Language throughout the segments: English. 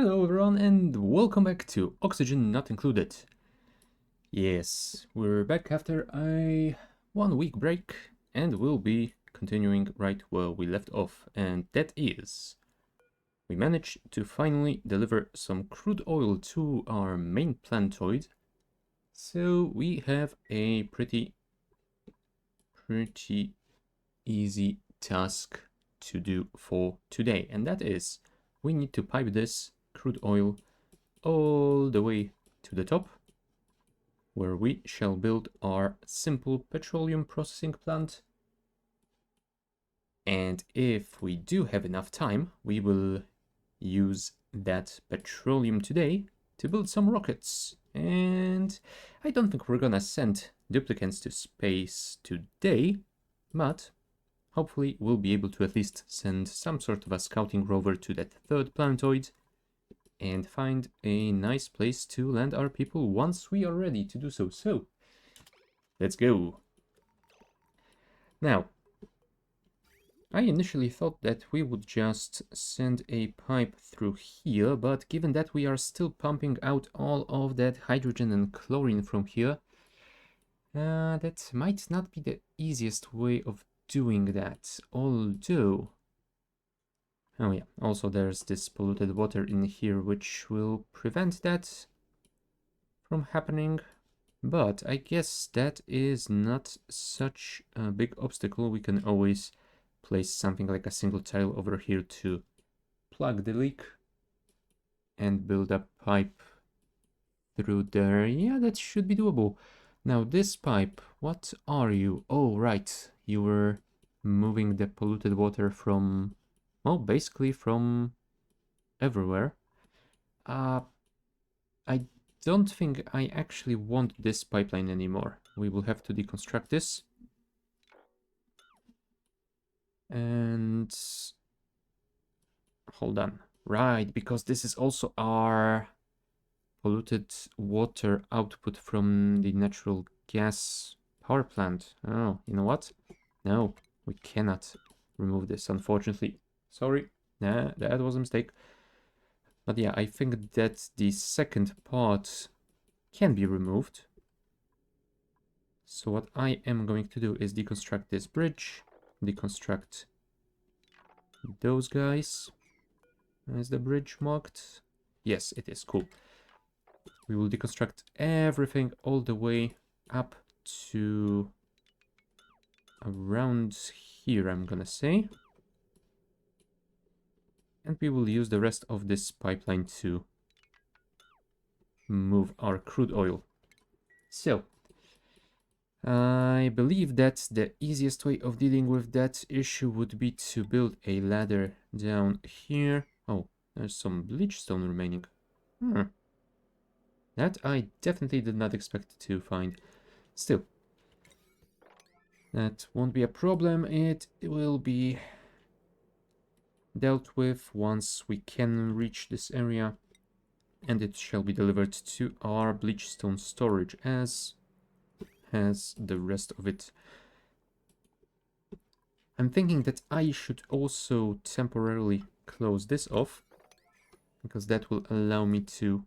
Hello everyone and welcome back to Oxygen Not Included. Yes, we're back after a 1 week break and we'll be continuing right where we left off, and that is we managed to finally deliver some crude oil to our main planetoid. So we have a pretty easy task to do for today, and that is we need to pipe this crude oil all the way to the top, where we shall build our simple petroleum processing plant. And if we do have enough time, we will use that petroleum today to build some rockets. And I don't think we're gonna send duplicants to space today, but hopefully we'll be able to at least send some sort of a scouting rover to that third planetoid and find a nice place to land our people once we are ready to do so. So, let's go. Now, I initially thought that we would just send a pipe through here, but given that we are still pumping out all of that hydrogen and chlorine from here, that might not be the easiest way of doing that, although... Oh yeah, also there's this polluted water in here which will prevent that from happening. But I guess that is not such a big obstacle. We can always place something like a single tile over here to plug the leak and build a pipe through there. Yeah, that should be doable. Now this pipe, what are you? Oh, right. You were moving the polluted water from, well, basically from everywhere. I don't think I actually want this pipeline anymore. We will have to deconstruct this. And hold on. Right, because this is also our polluted water output from the natural gas power plant. Oh, you know what? No, we cannot remove this, unfortunately. Sorry, nah, that was a mistake. But yeah, I think that the second part can be removed. So what I am going to do is deconstruct this bridge, deconstruct those guys. Is the bridge marked? Yes, it is. Cool. We will deconstruct everything all the way up to around here, I'm gonna say. And we will use the rest of this pipeline to move our crude oil. So, I believe that the easiest way of dealing with that issue would be to build a ladder down here. Oh, there's some bleach stone remaining. That I definitely did not expect to find. Still, that won't be a problem. It will be dealt with once we can reach this area, and it shall be delivered to our bleachstone storage, as has the rest of it. I'm thinking that I should also temporarily close this off, because that will allow me to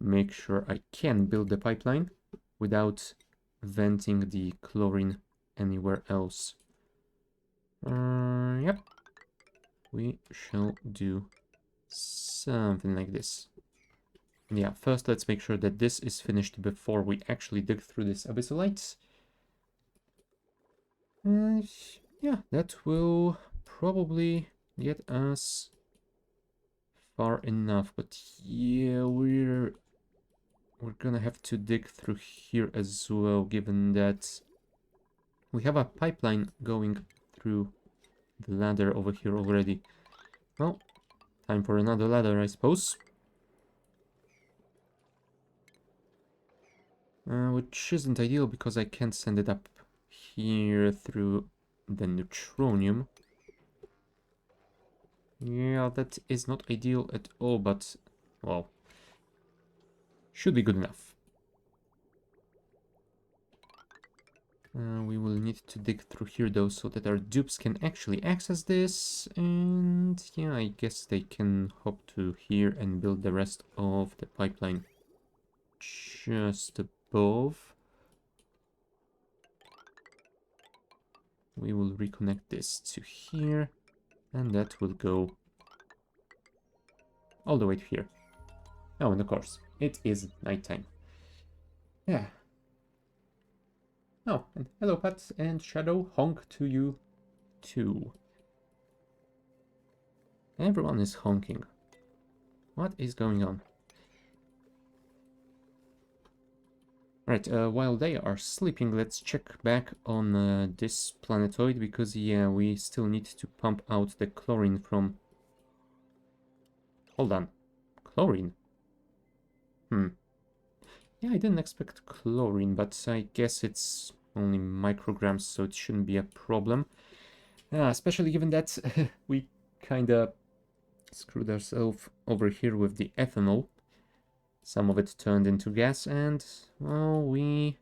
make sure I can build the pipeline without venting the chlorine anywhere else. Yep. We shall do something like this. Yeah, first let's make sure that this is finished before we actually dig through this abyssalite. Yeah, that will probably get us far enough, but yeah, we're gonna have to dig through here as well, given that we have a pipeline going through the ladder over here already. Well, time for another ladder, I suppose. Which isn't ideal because I can't send it up here through the neutronium. Yeah, that is not ideal at all, but, well, should be good enough. We will need to dig through here though, so that our dupes can actually access this. And yeah, I guess they can hop to here and build the rest of the pipeline just above. We will reconnect this to here, and that will go all the way to here. Oh, and of course, it is nighttime. Yeah. Oh, and hello, Pat and Shadow. Honk to you, too. Everyone is honking. What is going on? Right, while they are sleeping, let's check back on this planetoid, because, yeah, we still need to pump out the chlorine from... Hold on. Chlorine? Yeah, I didn't expect chlorine, but I guess it's only micrograms, so it shouldn't be a problem. Especially given that we kinda screwed ourselves over here with the ethanol. Some of it turned into gas, and, well, we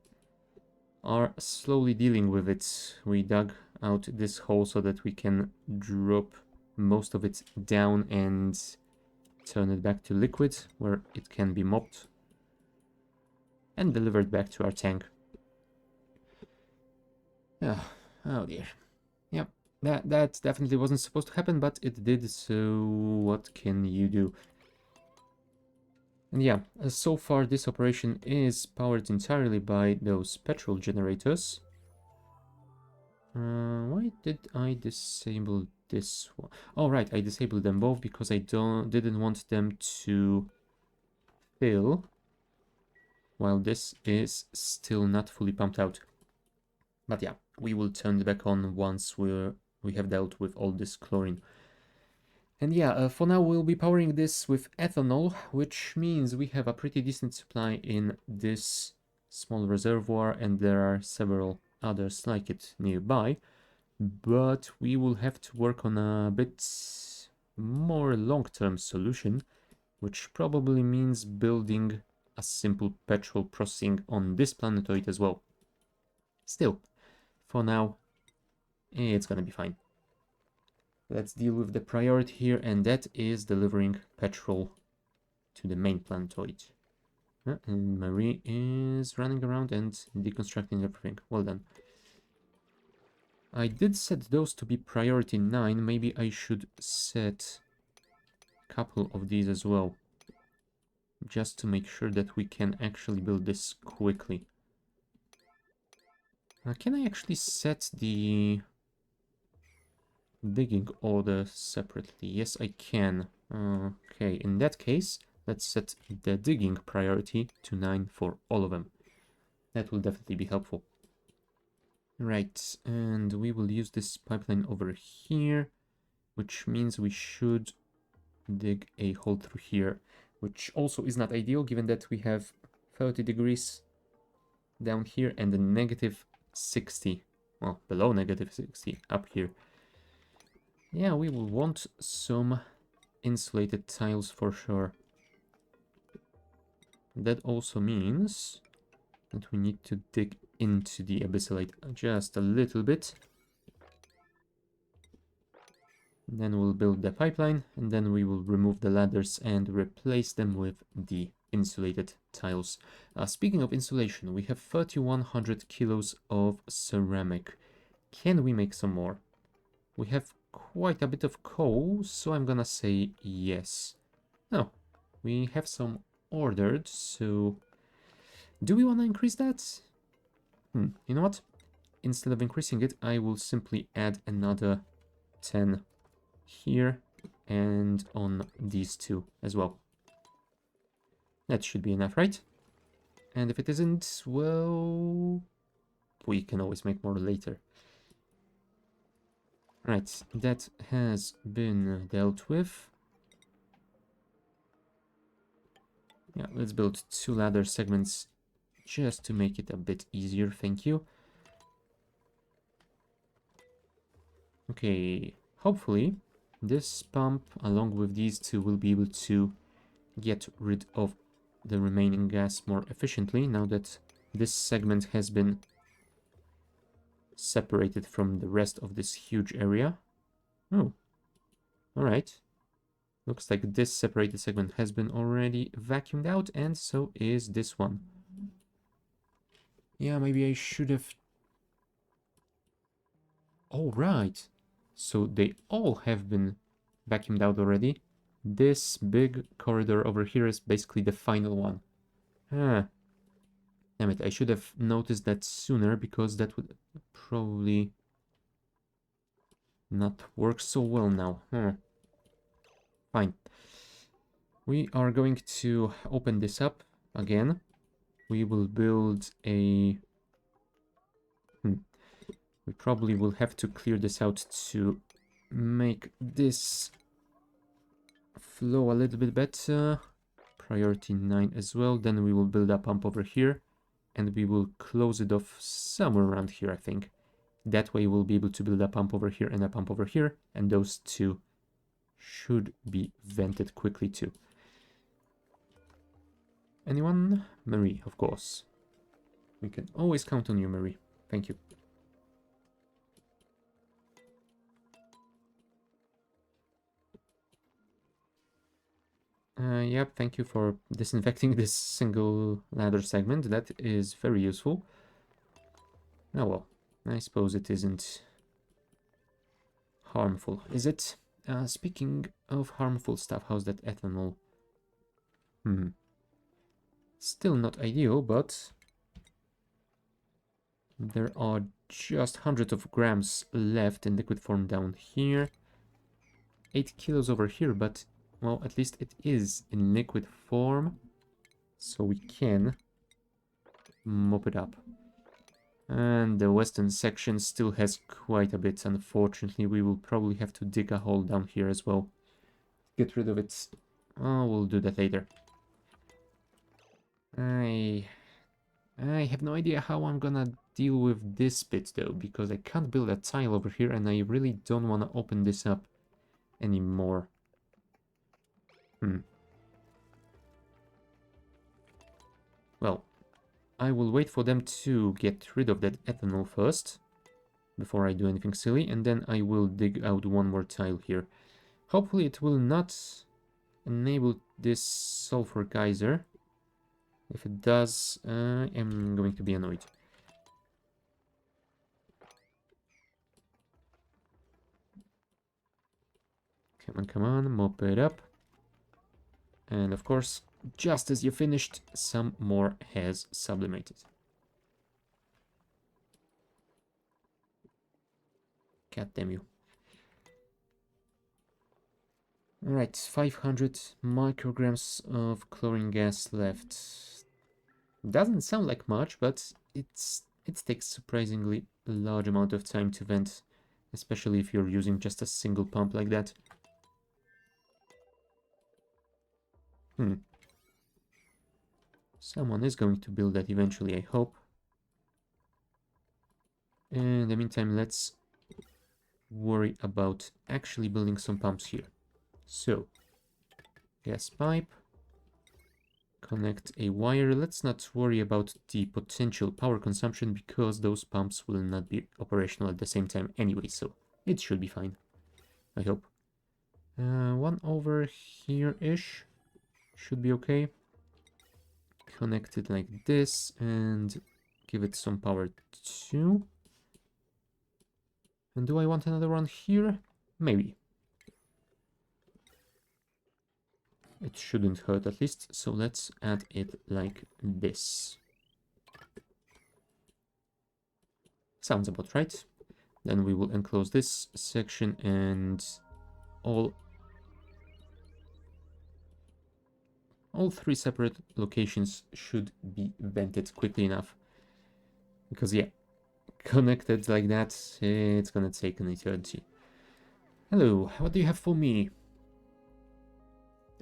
are slowly dealing with it. We dug out this hole so that we can drop most of it down and turn it back to liquid, where it can be mopped and delivered back to our tank. Oh dear. Yep, that definitely wasn't supposed to happen, but it did, so what can you do? And yeah, so far this operation is powered entirely by those petrol generators. Why did I disable this one? Oh right, I disabled them both because I didn't want them to fill while this is still not fully pumped out. But yeah, we will turn it back on once we have dealt with all this chlorine. And yeah, for now we'll be powering this with ethanol, which means we have a pretty decent supply in this small reservoir, and there are several others like it nearby. But we will have to work on a bit more long-term solution, which probably means building a simple petrol processing on this planetoid as well. Still, for now, it's gonna be fine. Let's deal with the priority here, and that is delivering petrol to the main planetoid. And Marie is running around and deconstructing everything. Well done. I did set those to be priority 9. Maybe I should set a couple of these as well, just to make sure that we can actually build this quickly. Can I actually set the digging order separately? Yes, I can. Okay, in that case, let's set the digging priority to 9 for all of them. That will definitely be helpful. Right, and we will use this pipeline over here, which means we should dig a hole through here, which also is not ideal given that we have 30 degrees down here and a negative 60, well, below negative 60 up here. Yeah, we will want some insulated tiles for sure. That also means that we need to dig into the abyssalite just a little bit. Then we'll build the pipeline, and then we will remove the ladders and replace them with the insulated tiles. Speaking of insulation, we have 3,100 kilos of ceramic. Can we make some more? We have quite a bit of coal, so I'm gonna say yes. No, we have some ordered, so do we want to increase that? You know what? Instead of increasing it, I will simply add another 10 here and on these two as well. That should be enough, right? And if it isn't, well, we can always make more later. Right, that has been dealt with. Yeah, let's build 2 ladder segments just to make it a bit easier, thank you. Okay, hopefully this pump along with these two will be able to get rid of the remaining gas more efficiently now that this segment has been separated from the rest of this huge area. Oh, alright. Looks like this separated segment has been already vacuumed out, and so is this one. Yeah, maybe I should have... Oh, right. So they all have been vacuumed out already. This big corridor over here is basically the final one. Ah. Damn it, I should have noticed that sooner, because that would probably not work so well now. Fine. We are going to open this up again. We will build a... We probably will have to clear this out to make this flow a little bit better. Priority 9 as well. Then we will build a pump over here. And we will close it off somewhere around here, I think. That way we'll be able to build a pump over here and a pump over here. And those two should be vented quickly too. Anyone? Marie, of course. We can always count on you, Marie. Thank you. Yep, thank you for disinfecting this single ladder segment. That is very useful. Oh well, I suppose it isn't harmful, is it? Speaking of harmful stuff, how's that ethanol? Still not ideal, but there are just hundreds of grams left in liquid form down here. 8 kilos over here, but, well, at least it is in liquid form, so we can mop it up. And the western section still has quite a bit. Unfortunately, we will probably have to dig a hole down here as well. Get rid of it. Oh, we'll do that later. I have no idea how I'm gonna deal with this bit though, because I can't build a tile over here and I really don't want to open this up anymore. Well, I will wait for them to get rid of that ethanol first, before I do anything silly, and then I will dig out one more tile here. Hopefully it will not enable this sulfur geyser. If it does, I am going to be annoyed. Come on, mop it up. And of course, just as you finished, some more has sublimated. God damn you. Alright, 500 micrograms of chlorine gas left. Doesn't sound like much, but it takes surprisingly large amount of time to vent, especially if you're using just a single pump like that. Someone is going to build that eventually, I hope. In the meantime, let's worry about actually building some pumps here. So, gas pipe, connect a wire. Let's not worry about the potential power consumption because those pumps will not be operational at the same time anyway, so it should be fine, I hope. One over here-ish should be okay. Connect it like this and give it some power too. And do I want another one here? Maybe. It shouldn't hurt at least, so let's add it like this. Sounds about right. Then we will enclose this section and all three separate locations should be vented quickly enough. Because yeah, connected like that, it's gonna take an eternity. Hello, what do you have for me?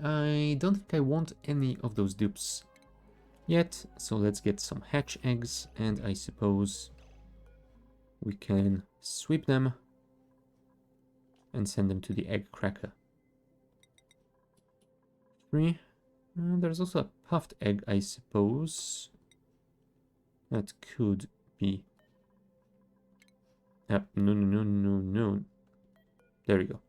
I don't think I want any of those dupes yet, so let's get some hatch eggs, and I suppose we can sweep them and send them to the egg cracker. 3. There's also a puffed egg, I suppose. That could be No, no, no, no, no. There you go.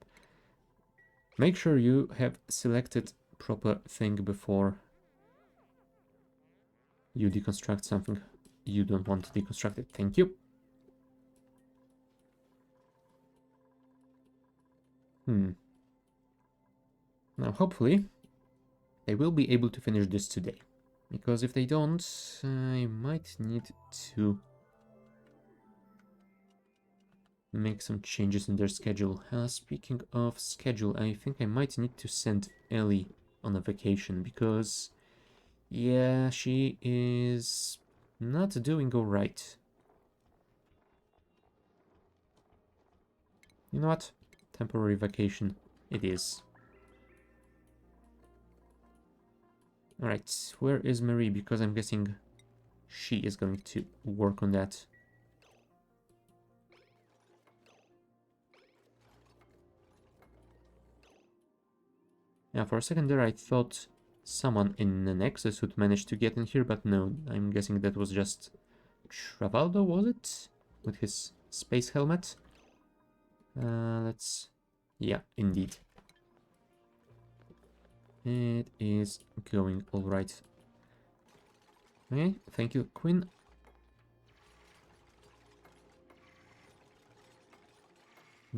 Make sure you have selected proper thing before you deconstruct something you don't want to deconstruct it. Thank you. Now, hopefully, they will be able to finish this today. Because if they don't, I might need to make some changes in their schedule. Speaking of schedule, I think I might need to send Ellie on a vacation because, yeah, she is not doing alright. You know what? Temporary vacation it is. Alright, where is Marie? Because I'm guessing she is going to work on that. Yeah, for a second there I thought someone in the Nexus would manage to get in here, but no, I'm guessing that was just Travaldo, was it? With his space helmet? Let's... Yeah, indeed. It is going alright. Okay, thank you, Quinn.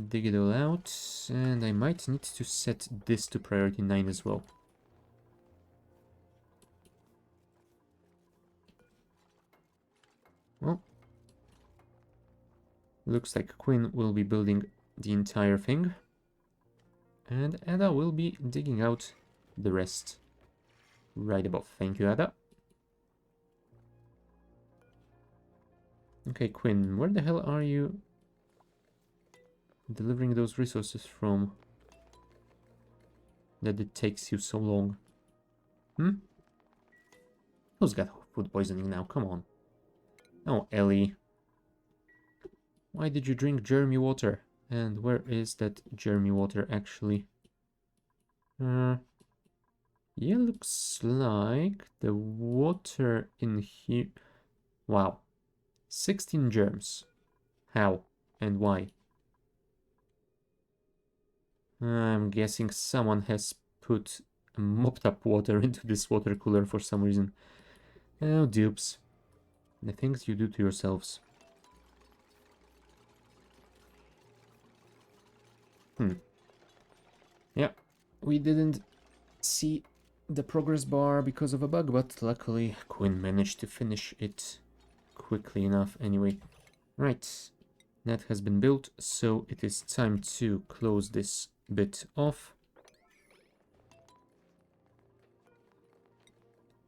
Dig it all out, and I might need to set this to priority 9 as well. Well, looks like Quinn will be building the entire thing, and Ada will be digging out the rest right above. Thank you, Ada. Okay, Quinn, where the hell are you delivering those resources from that it takes you so long? Who's got food poisoning now? Come on. Oh, Ellie. Why did you drink Jeremy water? And where is that Jeremy water actually? Yeah, looks like the water in here... Wow. 16 germs. How and why? I'm guessing someone has put mopped up water into this water cooler for some reason. Oh, dupes. The things you do to yourselves. Yeah, we didn't see the progress bar because of a bug, but luckily Quinn managed to finish it quickly enough anyway. Right, that has been built, so it is time to close this bit off.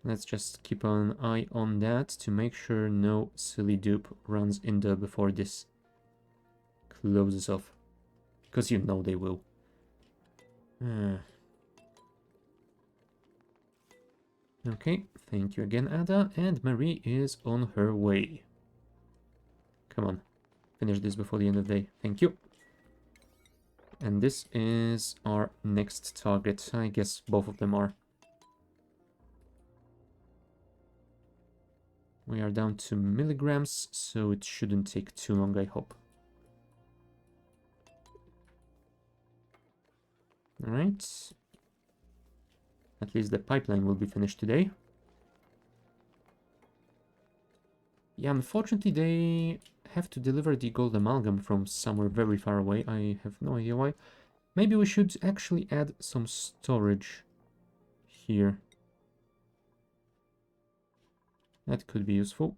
Let's just keep an eye on that to make sure no silly dupe runs in there before this closes off. Because you know they will. Okay, thank you again, Ada. And Marie is on her way. Come on, finish this before the end of the day. Thank you. And this is our next target. I guess both of them are. We are down to milligrams, so it shouldn't take too long, I hope. Alright. At least the pipeline will be finished today. Yeah, unfortunately they have to deliver the gold amalgam from somewhere very far away. I have no idea why. Maybe we should actually add some storage here. That could be useful.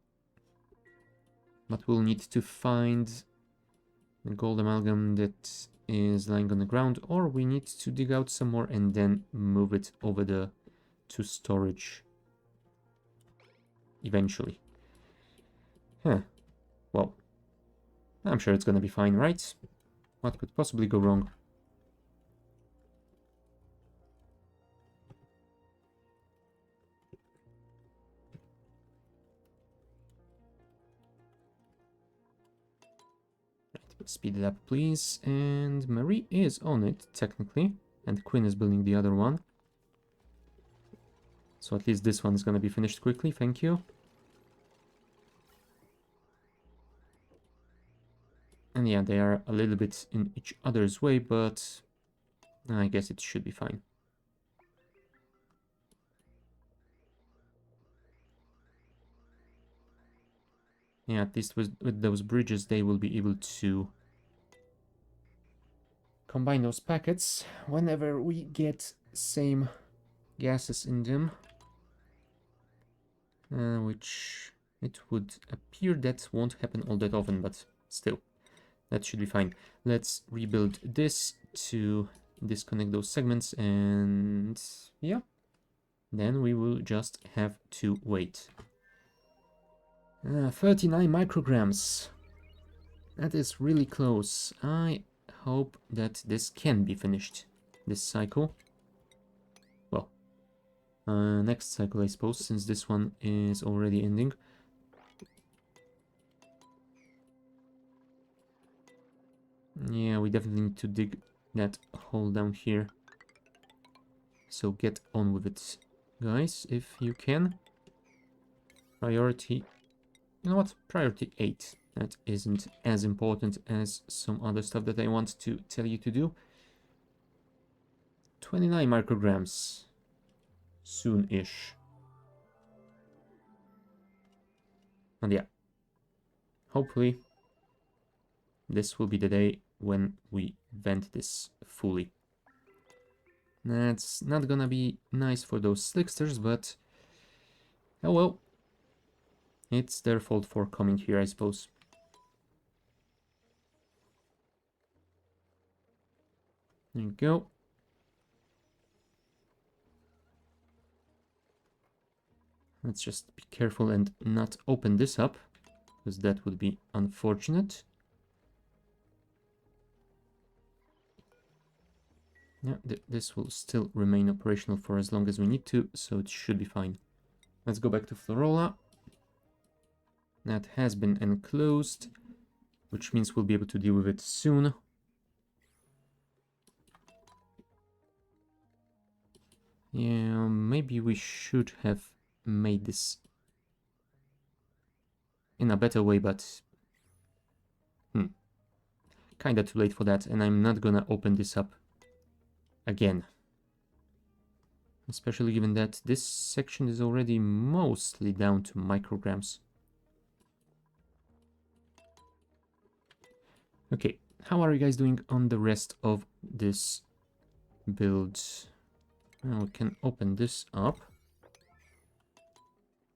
But we'll need to find the gold amalgam that is lying on the ground, or we need to dig out some more and then move it over to storage eventually. Huh. Well, I'm sure it's gonna be fine, right? What could possibly go wrong? Speed it up, please. And Marie is on it, technically. And Quinn is building the other one. So at least this one is going to be finished quickly. Thank you. And yeah, they are a little bit in each other's way, but I guess it should be fine. Yeah, at least with those bridges, they will be able to combine those packets whenever we get same gases in them. Which it would appear that won't happen all that often, but still, that should be fine. Let's rebuild this to disconnect those segments, and yeah, then we will just have to wait. 39 micrograms. That is really close. I hope that this can be finished, this cycle. Well, next cycle, I suppose, since this one is already ending. Yeah, we definitely need to dig that hole down here. So get on with it, guys, if you can. Priority... You know what? Priority 8. That isn't as important as some other stuff that I want to tell you to do. 29 micrograms. Soon-ish. And yeah. Hopefully, this will be the day when we vent this fully. That's not gonna be nice for those slicksters, but... Oh well. It's their fault for coming here, I suppose. There you go. Let's just be careful and not open this up, because that would be unfortunate. Yeah, this will still remain operational for as long as we need to, so it should be fine. Let's go back to Florola. That has been enclosed, which means we'll be able to deal with it soon. Yeah, maybe we should have made this in a better way, but kinda too late for that, and I'm not gonna open this up again. Especially given that this section is already mostly down to micrograms. Okay, how are you guys doing on the rest of this build? Now we can open this up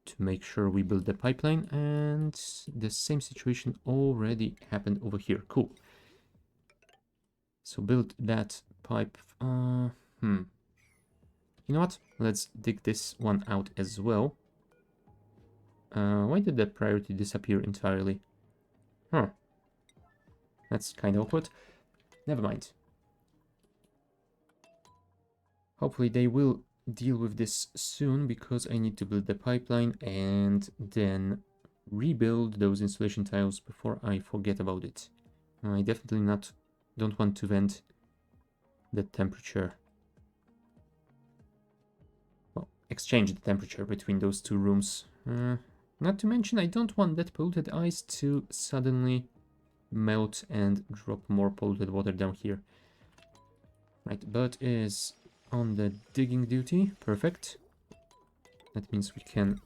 to make sure we build the pipeline, and the same situation already happened over here. Cool. So build that pipe. You know what? Let's dig this one out as well. Why did the priority disappear entirely? Huh. That's kind of awkward. Never mind. Hopefully they will deal with this soon, because I need to build the pipeline and then rebuild those insulation tiles before I forget about it. I definitely don't want to vent the temperature. Well, exchange the temperature between those two rooms. Not to mention, I don't want that polluted ice to suddenly melt and drop more polluted water down here. Right, Bert is on the digging duty. Perfect. That means we can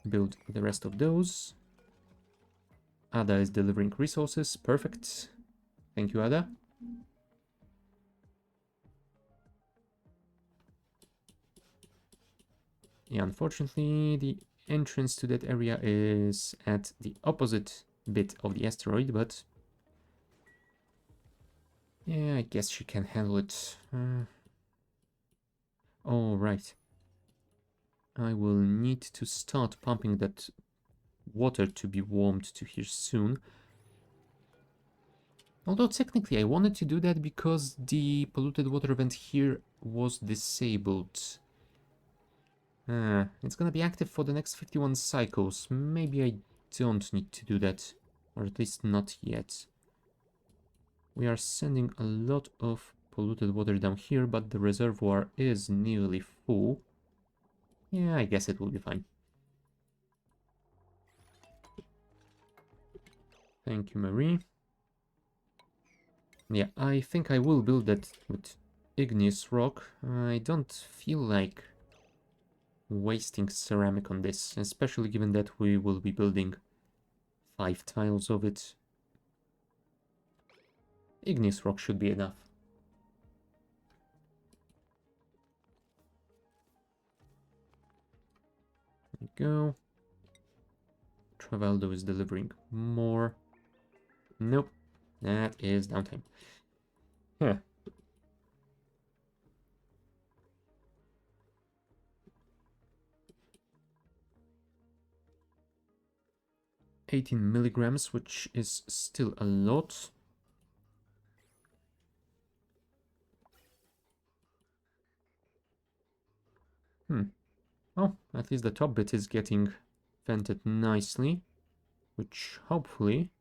build the rest of those. Ada is delivering resources. Perfect. Thank you, Ada. Yeah, unfortunately, the entrance to that area is at the opposite bit of the asteroid, but yeah, I guess she can handle it. Oh, right. I will need to start pumping that water to be warmed to here soon. Although technically I wanted to do that because the polluted water vent here was disabled. It's gonna be active for the next 51 cycles. Maybe I don't need to do that, or at least not yet. We are sending a lot of polluted water down here, but the reservoir is nearly full. Yeah, I guess it will be fine. Thank you, Marie. Yeah, I think I will build that with igneous rock. I don't feel like wasting ceramic on this, especially given that we will be building 5 tiles of it. Igneous rock should be enough. There we go. Travaldo is delivering more. Nope, that is downtime. Huh. 18 milligrams, which is still a lot. Oh, at least the top bit is getting vented nicely, which hopefully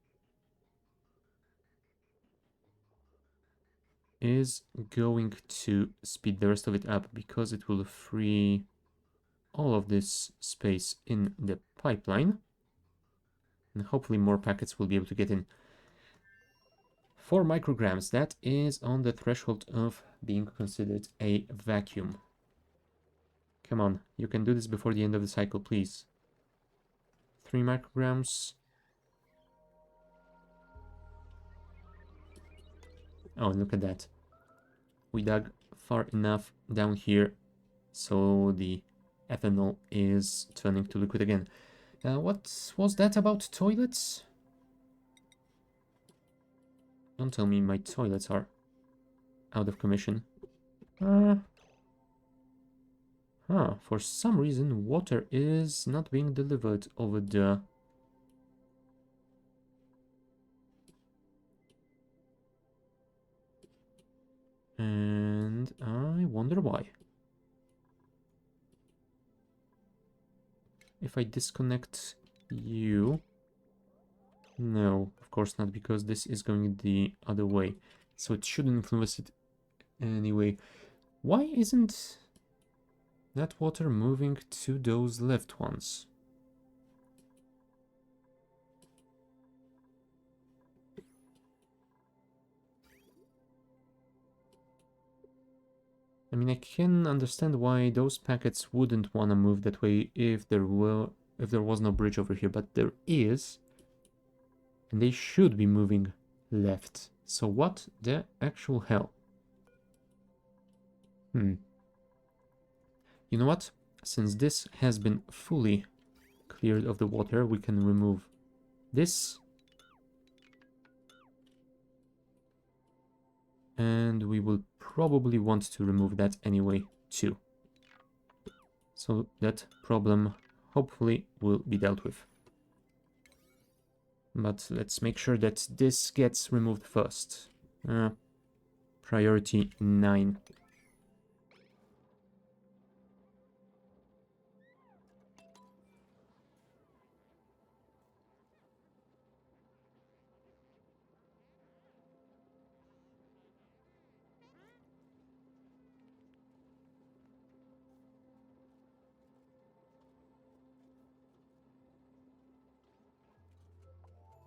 is going to speed the rest of it up, because it will free all of this space in the pipeline, and hopefully more packets will be able to get in. 4 micrograms, that is on the threshold of being considered a vacuum. Come on, you can do this before the end of the cycle, please. 3 micrograms. Oh, look at that. We dug far enough down here so the ethanol is turning to liquid again. What was that about toilets? Don't tell me my toilets are out of commission. For some reason water is not being delivered over the... And I wonder why. If I disconnect you... No, of course not, because this is going the other way. So it shouldn't influence it anyway. Why isn't that water moving to those left ones? I mean, I can understand why those packets wouldn't want to move that way if there was no bridge over here, but there is, and they should be moving left. So what the actual hell? You know what? Since this has been fully cleared of the water, we can remove this. And we will probably want to remove that anyway, too. So that problem hopefully will be dealt with. But let's make sure that this gets removed first. Priority 9.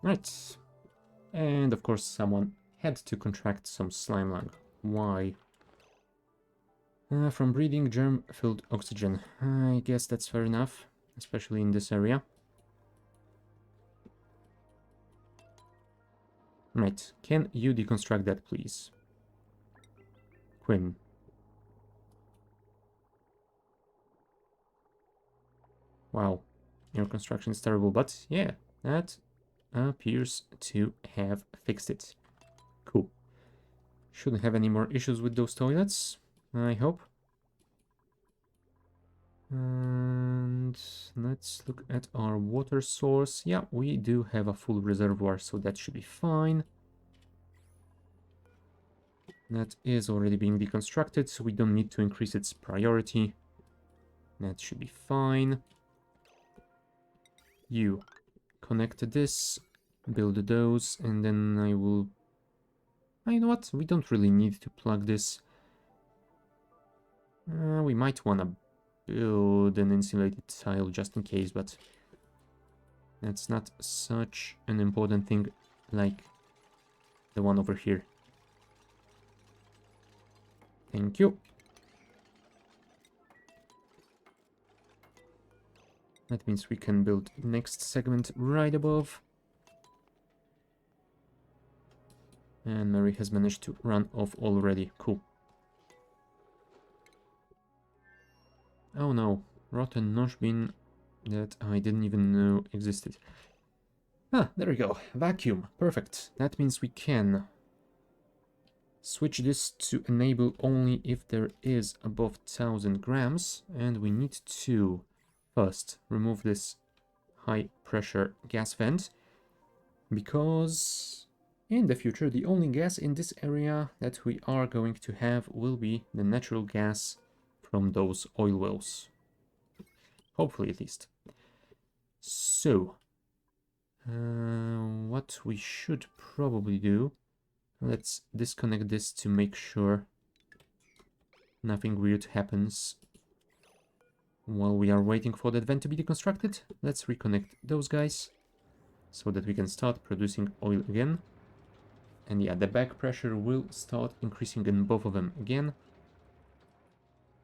Right. And of course someone had to contract some slime lung. Why? From breathing germ-filled oxygen. I guess that's fair enough, especially in this area. Right, can you deconstruct that, please? Quinn. Wow, your construction is terrible, but yeah, that appears to have fixed it. Cool. Shouldn't have any more issues with those toilets, I hope. And let's look at our water source. Yeah, we do have a full reservoir, so that should be fine. That is already being deconstructed, so we don't need to increase its priority. That should be fine. You connect this, build those, and then I will... You know what? We don't really need to plug this. We might want to build an insulated tile just in case, but that's not such an important thing like the one over here. Thank you. That means we can build next segment right above. And Mary has managed to run off already. Cool. Oh no, rotten nosh bin that I didn't even know existed. Ah, there we go. Vacuum. Perfect. That means we can switch this to enable only if there is above 1000 grams. And we need to first remove this high pressure gas vent, because in the future the only gas in this area that we are going to have will be the natural gas from those oil wells. Hopefully, at least. So, what we should probably do, let's disconnect this to make sure nothing weird happens while we are waiting for that vent to be deconstructed. Let's reconnect those guys so that we can start producing oil again. And yeah, the back pressure will start increasing in both of them again,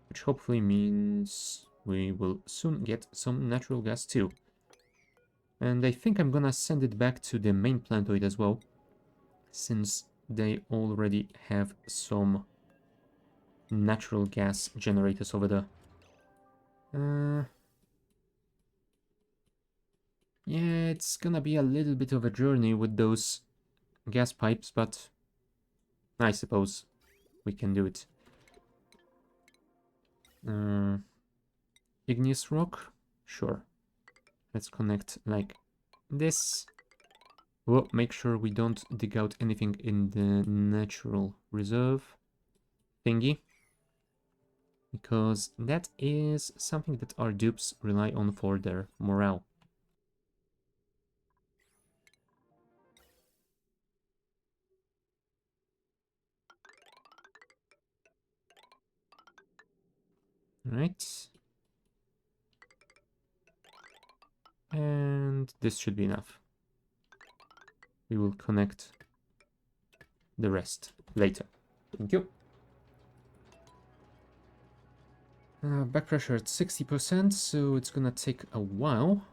which hopefully means we will soon get some natural gas too. And I think I'm gonna send it back to the main planetoid as well, since they already have some natural gas generators over there. Yeah, it's gonna be a little bit of a journey with those gas pipes, but I suppose we can do it. Igneous rock? Sure. Let's connect like this. Well, make sure we don't dig out anything in the natural reserve thingy, because that is something that our dupes rely on for their morale. Right. And this should be enough. We will connect the rest later. Thank you. Back pressure at 60%, so it's gonna take a while.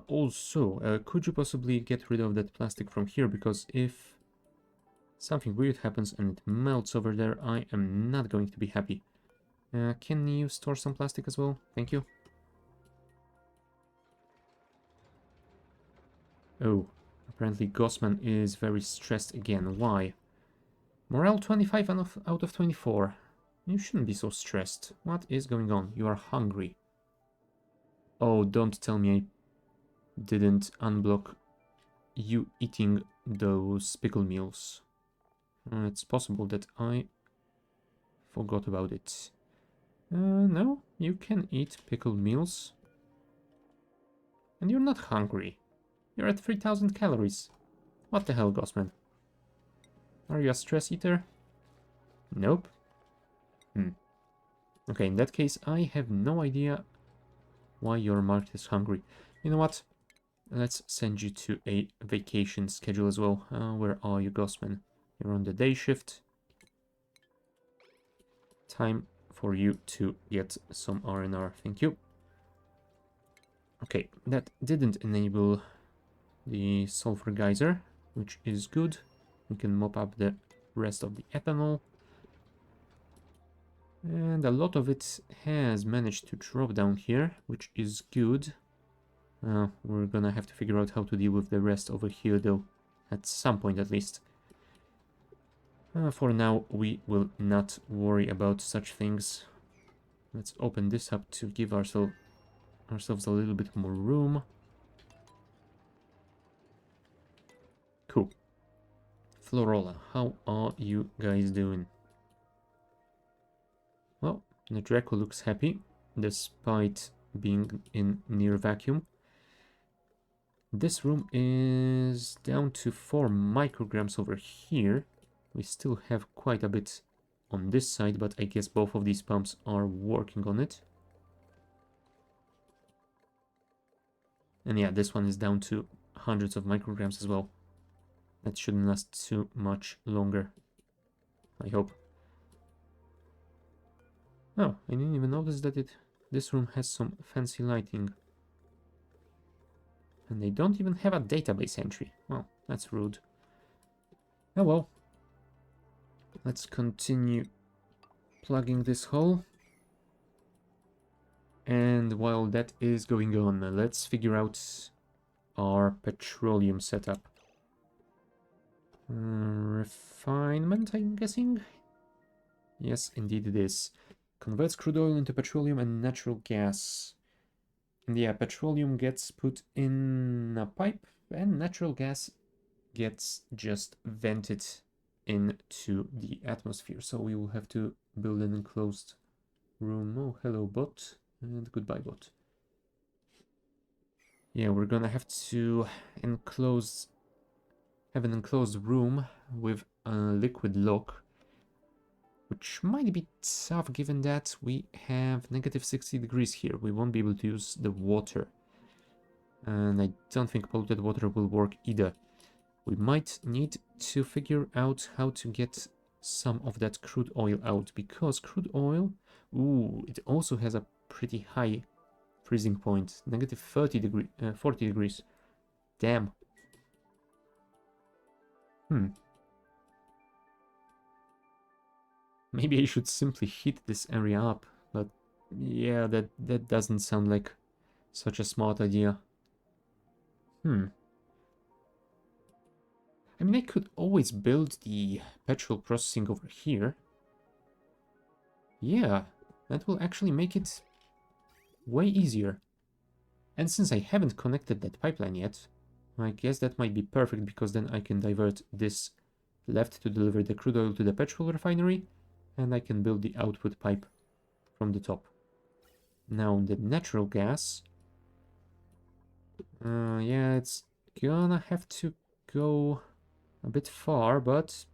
Also, could you possibly get rid of that plastic from here? Because if something weird happens and it melts over there, I am not going to be happy. Can you store some plastic as well? Thank you. Oh, apparently Gossman is very stressed again. Why? Morale 25 out of 24. You shouldn't be so stressed. What is going on? You are hungry. Oh, don't tell me I didn't unblock you eating those pickle meals. It's possible that I forgot about it. No, you can eat pickled meals. And you're not hungry. You're at 3000 calories. What the hell, Gossman? Are you a stress eater? Nope. Okay, in that case, I have no idea why you're marked as hungry. You know what? Let's send you to a vacation schedule as well. Where are you, Gossman? You're on the day shift. Time for you to get some R&R. Thank you. Okay, that didn't enable the sulfur geyser, which is good. We can mop up the rest of the ethanol. And a lot of it has managed to drop down here, which is good. We're gonna have to figure out how to deal with the rest over here, though, at some point at least. For now, we will not worry about such things. Let's open this up to give ourselves a little bit more room. Cool. Florola, how are you guys doing? Well, the Draco looks happy, despite being in near vacuum. This room is down to 4 micrograms over here. We still have quite a bit on this side, but I guess both of these pumps are working on it. And yeah, this one is down to hundreds of micrograms as well. That shouldn't last too much longer. I hope. Oh, I didn't even notice that this room has some fancy lighting. And they don't even have a database entry. Well, that's rude. Oh well. Let's continue plugging this hole. And while that is going on, let's figure out our petroleum setup. Refinement, I'm guessing? Yes, indeed it is. Converts crude oil into petroleum and natural gas. And yeah, petroleum gets put in a pipe and natural gas gets just vented into the atmosphere. So we will have to build an enclosed room. Oh, hello bot, and goodbye bot. Yeah, we're gonna have to have an enclosed room with a liquid lock, which might be tough given that we have negative 60 degrees here. We won't be able to use the water. And I don't think polluted water will work either. We might need to figure out how to get some of that crude oil out, because crude oil, ooh, it also has a pretty high freezing point, negative 40 degrees. Damn. Maybe I should simply heat this area up, but yeah, that doesn't sound like such a smart idea. I mean, I could always build the petrol processing over here. Yeah, that will actually make it way easier. And since I haven't connected that pipeline yet, I guess that might be perfect, because then I can divert this left to deliver the crude oil to the petrol refinery, and I can build the output pipe from the top. Now the natural gas, yeah, it's gonna have to go a bit far, but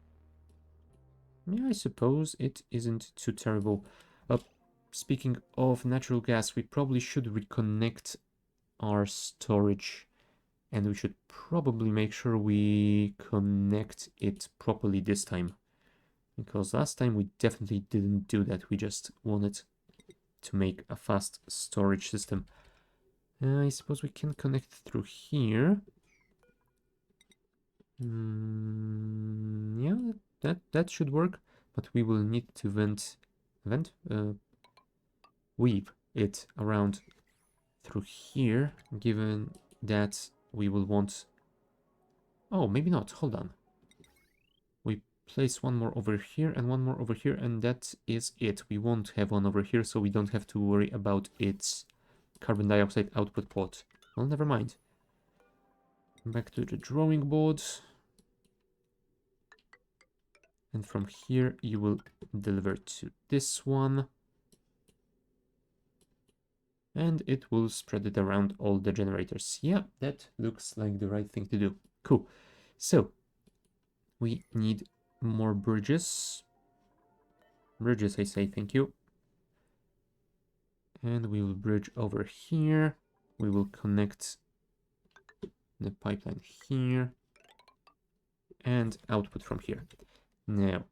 yeah, I suppose it isn't too terrible. Speaking of natural gas, we probably should reconnect our storage, and we should probably make sure we connect it properly this time, because last time we definitely didn't do that. We just wanted to make a fast storage system. I suppose we can connect through here. Yeah, that should work, but we will need to weave it around through here, given that we will want... Oh, maybe not, hold on. We place one more over here and one more over here, and that is it. We won't have one over here, so we don't have to worry about its carbon dioxide output port. Well, never mind. Back to the drawing board. And from here you will deliver to this one. And it will spread it around all the generators. Yeah, that looks like the right thing to do. Cool. So, we need more bridges. Bridges, I say, thank you. And we will bridge over here. We will connect the pipeline here. And output from here. Now,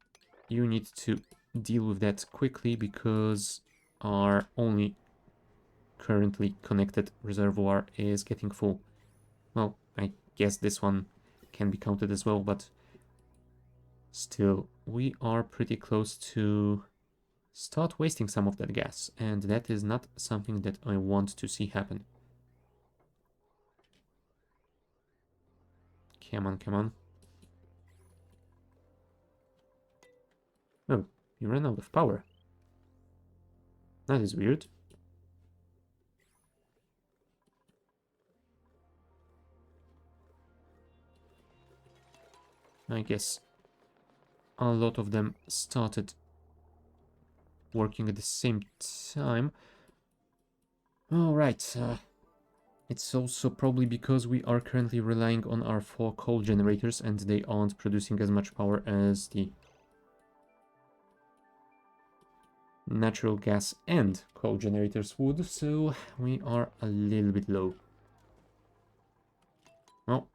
you need to deal with that quickly, because our only currently connected reservoir is getting full. Well, I guess this one can be counted as well, but still, we are pretty close to start wasting some of that gas, and that is not something that I want to see happen. Come on, come on. Oh, you ran out of power. That is weird. I guess a lot of them started working at the same time. Alright, it's also probably because we are currently relying on our 4 coal generators, and they aren't producing as much power as the natural gas and coal generators would, so we are a little bit low. Well,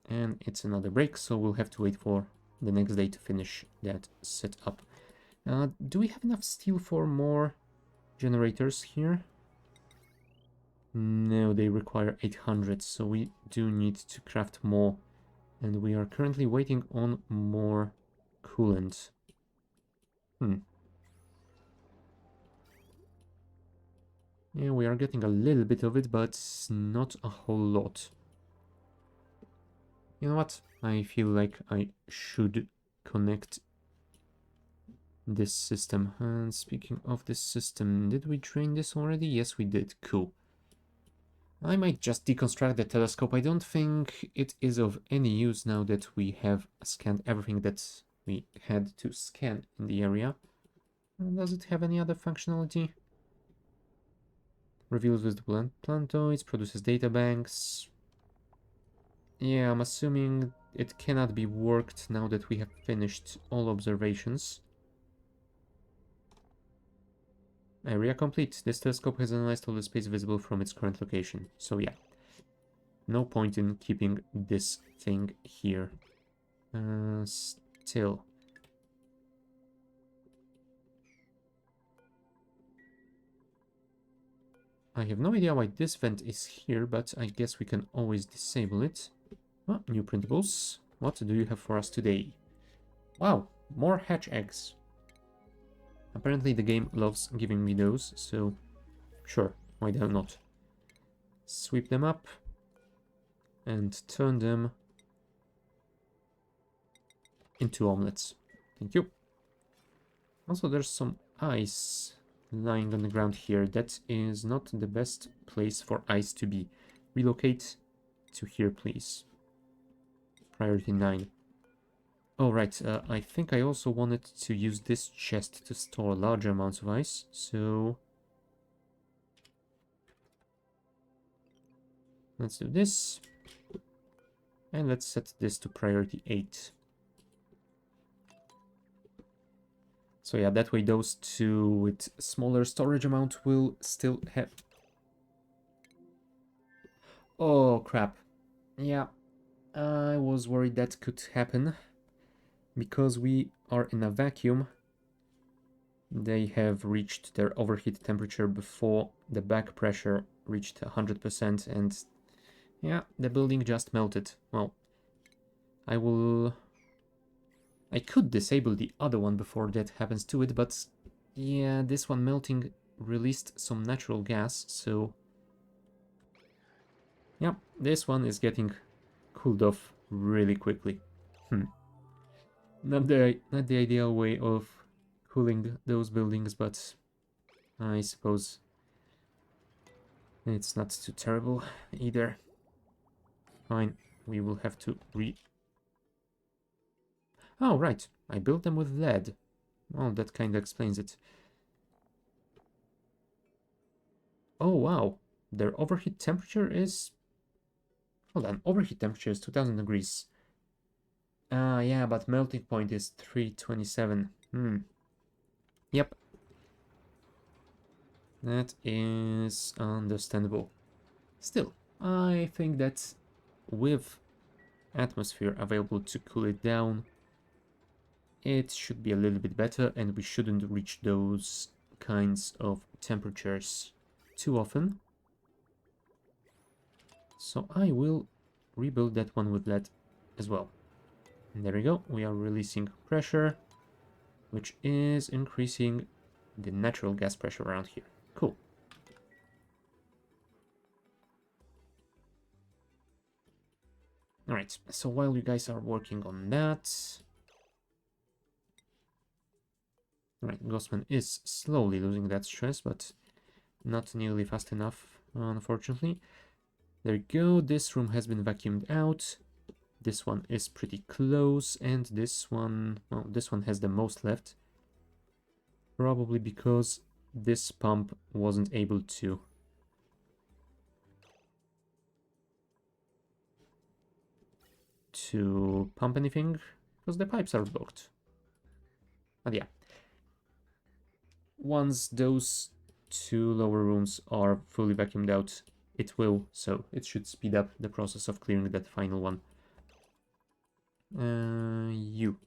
and it's another break, so we'll have to wait for the next day to finish that setup. Do we have enough steel for more generators here? No, they require 800, so we do need to craft more. And we are currently waiting on more coolant. Yeah, we are getting a little bit of it, but not a whole lot. You know what? I feel like I should connect this system. And speaking of this system, did we drain this already? Yes, we did. Cool. I might just deconstruct the telescope. I don't think it is of any use now that we have scanned everything that we had to scan in the area. Does it have any other functionality? Reveals visible planetoids, produces data banks. Yeah, I'm assuming it cannot be worked now that we have finished all observations. Area complete. This telescope has analyzed all the space visible from its current location. So yeah, no point in keeping this thing here. Still. I have no idea why this vent is here, but I guess we can always disable it. Oh, new printables. What do you have for us today? Wow, more hatch eggs. Apparently the game loves giving me those, so sure, why the hell not? Sweep them up and turn them into omelets. Thank you. Also, there's some ice lying on the ground here. That is not the best place for ice to be. Relocate to here, please. Priority 9. Oh, right. I think I also wanted to use this chest to store larger amounts of ice, so let's do this. And let's set this to priority 8. So yeah, that way those two with smaller storage amount will still have... Oh, crap. Yeah, I was worried that could happen. Because we are in a vacuum, they have reached their overheat temperature before the back pressure reached 100%, and yeah, the building just melted. Well, I could disable the other one before that happens to it, but yeah, this one melting released some natural gas, so yeah, this one is getting cooled off really quickly. Not the ideal way of cooling those buildings, but I suppose it's not too terrible either. Fine, we will have to Oh, right, I built them with lead. Well, that kinda explains it. Oh, wow, their overheat temperature is... Hold on, overheat temperature is 2000 degrees. Yeah, but melting point is 327. Yep. That is understandable. Still, I think that with atmosphere available to cool it down, it should be a little bit better, and we shouldn't reach those kinds of temperatures too often. So I will rebuild that one with lead as well. And there we go, we are releasing pressure, which is increasing the natural gas pressure around here. Cool. Alright, so while you guys are working on that... Alright, Ghostman is slowly losing that stress, but not nearly fast enough, unfortunately. There we go, this room has been vacuumed out. This one is pretty close, and this one, well, this one has the most left. Probably because this pump wasn't able to pump anything, because the pipes are blocked. But yeah, once those two lower rooms are fully vacuumed out, it will, so it should speed up the process of clearing that final one. You.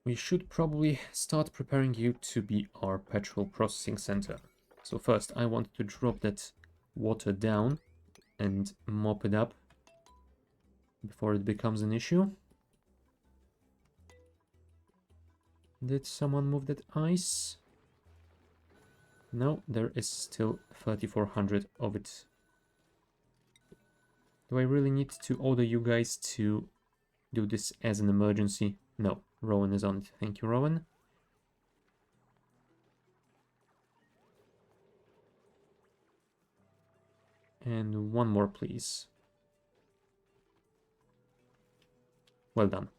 we should probably start preparing you to be our petrol processing center. So first, I want to drop that water down and mop it up before it becomes an issue. Did someone move that ice? No, there is still 3,400 of it. Do I really need to order you guys to do this as an emergency? No, Rowan is on it. Thank you, Rowan. And one more, please. Well done.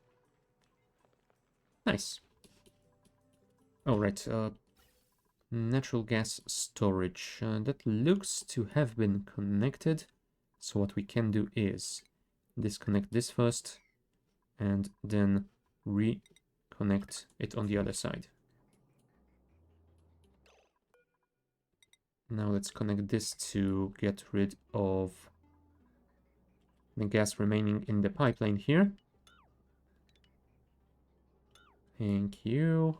Nice. Alright, natural gas storage. That looks to have been connected. So what we can do is disconnect this first and then reconnect it on the other side. Now let's connect this to get rid of the gas remaining in the pipeline here. Thank you.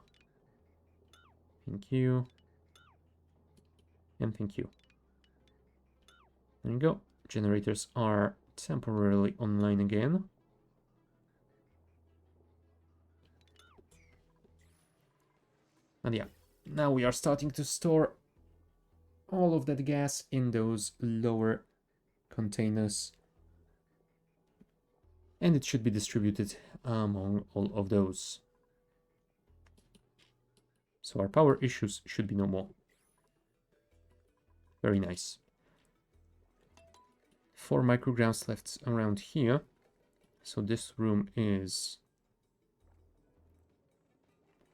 Thank you. And thank you. There you go. Generators are temporarily online again. And yeah, now we are starting to store all of that gas in those lower containers. And it should be distributed among all of those. So our power issues should be no more. Very nice. 4 micrograms left around here. So this room is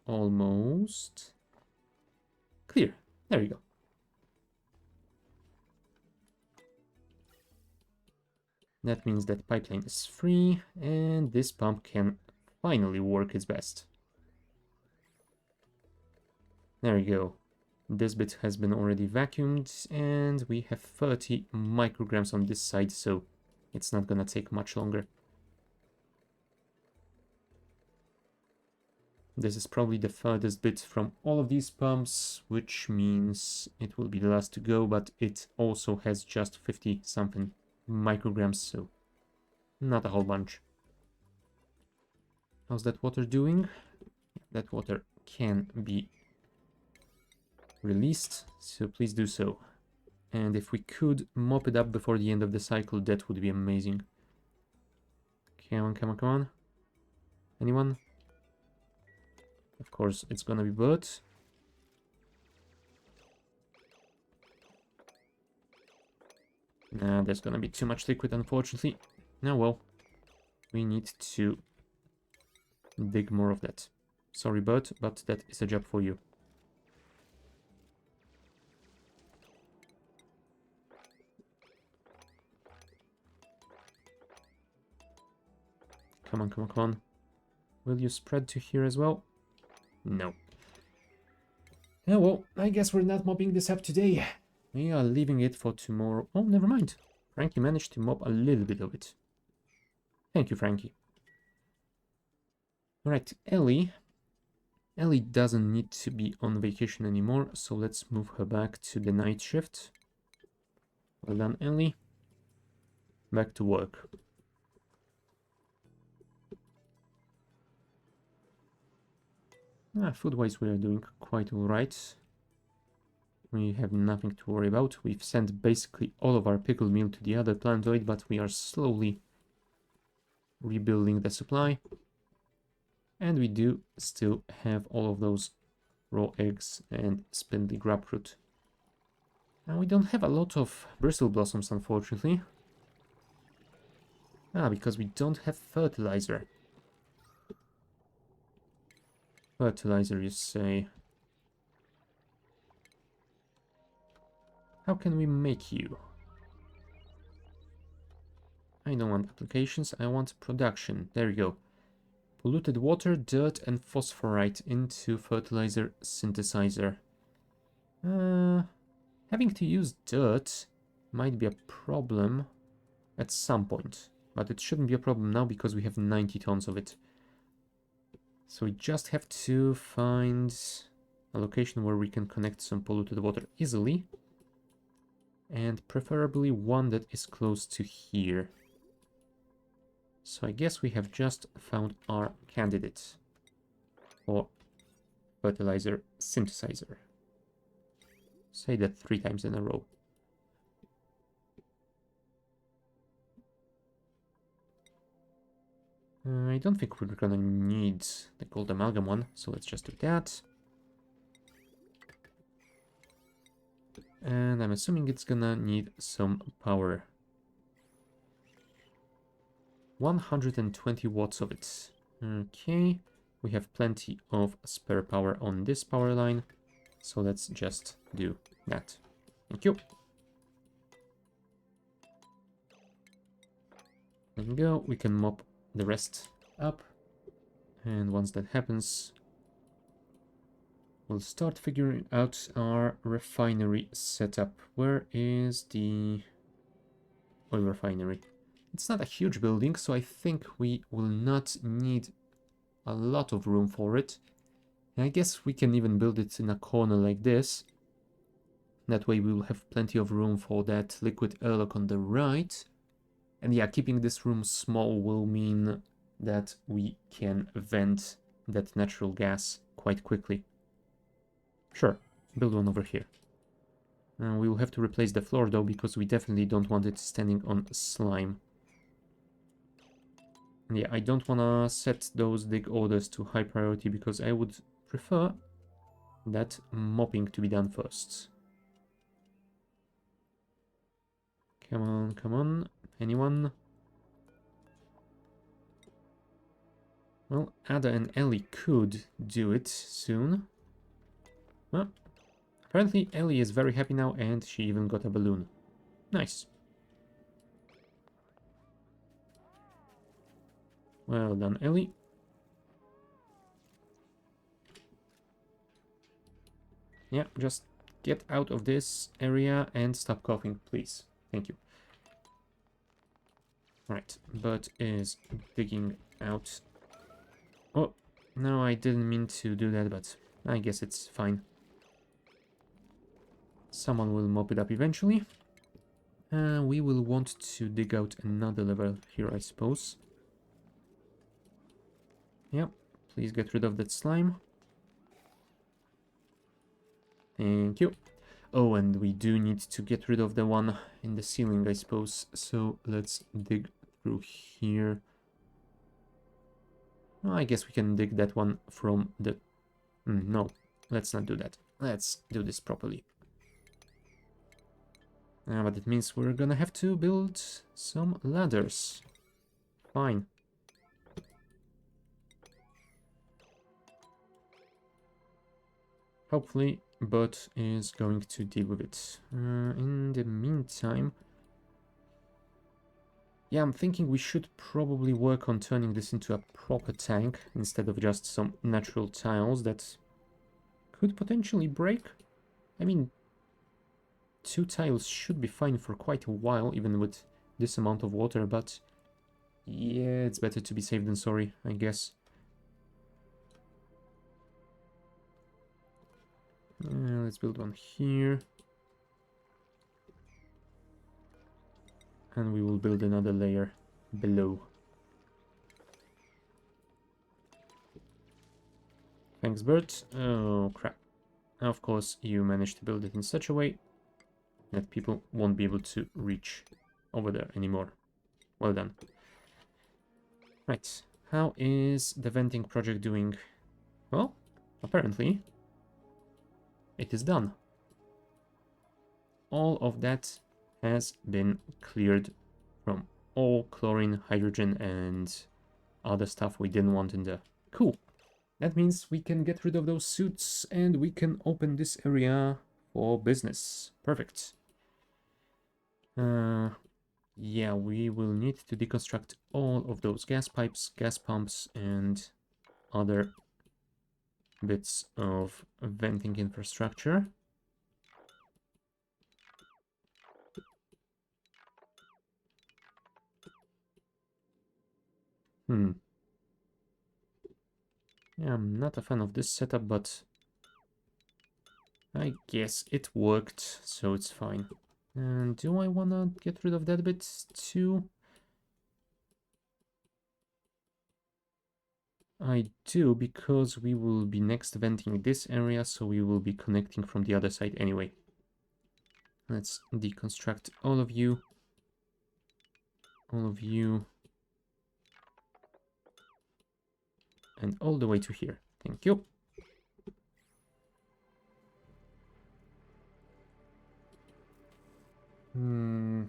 almost clear. There you go. That means that pipeline is free and this pump can finally work its best. There you go. This bit has been already vacuumed and we have 30 micrograms on this side, so it's not gonna take much longer. This is probably the furthest bit from all of these pumps, which means it will be the last to go, but it also has just 50 something micrograms, so not a whole bunch. How's that water doing? That water can be released, so please do so. And if we could mop it up before the end of the cycle, that would be amazing. Come on, come on, come on. Anyone? Of course, it's gonna be Bert. Nah, there's gonna be too much liquid, unfortunately. Now, well, we need to dig more of that. Sorry, Bert, but that is a job for you. Come on, come on, come on. Will you spread to here as well? No. Yeah, well, I guess we're not mopping this up today. We are leaving it for tomorrow. Oh, never mind. Frankie managed to mop a little bit of it. Thank you, Frankie. Alright, Ellie. Ellie doesn't need to be on vacation anymore, so let's move her back to the night shift. Well done, Ellie. Back to work. Food-wise, we are doing quite alright. We have nothing to worry about. We've sent basically all of our pickled meal to the other planetoid, but we are slowly rebuilding the supply. And we do still have all of those raw eggs and spindly grapefruit. Now we don't have a lot of bristle blossoms, unfortunately. Because we don't have fertilizer. Fertilizer, you say. How can we make you? I don't want applications, I want production. There we go. Polluted water, dirt and phosphorite into fertilizer synthesizer. Having to use dirt might be a problem at some point. But it shouldn't be a problem now because we have 90 tons of it. So we just have to find a location where we can connect some polluted water easily. And preferably one that is close to here. So I guess we have just found our candidate for Fertilizer Synthesizer. Say that 3 times in a row. I don't think we're gonna need the gold amalgam one, so let's just do that. And I'm assuming it's gonna need some power. 120 watts of it. Okay, we have plenty of spare power on this power line, so let's just do that. Thank you. There we go, we can mop the rest up, and once that happens, we'll start figuring out our refinery setup. Where is the oil refinery? It's not a huge building, so I think we will not need a lot of room for it. And I guess we can even build it in a corner like this. That way we will have plenty of room for that liquid airlock on the right. And yeah, keeping this room small will mean that we can vent that natural gas quite quickly. Sure, build one over here. We will have to replace the floor though, because we definitely don't want it standing on slime. And yeah, I don't want to set those dig orders to high priority because I would prefer that mopping to be done first. Come on, come on. Anyone? Well, Ada and Ellie could do it soon. Well, apparently Ellie is very happy now and she even got a balloon. Nice. Well done, Ellie. Yeah, just get out of this area and stop coughing, please. Thank you. Right, Bert is digging out. Oh, no, I didn't mean to do that, but I guess it's fine. Someone will mop it up eventually. We will want to dig out another level here, I suppose. Yep, please get rid of that slime. Thank you. Oh, and we do need to get rid of the one in the ceiling, I suppose. So let's dig through here. Oh, I guess we can dig that one from the... no, let's not do that. Let's do this properly. But it means we're gonna have to build some ladders. Fine. Hopefully, Bert is going to deal with it. In the meantime... yeah, I'm thinking we should probably work on turning this into a proper tank instead of just some natural tiles that could potentially break. I mean, 2 tiles should be fine for quite a while, even with this amount of water, but yeah, it's better to be safe than sorry, I guess. Let's build one here. And we will build another layer below. Thanks, Bert. Oh, crap. Of course, you managed to build it in such a way that people won't be able to reach over there anymore. Well done. Right. How is the venting project doing? Well, apparently, it is done. All of that has been cleared from all chlorine, hydrogen, and other stuff we didn't want in there. Cool. That means we can get rid of those suits and we can open this area for business. Perfect. Yeah, we will need to deconstruct all of those gas pipes, gas pumps, and other bits of venting infrastructure. Yeah, I'm not a fan of this setup, but I guess it worked, so it's fine. And do I wanna get rid of that bit too? I do, because we will be next venting this area, so we will be connecting from the other side anyway. Let's deconstruct all of you. All of you. And all the way to here. Thank you.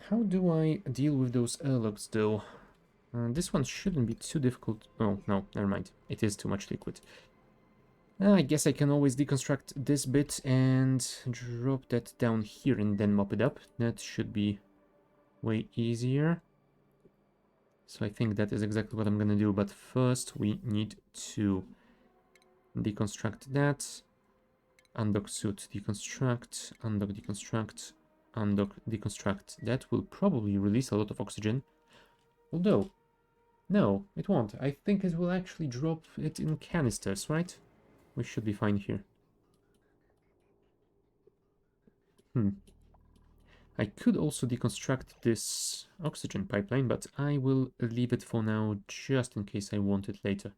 How do I deal with those airlocks though? This one shouldn't be too difficult. Oh, no, never mind. It is too much liquid. I guess I can always deconstruct this bit and drop that down here and then mop it up. That should be way easier. So I think that is exactly what I'm gonna do, but first we need to deconstruct that. Undock suit, deconstruct, undock, deconstruct, undock, deconstruct. That will probably release a lot of oxygen. Although, no, it won't. I think it will actually drop it in canisters, right? We should be fine here. I could also deconstruct this oxygen pipeline, but I will leave it for now, just in case I want it later.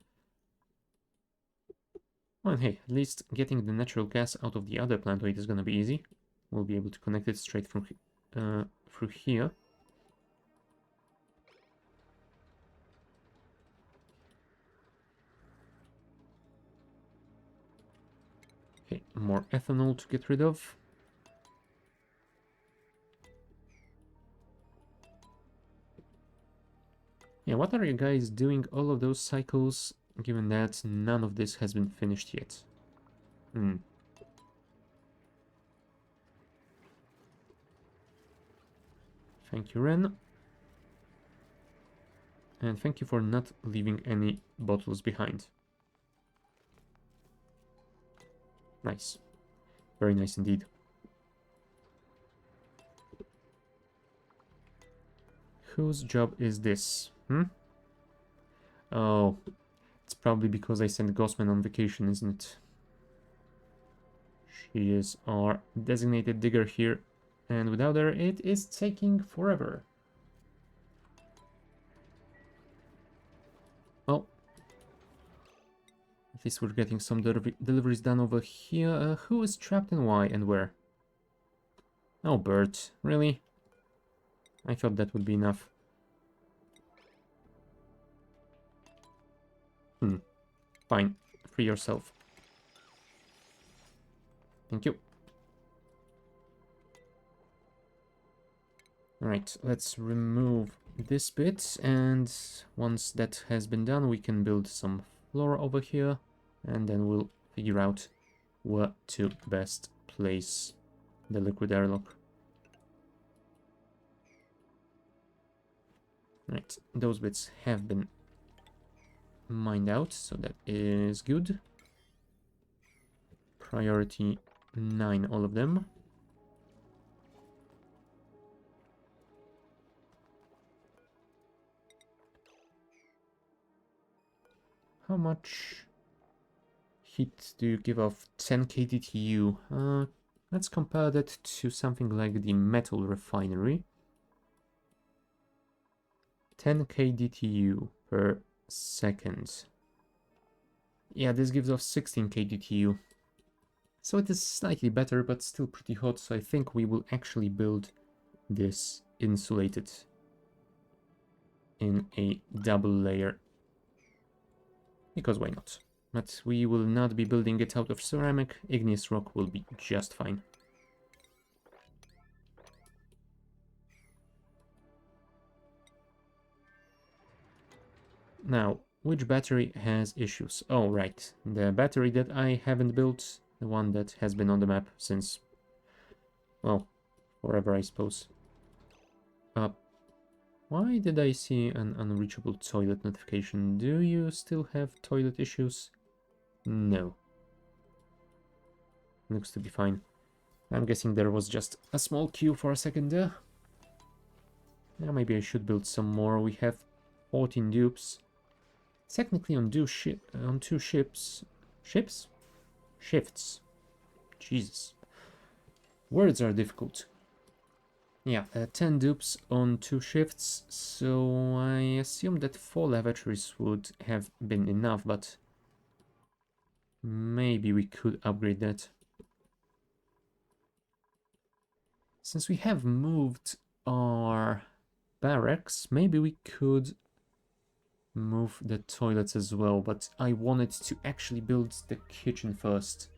Well, hey, at least getting the natural gas out of the other planetoid is gonna be easy. We'll be able to connect it straight from through here. Okay, more ethanol to get rid of. Yeah, what are you guys doing all of those cycles, given that none of this has been finished yet? Thank you, Ren. And thank you for not leaving any bottles behind. Nice. Very nice indeed. Whose job is this? Oh, it's probably because I sent Gossman on vacation, isn't it? She is our designated digger here, and without her, it is taking forever. Oh. At least we're getting some deliveries done over here. Who is trapped and why and where? Oh, Bert. Really? I thought that would be enough. Fine. Free yourself. Thank you. Alright, let's remove this bit, and once that has been done, we can build some floor over here, and then we'll figure out where to best place the liquid airlock. Right, those bits have been mined out, so that is good. Priority 9, all of them. How much heat do you give off? 10 kTTU. Let's compare that to something like the metal refinery. 10 kDTU per second. Yeah, this gives off 16 kDTU. So it is slightly better, but still pretty hot, so I think we will actually build this insulated in a double layer. Because why not? But we will not be building it out of ceramic. Igneous rock will be just fine. Now, which battery has issues? Oh, right. The battery that I haven't built, the one that has been on the map since, well, forever, I suppose. Why did I see an unreachable toilet notification? Do you still have toilet issues? No. Looks to be fine. I'm guessing there was just a small queue for a second there. Yeah, maybe I should build some more. We have 14 dupes. Technically on two ships, Ships? Shifts. Jesus. Words are difficult. Yeah, 10 dupes on 2 shifts, so I assume that 4 lavatories would have been enough, but maybe we could upgrade that. Since we have moved our barracks, maybe we could move the toilets as well, but I wanted to actually build the kitchen first.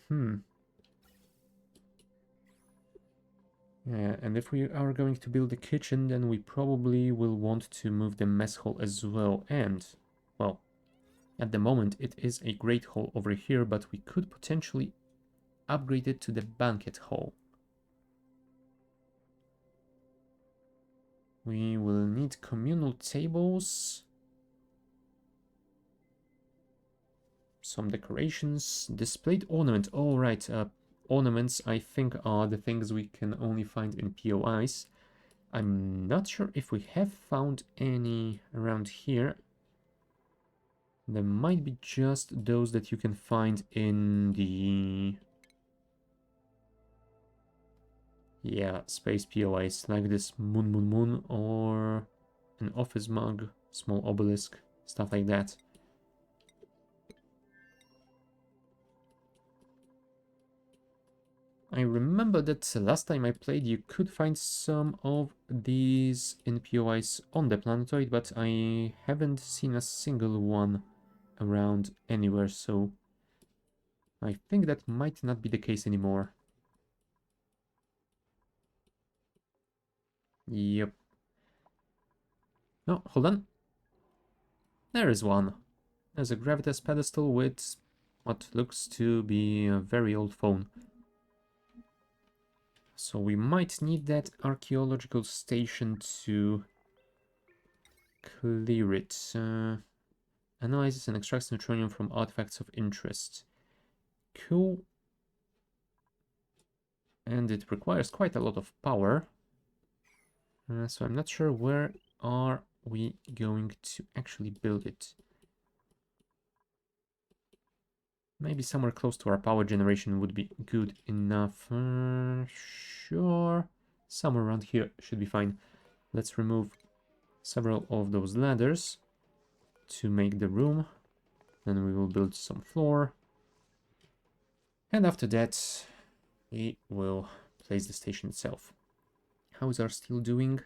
Yeah, and if we are going to build a kitchen, then we probably will want to move the mess hall as well. And, well, at the moment it is a great hall over here, but we could potentially upgrade it to the banquet hall. We will need communal tables, some decorations, displayed ornament. Oh, right, ornaments I think are the things we can only find in POIs. I'm not sure if we have found any around here. There might be just those that you can find in the... yeah, space POIs, like this moon, or an office mug, small obelisk, stuff like that. I remember that last time I played you could find some of these in POIs on the planetoid, but I haven't seen a single one around anywhere, so I think that might not be the case anymore. Yep. Oh, hold on. There is one. There's a gravitas pedestal with what looks to be a very old phone. So we might need that archaeological station to clear it. Analyzes and extracts neutronium from artifacts of interest. Cool. And it requires quite a lot of power. So I'm not sure where are we going to actually build it. Maybe somewhere close to our power generation would be good enough. Sure. Somewhere around here should be fine. Let's remove several of those ladders to make the room. Then we will build some floor. And after that, we will place the station itself. How is our steel doing?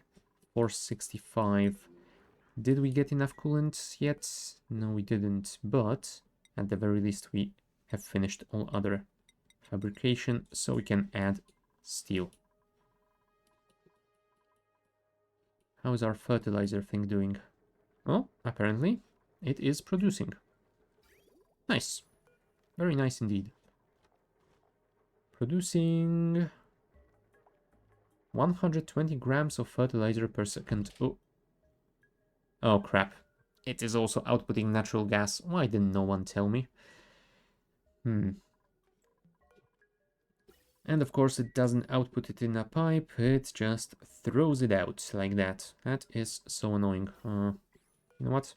465. Did we get enough coolant yet? No, we didn't. But at the very least, we have finished all other fabrication, so we can add steel. How is our fertilizer thing doing? Oh, apparently it is producing. Nice. Very nice indeed. Producing 120 grams of fertilizer per second. Oh. Oh crap. It is also outputting natural gas. Why didn't no one tell me? And of course it doesn't output it in a pipe, it just throws it out like that. That is so annoying. You know what?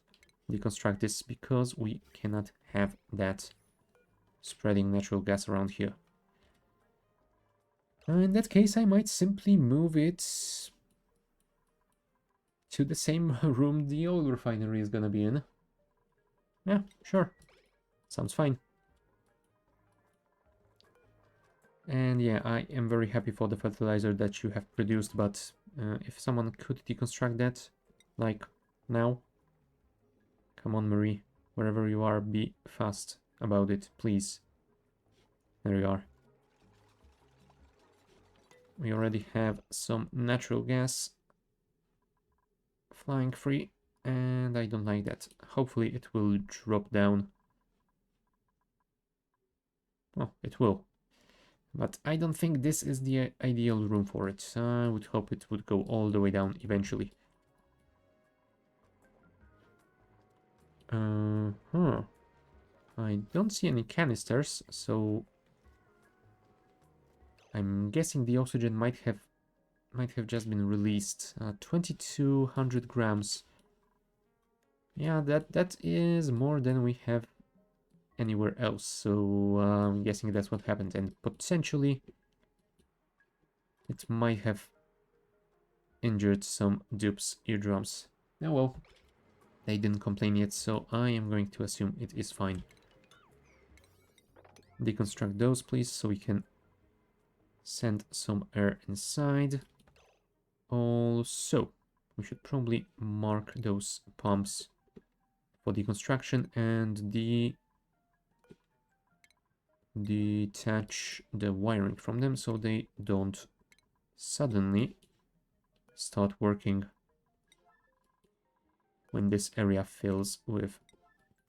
Deconstruct this because we cannot have that spreading natural gas around here. In that case, I might simply move it to the same room the oil refinery is gonna be in. Yeah, sure. Sounds fine. And yeah, I am very happy for the fertilizer that you have produced, but if someone could deconstruct that, like now. Come on, Marie. Wherever you are, be fast about it, please. There you are. We already have some natural gas flying free, and I don't like that. Hopefully it will drop down. Oh, it will. But I don't think this is the ideal room for it. I would hope it would go all the way down eventually. I don't see any canisters, so I'm guessing the oxygen might have just been released. 2200 grams. Yeah, that is more than we have anywhere else, so I'm guessing that's what happened, and potentially it might have injured some dupe's eardrums. Oh well, they didn't complain yet, so I am going to assume it is fine. Deconstruct those, please, so we can send some air inside. Also, we should probably mark those pumps for deconstruction and detach the wiring from them so they don't suddenly start working when this area fills with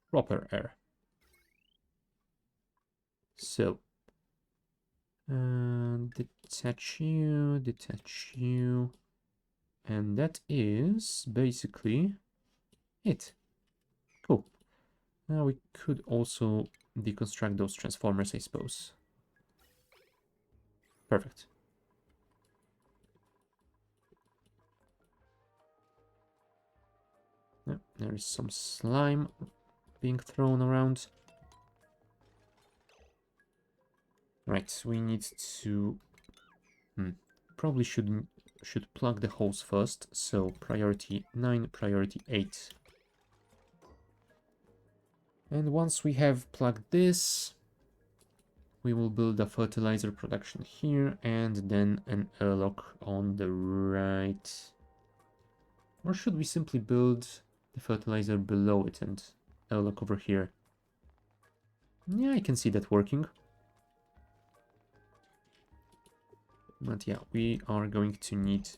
proper air. So, detach you, and that is basically it. Cool. Now we could also deconstruct those transformers, I suppose. Perfect. Yeah, there is some slime being thrown around. Right, we need to... probably should plug the holes first, so priority 9, priority 8. And once we have plugged this, we will build a fertilizer production here, and then an airlock on the right. Or should we simply build the fertilizer below it and airlock over here? Yeah, I can see that working. But yeah, we are going to need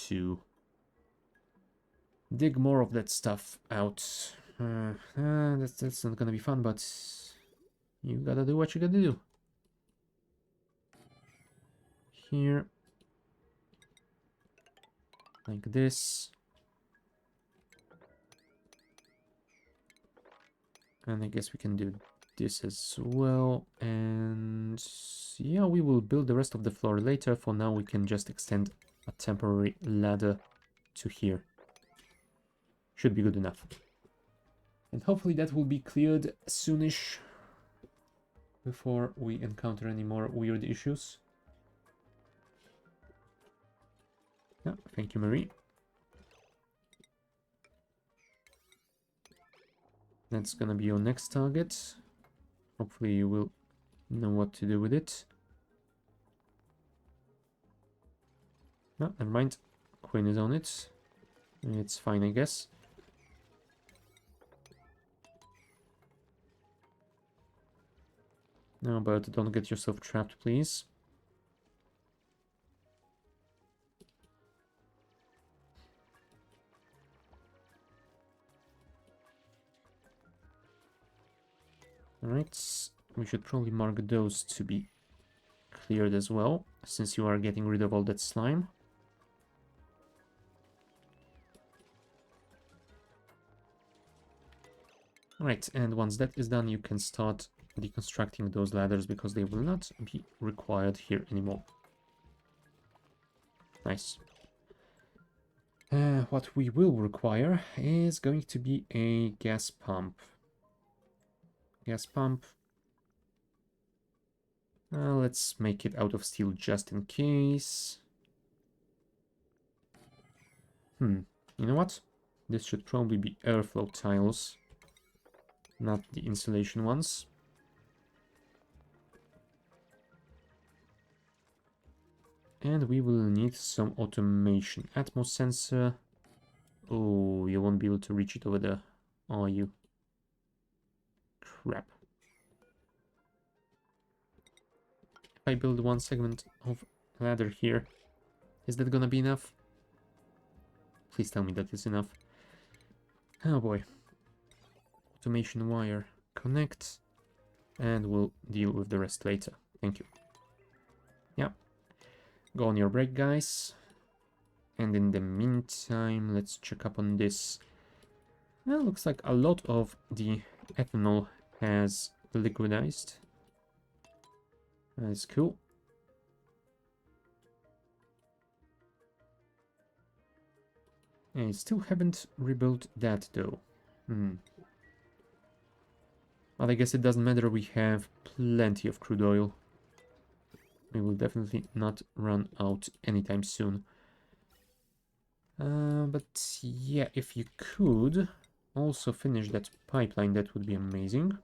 to dig more of that stuff out. That's not gonna be fun, but you gotta do what you gotta do. Here. Like this. And I guess we can do this as well. And yeah, we will build the rest of the floor later. For now, we can just extend a temporary ladder to here. Should be good enough. And hopefully that will be cleared soonish before we encounter any more weird issues. Yeah, thank you, Marie. That's gonna be your next target. Hopefully you will know what to do with it. No, never mind. Queen is on it. It's fine, I guess. No, but don't get yourself trapped, please. Alright, we should probably mark those to be cleared as well, since you are getting rid of all that slime. Alright, and once that is done, you can start deconstructing those ladders because they will not be required here anymore. Nice. What we will require is going to be a gas pump. Gas pump. Let's make it out of steel just in case. You know what? This should probably be airflow tiles, not the insulation ones. And we will need some automation. Atmos sensor. Oh, you won't be able to reach it over there, are you? Crap. If I build one segment of ladder here, is that gonna be enough? Please tell me that is enough. Oh boy. Automation wire. Connect. And we'll deal with the rest later. Thank you. Yeah. Go on your break, guys. And in the meantime, let's check up on this. Well, looks like a lot of the ethanol has liquidized. That's cool. I still haven't rebuilt that though. Hmm. Well, I guess it doesn't matter, we have plenty of crude oil. We will definitely not run out anytime soon. But yeah, if you could also finish that pipeline, that would be amazing.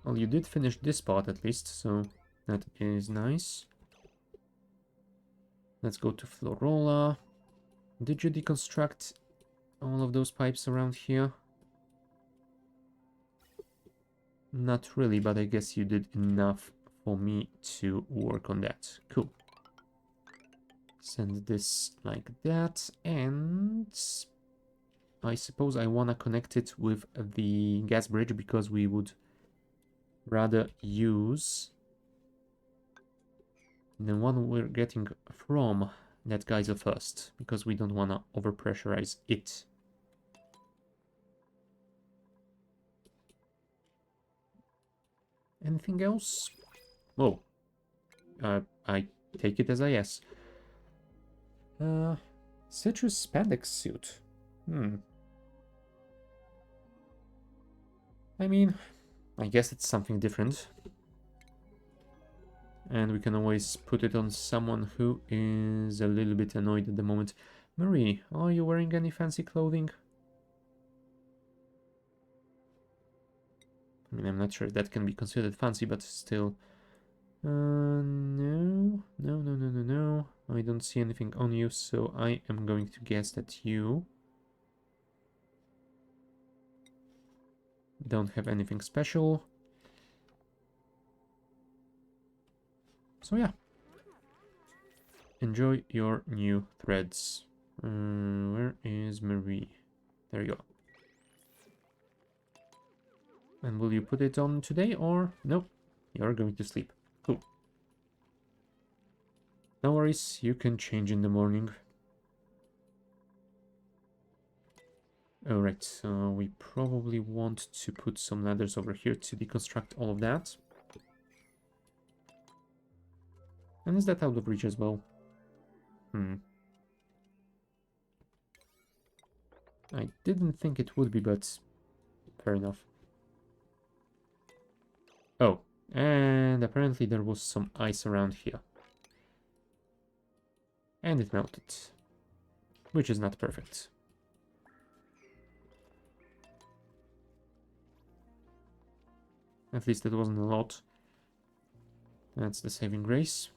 Well, you did finish this part at least, so that is nice. Let's go to Florola. Did you deconstruct all of those pipes around here? Not really, but I guess you did enough for me to work on that. Cool. Send this like that, and I suppose I want to connect it with the gas bridge because we would rather use the one we're getting from that geyser first, because we don't want to overpressurize it. Anything else? Oh, I take it as a yes. Citrus spandex suit. I mean, I guess it's something different. And we can always put it on someone who is a little bit annoyed at the moment. Marie, are you wearing any fancy clothing? I mean, I'm not sure if that can be considered fancy, but still. No. I don't see anything on you, so I am going to guess that you don't have anything special. So yeah. Enjoy your new threads. Where is Marie? There you go. And will you put it on today or no? You're going to sleep. Cool. No worries, you can change in the morning. Alright, so we probably want to put some ladders over here to deconstruct all of that. And is that out of reach as well? I didn't think it would be, but fair enough. Oh, and apparently there was some ice around here. And it melted, which is not perfect. At least it wasn't a lot. That's the saving grace.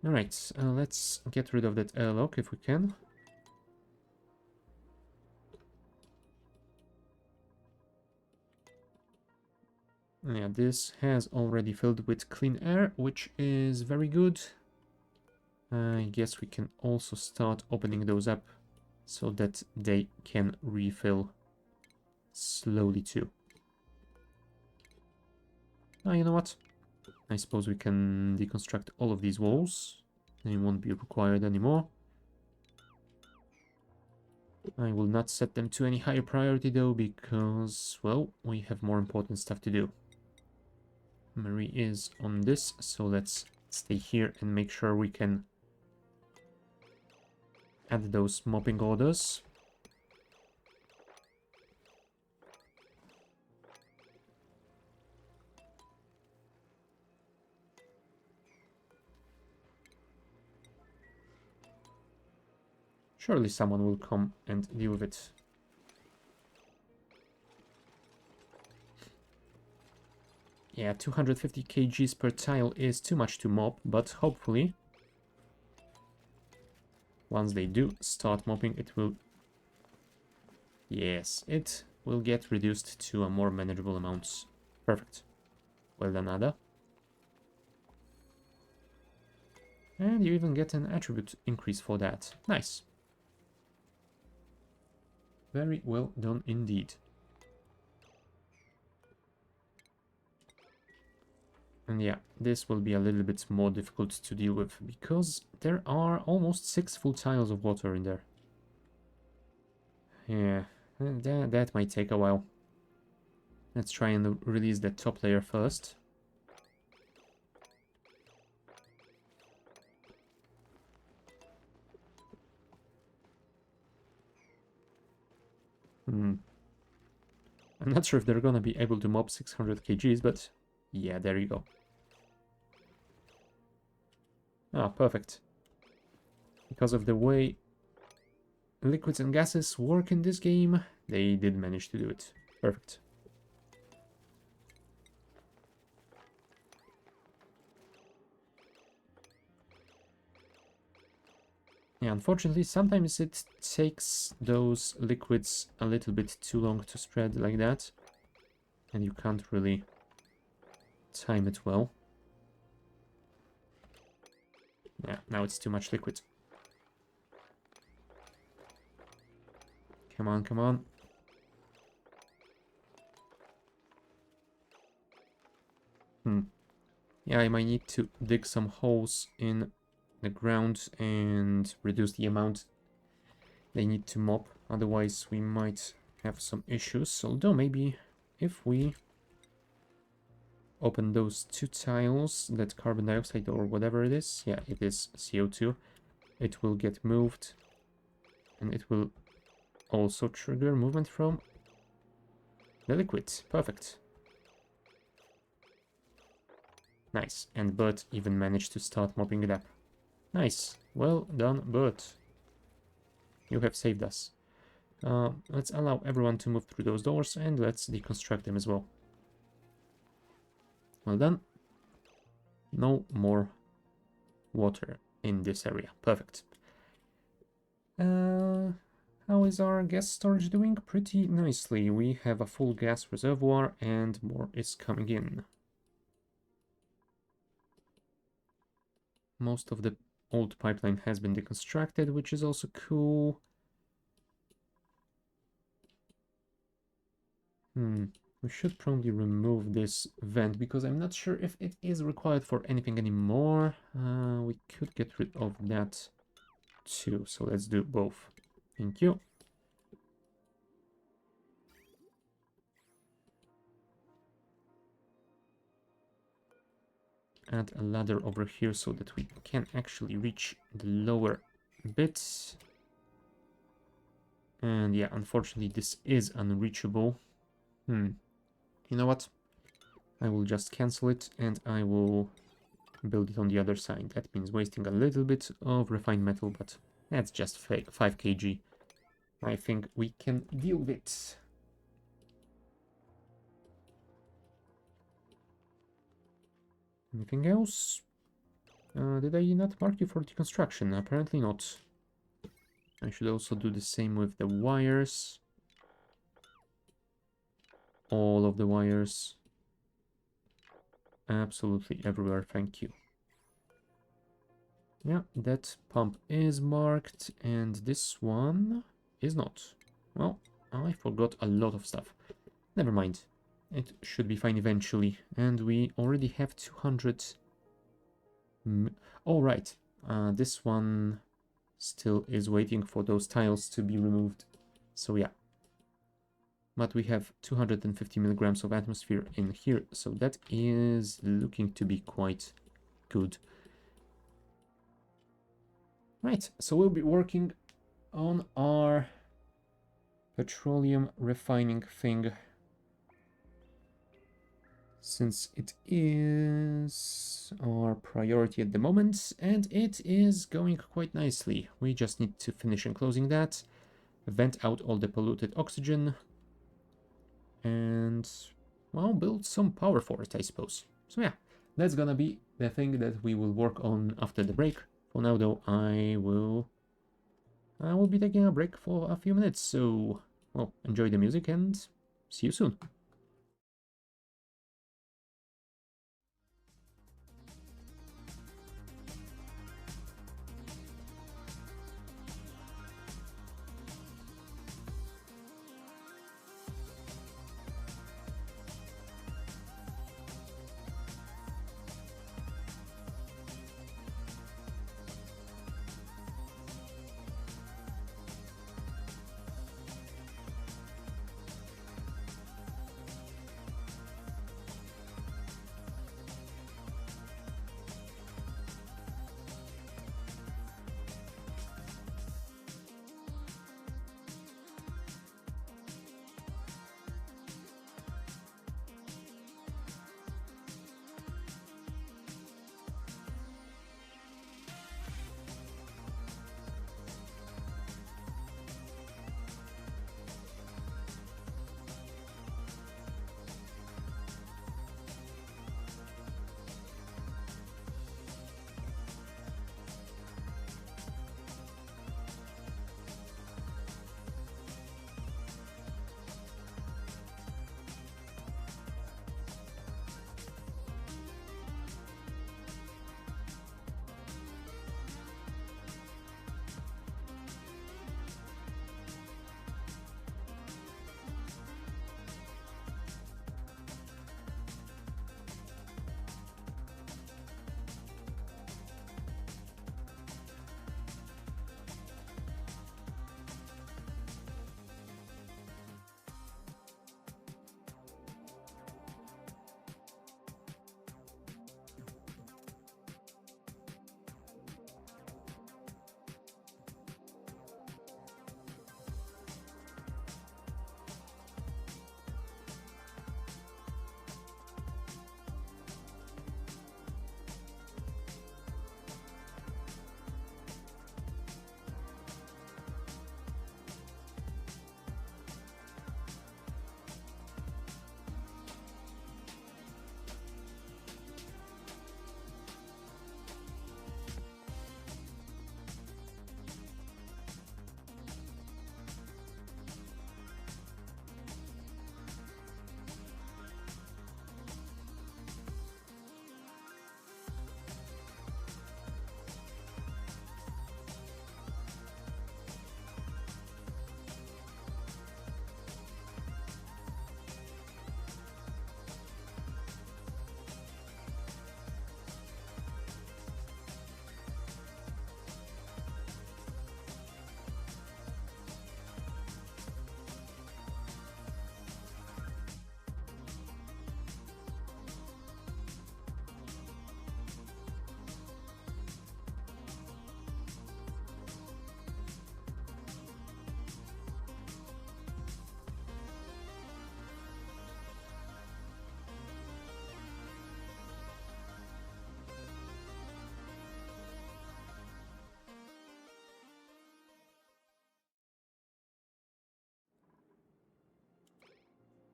Alright, let's get rid of that airlock if we can. Yeah, this has already filled with clean air, which is very good. I guess we can also start opening those up so that they can refill slowly too. You know what? I suppose we can deconstruct all of these walls. They won't be required anymore. I will not set them to any higher priority though, because, well, we have more important stuff to do. Marie is on this, so let's stay here and make sure we can add those mopping orders. Surely someone will come and deal with it. Yeah, 250 kgs per tile is too much to mop, but hopefully once they do start mopping, it will... Yes, it will get reduced to a more manageable amounts. Perfect. Well done, Ada. And you even get an attribute increase for that. Nice. Very well done indeed. And yeah, this will be a little bit more difficult to deal with because there are almost 6 full tiles of water in there. Yeah, that might take a while. Let's try and release that top layer first. Hmm. I'm not sure if they're gonna be able to mob 600 kgs, but yeah, there you go. Ah, perfect. Because of the way liquids and gases work in this game, they did manage to do it. Perfect. Yeah, unfortunately, sometimes it takes those liquids a little bit too long to spread like that, and you can't really time it well. Yeah, now it's too much liquid. Come on, come on. Yeah, I might need to dig some holes in the ground and reduce the amount they need to mop. Otherwise, we might have some issues. Although maybe if we open those two tiles, that carbon dioxide or whatever it is, yeah, it is CO2, it will get moved and it will also trigger movement from the liquid. Perfect. Nice. And Bert even managed to start mopping it up. Nice. Well done, Bert. You have saved us. Let's allow everyone to move through those doors and let's deconstruct them as well. Well done. No more water in this area. Perfect. How is our gas storage doing? Pretty nicely. We have a full gas reservoir and more is coming in. Most of the old pipeline has been deconstructed, which is also cool. We should probably remove this vent because I'm not sure if it is required for anything anymore. We could get rid of that too, so let's do both. Thank you. Add a ladder over here so that we can actually reach the lower bits. And yeah, unfortunately this is unreachable. You know what? I will just cancel it and I will build it on the other side. That means wasting a little bit of refined metal, but that's just 5 kg. I think we can deal with it. Anything else? Did I not mark you for deconstruction? Apparently not. I should also do the same with the wires. All of the wires. Absolutely everywhere, thank you. Yeah, that pump is marked, and this one is not. Well, I forgot a lot of stuff. Never mind. It should be fine eventually. And we already have 200... Oh, right. This one still is waiting for those tiles to be removed. So yeah. But we have 250 milligrams of atmosphere in here, so that is looking to be quite good. Right, so we'll be working on our petroleum refining thing, since it is our priority at the moment, and it is going quite nicely. We just need to finish enclosing that, vent out all the polluted oxygen, and, well, build some power for it, I suppose. So yeah, that's gonna be the thing that we will work on after the break. For now, though, I will be taking a break for a few minutes, so, well, enjoy the music and see you soon.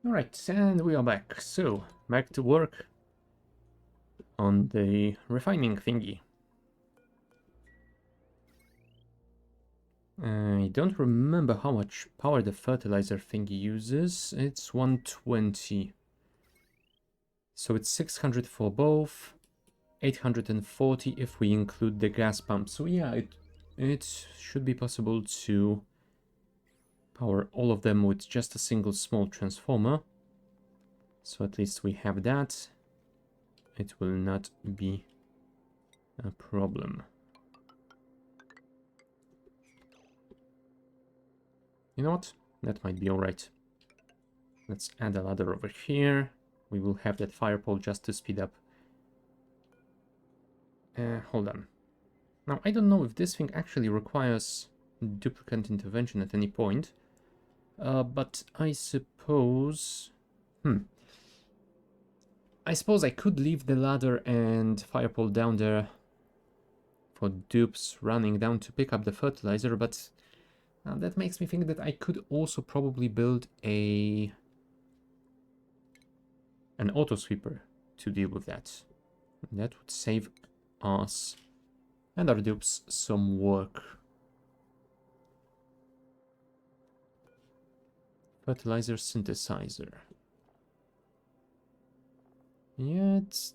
Alright, and we are back. So, back to work on the refining thingy. I don't remember how much power the fertilizer thingy uses. It's 120. So it's 600 for both, 840 if we include the gas pump. So yeah, it should be possible to power all of them with just a single small transformer. So at least we have that. It will not be a problem. You know what? That might be alright. Let's add a ladder over here. We will have that fire pole just to speed up. Hold on. Now, I don't know if this thing actually requires duplicate intervention at any point. But I suppose... I suppose I could leave the ladder and fire pole down there for dupes running down to pick up the fertilizer, but that makes me think that I could also probably build an auto sweeper to deal with that. That would save us and our dupes some work. Fertilizer Synthesizer. Yeah, it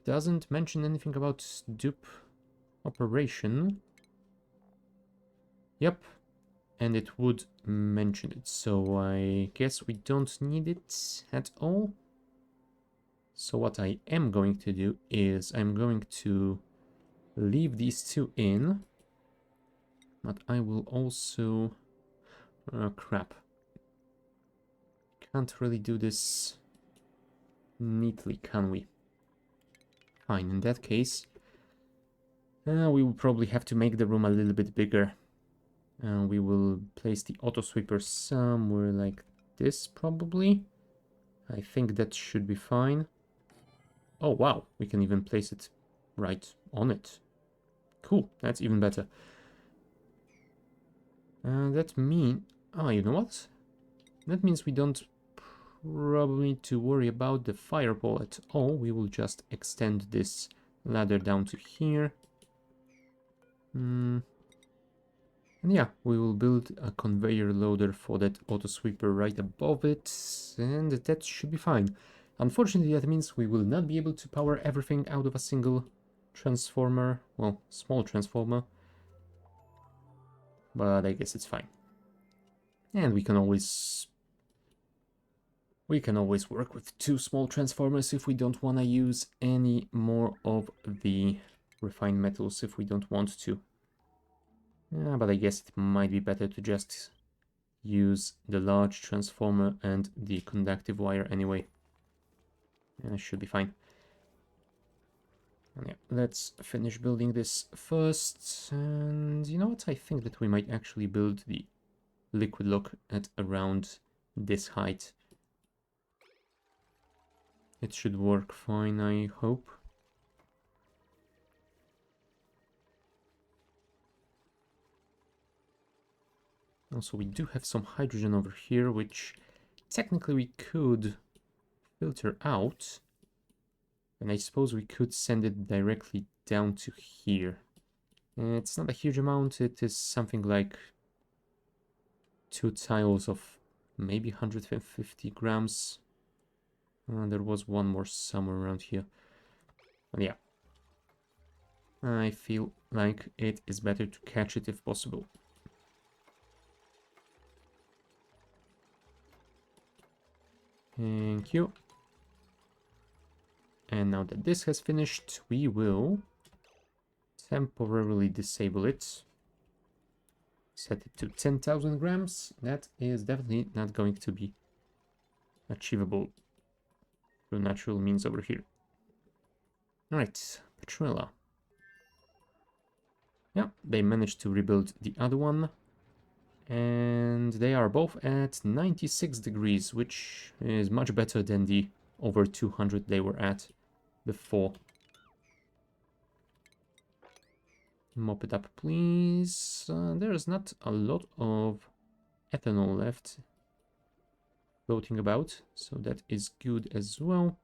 doesn't mention anything about dupe operation. Yep, and it would mention it, so I guess we don't need it at all. So what I am going to do is I'm going to leave these two in, but I will also... crap. Can't really do this neatly, can we? Fine, in that case, we will probably have to make the room a little bit bigger. We will place the auto sweeper somewhere like this, probably. I think that should be fine. Oh, wow, we can even place it right on it. Cool, that's even better. That means... Oh, you know what? That means we don't probably need to worry about the fire pole at all. We will just extend this ladder down to here. And yeah, we will build a conveyor loader for that auto sweeper right above it, and that should be fine. Unfortunately, that means we will not be able to power everything out of a single transformer, well, small transformer, but I guess it's fine. And we can always work with two small transformers if we don't want to use any more of the refined metals, if we don't want to. Yeah, but I guess it might be better to just use the large transformer and the conductive wire anyway. Yeah, it should be fine. And yeah, let's finish building this first. And you know what? I think that we might actually build the liquid lock at around this height. It should work fine, I hope. Also, we do have some hydrogen over here, which technically we could filter out. And I suppose we could send it directly down to here. It's not a huge amount, it is something like 2 tiles of maybe 150 grams. There was one more somewhere around here. But yeah. I feel like it is better to catch it if possible. Thank you. And now that this has finished, we will temporarily disable it. Set it to 10,000 grams. That is definitely not going to be achievable through natural means over here. Alright, Petroleum. Yeah, they managed to rebuild the other one. And they are both at 96 degrees, which is much better than the over 200 they were at before. Mop it up, please. There's not a lot of ethanol left. floating about, so that is good as well.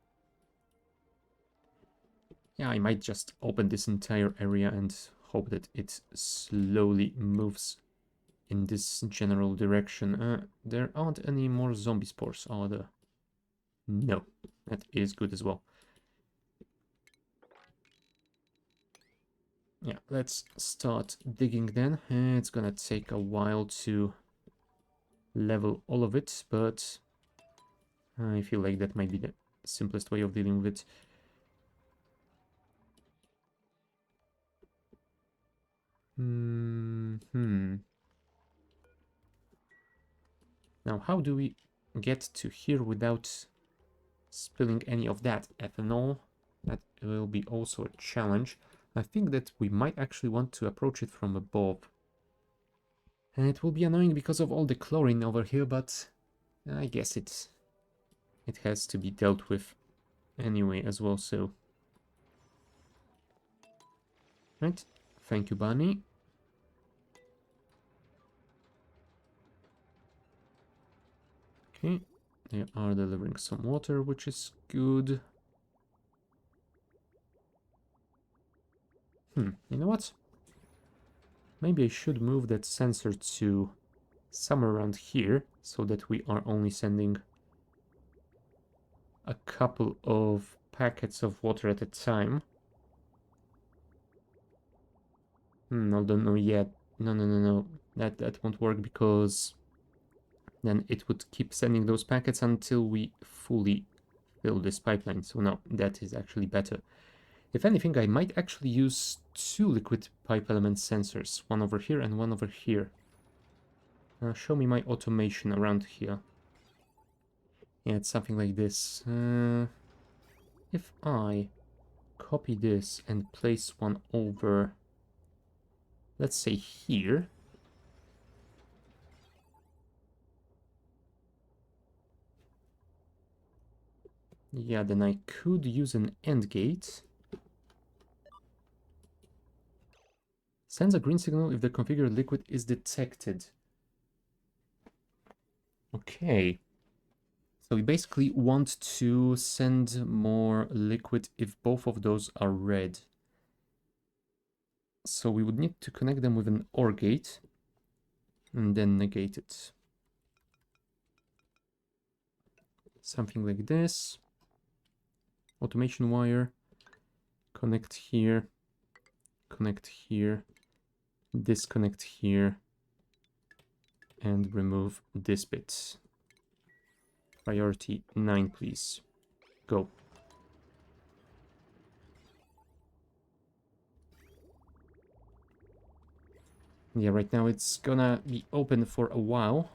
Yeah, I might just open this entire area and hope that it slowly moves in this general direction. There aren't any more zombie spores, are there? No, that is good as well. Yeah, let's start digging then. It's gonna take a while to level all of it, but I feel like that might be the simplest way of dealing with it. Now, how do we get to here without spilling any of that ethanol? That will be also a challenge. I think that we might actually want to approach it from above. And it will be annoying because of all the chlorine over here, but I guess it has to be dealt with anyway as well, so... Right, thank you, Bunny. Okay, they are delivering some water, which is good. You know what? Maybe I should move that sensor to somewhere around here, so that we are only sending a couple of packets of water at a time. I don't know yet. No. That won't work, because then it would keep sending those packets until we fully fill this pipeline. So no, that is actually better. If anything, I might actually use 2 liquid pipe element sensors, one over here and one over here. Show me my automation around here. Yeah, it's something like this. If I copy this and place one over, let's say here. Yeah, then I could use an AND gate. Sends a green signal if the configured liquid is detected. Okay. So we basically want to send more liquid if both of those are red. So we would need to connect them with an OR gate and then negate it. Something like this. Automation wire. Connect here. Connect here. Disconnect here. And remove this bit. Priority 9, please. Go. Yeah, right now it's gonna be open for a while,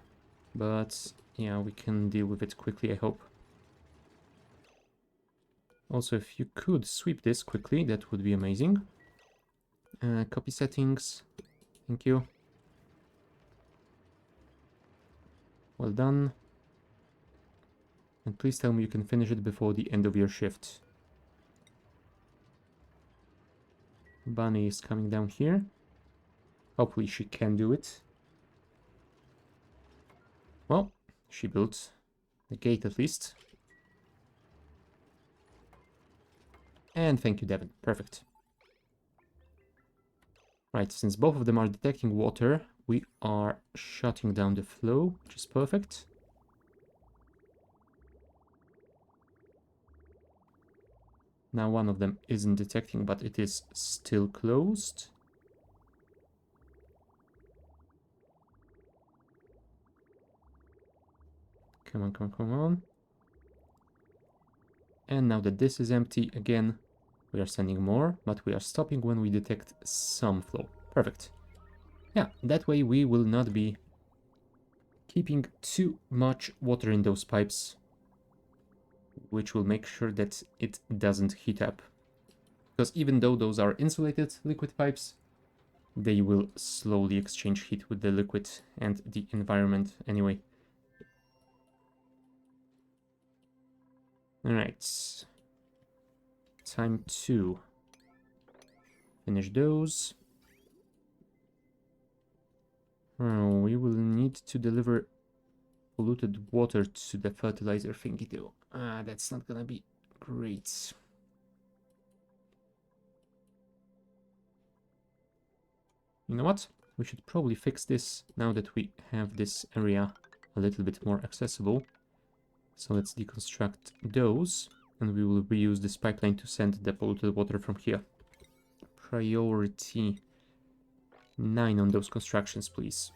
but yeah, we can deal with it quickly, I hope. Also, if you could sweep this quickly, that would be amazing. Copy settings. Thank you. Well done. And please tell me you can finish it before the end of your shift. Bunny is coming down here. Hopefully she can do it. Well, she built the gate at least. And thank you, Devin. Perfect. Right, since both of them are detecting water, we are shutting down the flow, which is perfect. Now one of them isn't detecting, but it is still closed. Come on. And now that this is empty, again, we are sending more, but we are stopping when we detect some flow. Perfect. Yeah, that way we will not be keeping too much water in those pipes, which will make sure that it doesn't heat up. Because even though those are insulated liquid pipes, they will slowly exchange heat with the liquid and the environment anyway. Alright. Time to finish those. We will need to deliver polluted water to the fertilizer thingy though. That's not gonna be great. You know what? We should probably fix this now that we have this area a little bit more accessible. So let's deconstruct those, and we will reuse this pipeline to send the polluted water from here. Priority 9 on those constructions, please.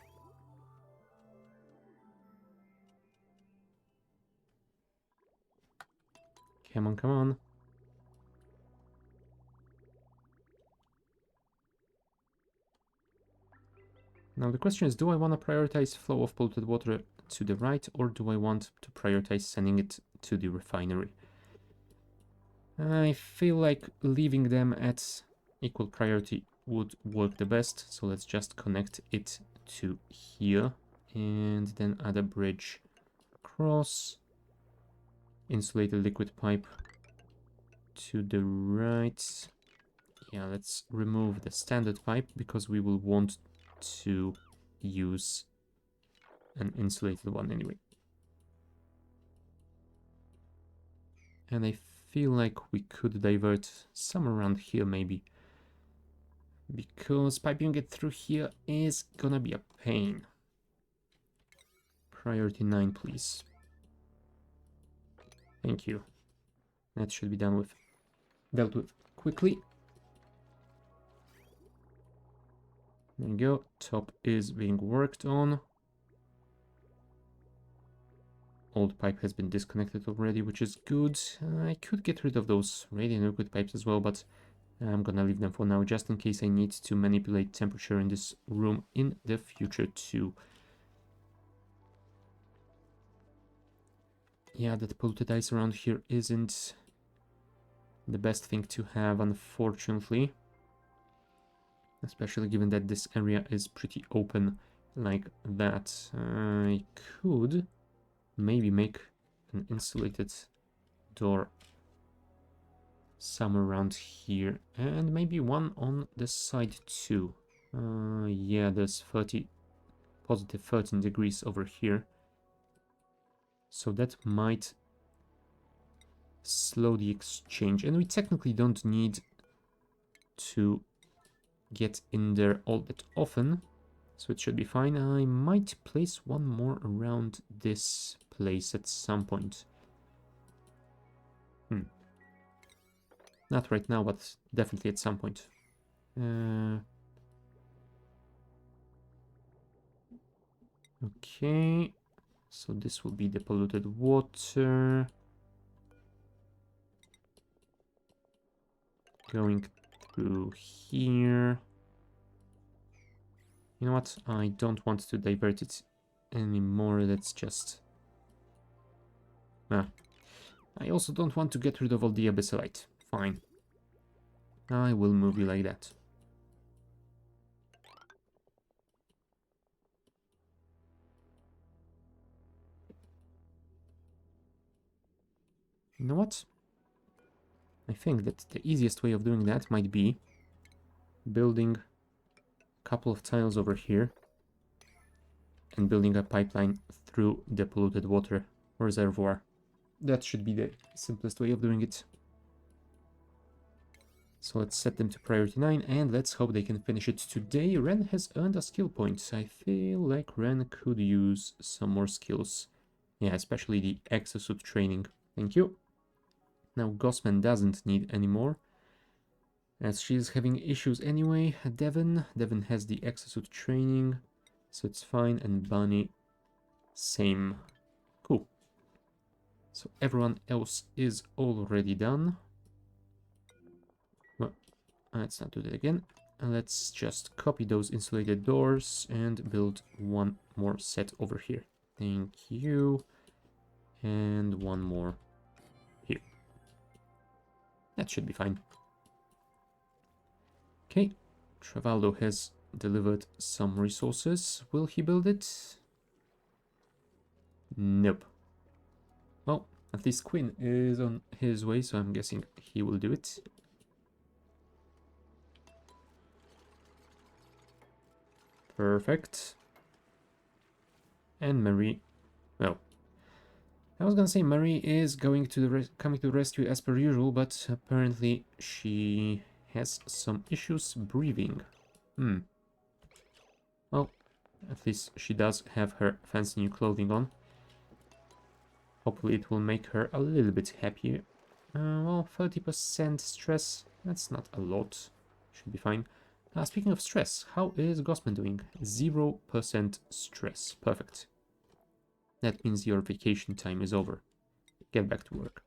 Come on, come on. Now the question is, do I want to prioritize flow of polluted water to the right, or do I want to prioritize sending it to the refinery? I feel like leaving them at equal priority would work the best, so let's just connect it to here, and then add a bridge across, insulated liquid pipe to the right. Yeah, let's remove the standard pipe because we will want to use an insulated one anyway. And I feel like we could divert some around here maybe, because piping it through here is gonna be a pain. Priority 9, please. Thank you. That should be dealt with quickly. There you go. Top is being worked on. Old pipe has been disconnected already, which is good. I could get rid of those radiant liquid pipes as well, but I'm gonna leave them for now, just in case I need to manipulate temperature in this room in the future too. Yeah, that polluted ice around here isn't the best thing to have, unfortunately. Especially given that this area is pretty open like that. I could maybe make an insulated door somewhere around here, and maybe one on the side too. Yeah, there's positive 13 degrees over here, so that might slow the exchange, and we technically don't need to get in there all that often, so it should be fine. I might place one more around this place at some point. Not right now, but definitely at some point. Okay, so this will be the polluted water. Going through here. You know what? I don't want to divert it anymore. Let's just... I also don't want to get rid of all the abyssalite. Fine. I will move you like that. You know what? I think that the easiest way of doing that might be building a couple of tiles over here and building a pipeline through the polluted water reservoir. That should be the simplest way of doing it. So let's set them to priority 9 and let's hope they can finish it today. Ren has earned a skill point. I feel like Ren could use some more skills. Yeah, especially the exosuit training. Thank you. Now Gossman doesn't need any more, as she's having issues anyway. Devon has the exosuit training, so it's fine. And Bunny, same. Cool. So everyone else is already done. Well, let's not do that again. Let's just copy those insulated doors and build one more set over here. Thank you. And one more here. That should be fine. Okay, Travaldo has delivered some resources. Will he build it? Nope. Well, at least Quinn is on his way, so I'm guessing he will do it. Perfect. And Marie, Well, I was gonna say Marie is going to coming to the rescue as per usual, but apparently she has some issues breathing. Well, at least she does have her fancy new clothing on. Hopefully it will make her a little bit happier. Well, 30% stress, that's not a lot. Should be fine. Speaking of stress, how is Gossman doing? 0% stress. Perfect. That means your vacation time is over. Get back to work.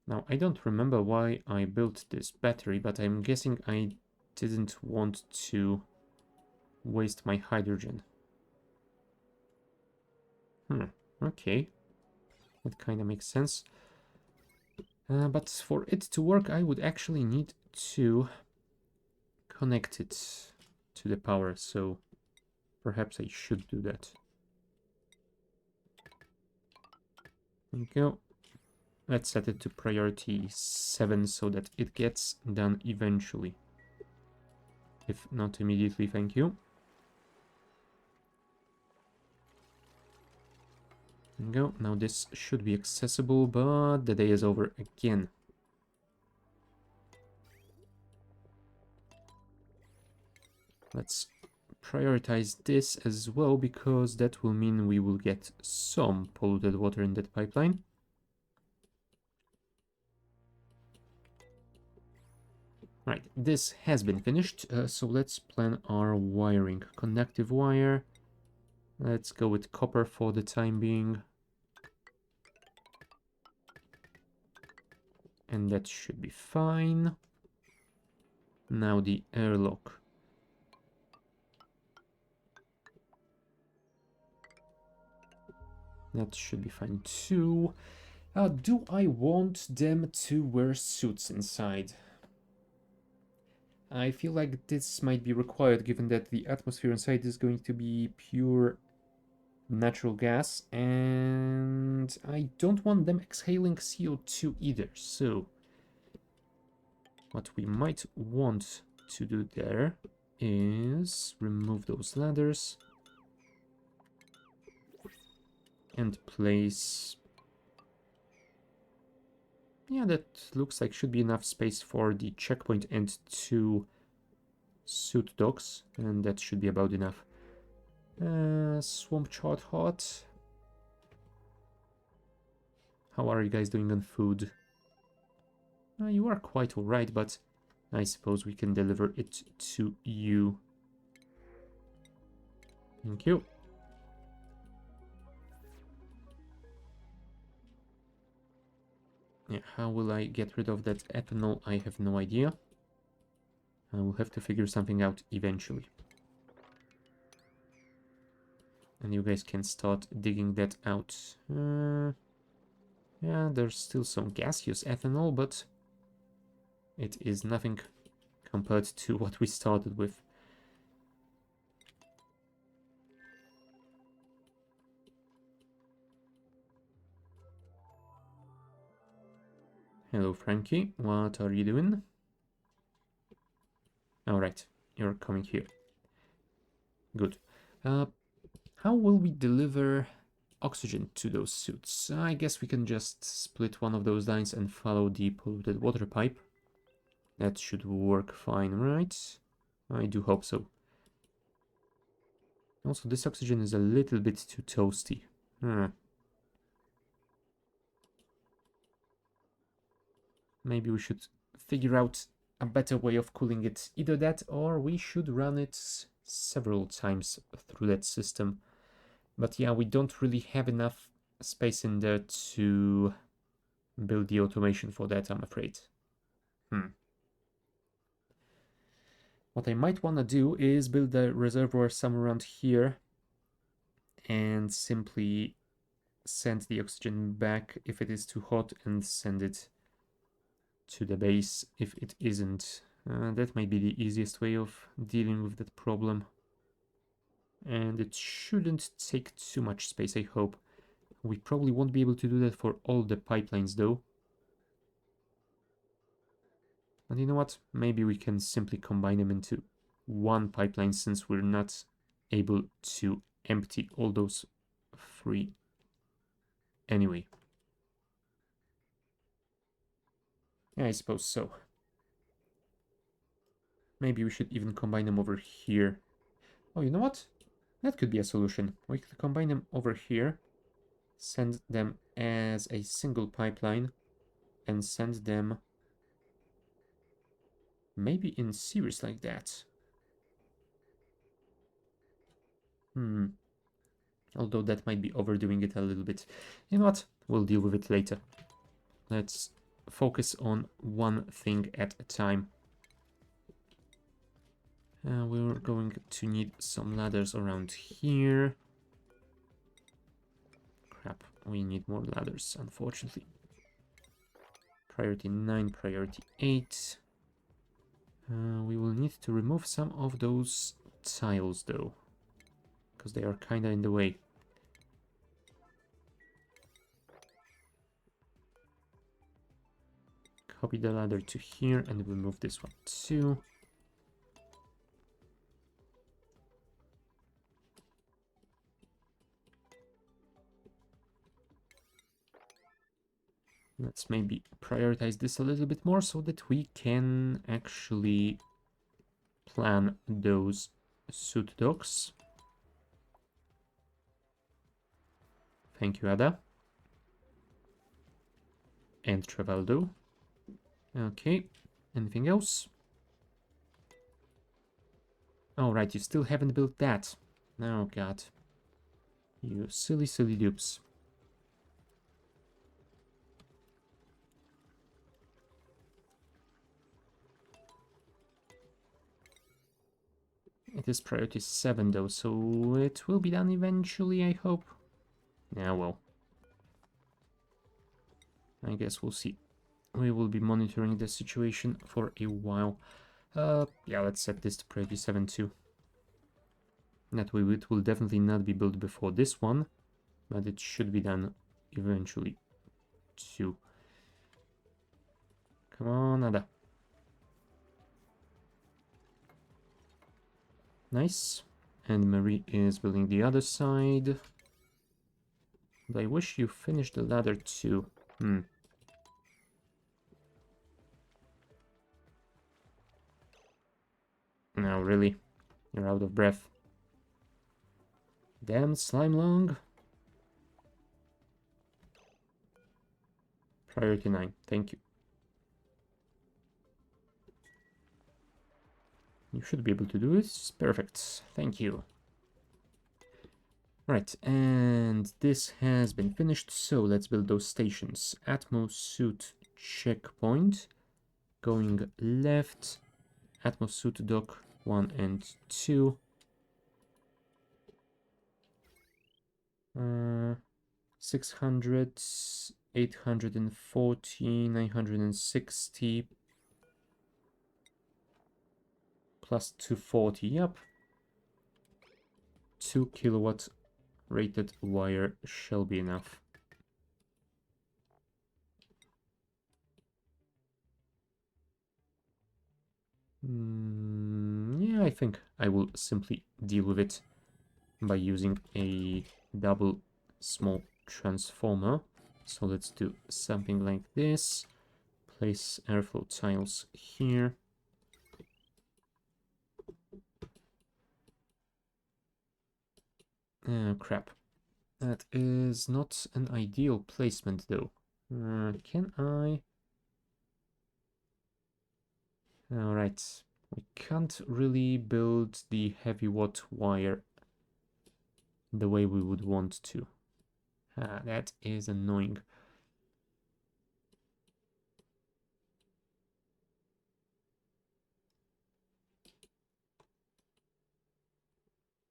Now, I don't remember why I built this battery, but I'm guessing I didn't want to waste my hydrogen. Okay. That kind of makes sense. But for it to work, I would actually need to connect it to the power, so perhaps I should do that. There we go. Let's set it to priority 7 so that it gets done eventually. If not immediately, thank you. There we go. Now this should be accessible, but the day is over again. Let's prioritize this as well, because that will mean we will get some polluted water in that pipeline. Right, this has been finished, so let's plan our wiring. Conductive wire. Let's go with copper for the time being. And that should be fine. Now the airlock. That should be fine too. Do I want them to wear suits inside? I feel like this might be required given that the atmosphere inside is going to be pure natural gas, and I don't want them exhaling CO2 either, so what we might want to do there is remove those ladders and place... Yeah, that looks like should be enough space for the checkpoint and 2 suit docks, and that should be about enough. Swamp chart hot. How are you guys doing on food? You are quite alright, but I suppose we can deliver it to you. Thank you. Yeah, how will I get rid of that ethanol? I have no idea. I will have to figure something out eventually. And you guys can start digging that out. Yeah, there's still some gaseous ethanol, but it is nothing compared to what we started with. Hello, Frankie. What are you doing? Alright, you're coming here. Good. How will we deliver oxygen to those suits? I guess we can just split one of those lines and follow the polluted water pipe. That should work fine, right? I do hope so. Also, this oxygen is a little bit too toasty. Maybe we should figure out a better way of cooling it. Either that, or we should run it several times through that system. But yeah, we don't really have enough space in there to build the automation for that, I'm afraid. What I might want to do is build a reservoir somewhere around here and simply send the oxygen back if it is too hot and send it to the base if it isn't. That might be the easiest way of dealing with that problem. And it shouldn't take too much space, I hope. We probably won't be able to do that for all the pipelines though. And you know what? Maybe we can simply combine them into one pipeline since we're not able to empty all those three anyway. Yeah, I suppose so. Maybe we should even combine them over here. Oh, you know what? That could be a solution. We could combine them over here, send them as a single pipeline, and send them maybe in series like that. Although that might be overdoing it a little bit. You know what? We'll deal with it later. Let's focus on one thing at a time. We're going to need some ladders around here. Crap, we need more ladders, unfortunately. Priority 9, priority 8. We will need to remove some of those tiles, though, because they are kinda in the way. Copy the ladder to here, and we'll move this one too. Let's maybe prioritize this a little bit more so that we can actually plan those suit docks. Thank you, Ada. And Travaldo. Okay, anything else? Oh, right, you still haven't built that. Oh, God. You silly, silly dupes. It is priority 7 though, so it will be done eventually, I hope. Yeah, well. I guess we'll see. We will be monitoring the situation for a while. Yeah, let's set this to priority 7 too. That way it will definitely not be built before this one, but it should be done eventually too. Come on, Ada. Nice. And Marie is building the other side. But I wish you finished the ladder too. No, really? You're out of breath. Damn slime long. Priority 9, thank you. You should be able to do this. Perfect, thank you. Right, and this has been finished, so let's build those stations. Atmos suit checkpoint, going left, Atmos suit dock 1 and 2. 600, 840, 960, plus 240, yep. 2 kilowatt rated wire shall be enough. Yeah, I think I will simply deal with it by using a double small transformer. So let's do something like this. Place airflow tiles here. Crap. That is not an ideal placement though. Can I? Alright. We can't really build the heavy watt wire the way we would want to. That is annoying.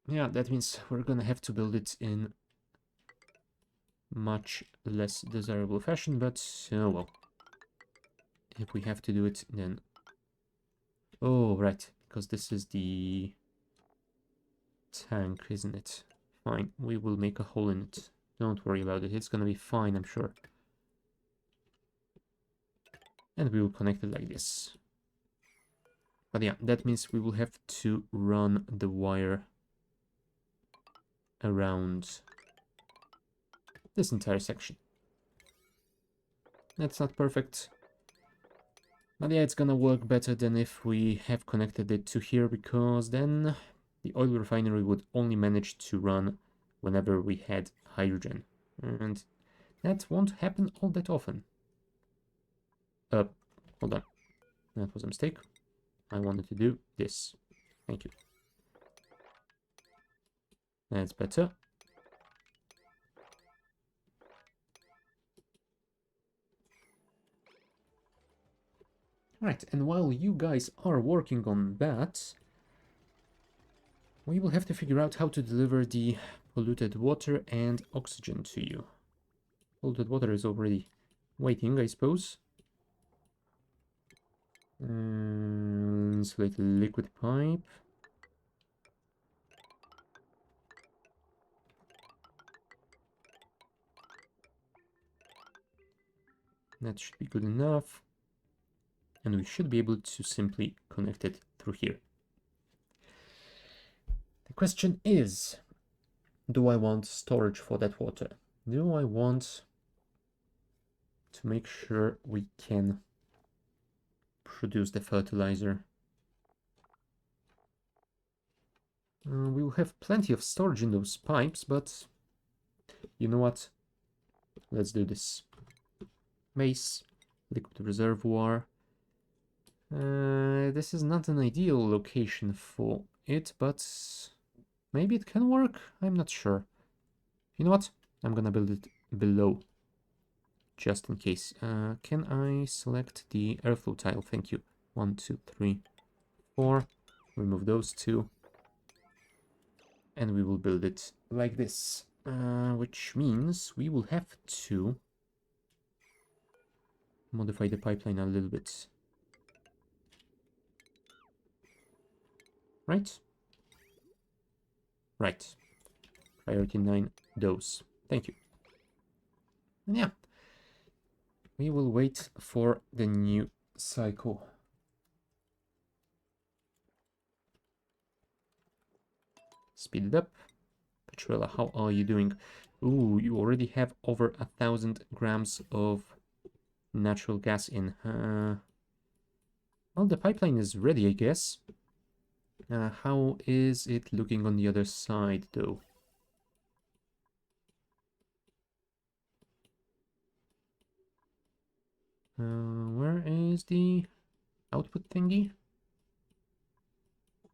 Yeah, that means we're gonna have to build it in much less desirable fashion, but oh well. If we have to do it, then... Oh, right, because this is the tank, isn't it? Fine, we will make a hole in it. Don't worry about it, it's gonna be fine, I'm sure. And we will connect it like this. But yeah, that means we will have to run the wire around this entire section. That's not perfect. But yeah, it's gonna work better than if we have connected it to here, because then the oil refinery would only manage to run whenever we had hydrogen. And that won't happen all that often. Hold on. That was a mistake. I wanted to do this. Thank you. That's better. Right, and while you guys are working on that, we will have to figure out how to deliver the polluted water and oxygen to you. Polluted water is already waiting, I suppose. Insulated liquid pipe. That should be good enough. And we should be able to simply connect it through here. The question is, do I want storage for that water? Do I want to make sure we can produce the fertilizer? We will have plenty of storage in those pipes, but you know what? Let's do this. Base, liquid reservoir. This is not an ideal location for it, but maybe it can work. I'm not sure. You know what? I'm gonna build it below, just in case. Can I select the airflow tile? Thank you. 1, 2, 3, 4. Remove those two. And we will build it like this. Which means we will have to modify the pipeline a little bit. Right? Right. Priority 9, those. Thank you. And yeah, we will wait for the new cycle. Speed it up. Petroleum, how are you doing? Ooh, you already have over 1,000 grams of natural gas in. Well, the pipeline is ready, I guess. How is it looking on the other side, though? Where is the output thingy?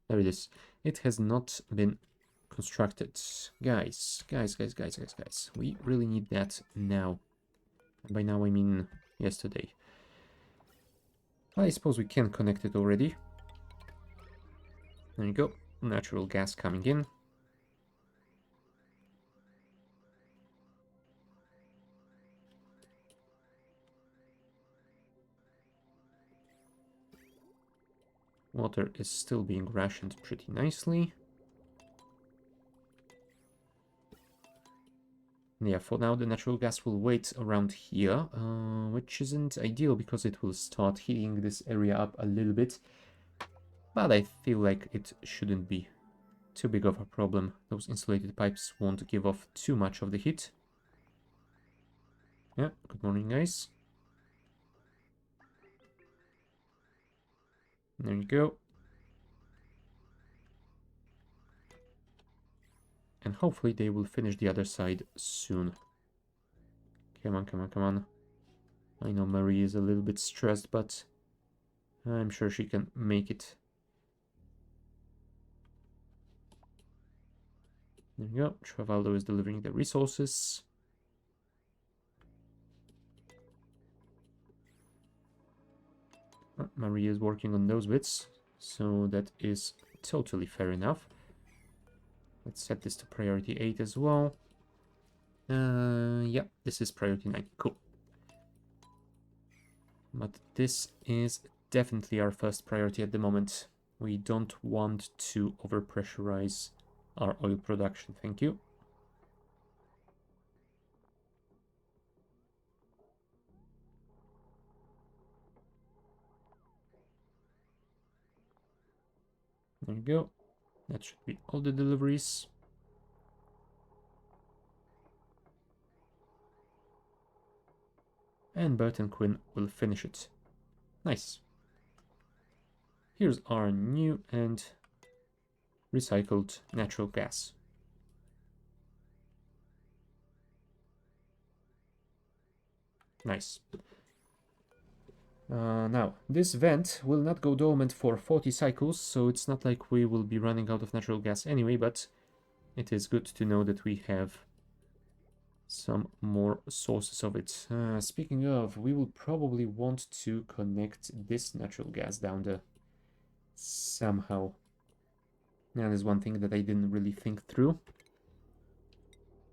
There it is. It has not been constructed. Guys. We really need that now. And by now I mean yesterday. I suppose we can connect it already. There you go. Natural gas coming in. Water is still being rationed pretty nicely. Yeah, for now the natural gas will wait around here, which isn't ideal because it will start heating this area up a little bit. But I feel like it shouldn't be too big of a problem. Those insulated pipes won't give off too much of the heat. Yeah, good morning, guys. There you go. And hopefully they will finish the other side soon. Come on. I know Marie is a little bit stressed, but I'm sure she can make it. There you go. Travaldo is delivering the resources. Marie is working on those bits, so that is totally fair enough. Let's set this to priority 8 as well. Yeah, this is priority 9. Cool. But this is definitely our first priority at the moment. We don't want to overpressurize our oil production. Thank you. There you go. That should be all the deliveries. And Bert and Quinn will finish it. Nice. Here's our new and recycled natural gas. Nice. Now, this vent will not go dormant for 40 cycles, so it's not like we will be running out of natural gas anyway, but it is good to know that we have some more sources of it. Speaking of, we will probably want to connect this natural gas down there somehow. That is one thing that I didn't really think through.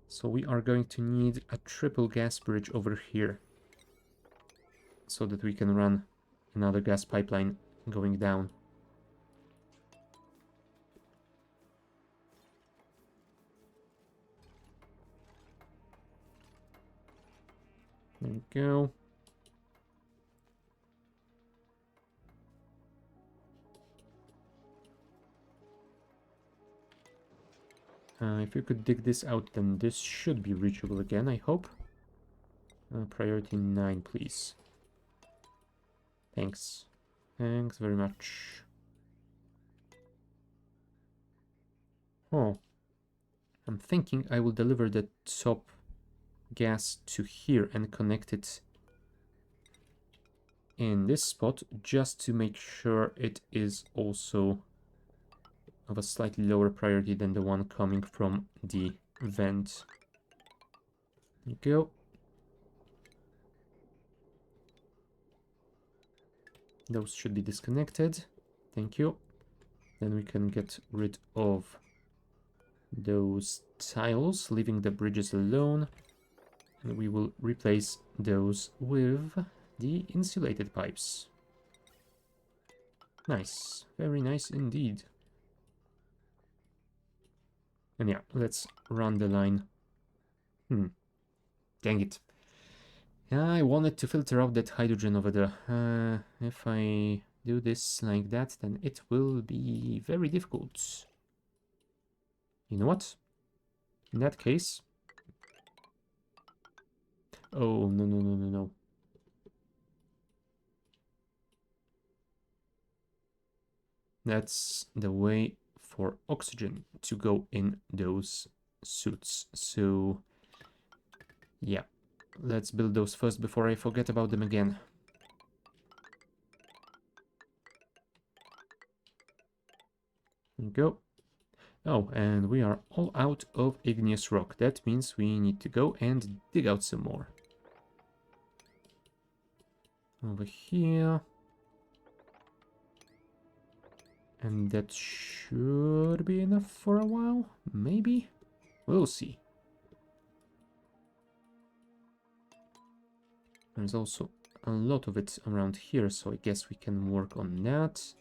So we are going to need a triple gas bridge over here so that we can run another gas pipeline going down. There we go. If you could dig this out, then this should be reachable again, I hope. Priority 9, please. Thanks. Thanks very much. Oh. I'm thinking I will deliver the top gas to here and connect it in this spot just to make sure it is also of a slightly lower priority than the one coming from the vent. There you go. Those should be disconnected. Thank you. Then we can get rid of those tiles, leaving the bridges alone. And we will replace those with the insulated pipes. Nice. Very nice indeed. And yeah, let's run the line. Dang it. Yeah, I wanted to filter out that hydrogen over there. If I do this like that, then it will be very difficult. You know what? In that case... Oh, no, no, no, no, no. That's the way for oxygen to go in those suits. So, yeah. Let's build those first before I forget about them again. There you go. Oh, and we are all out of igneous rock. That means we need to go and dig out some more. Over here. And that should be enough for a while, maybe? We'll see. There's also a lot of it around here, so I guess we can work on that.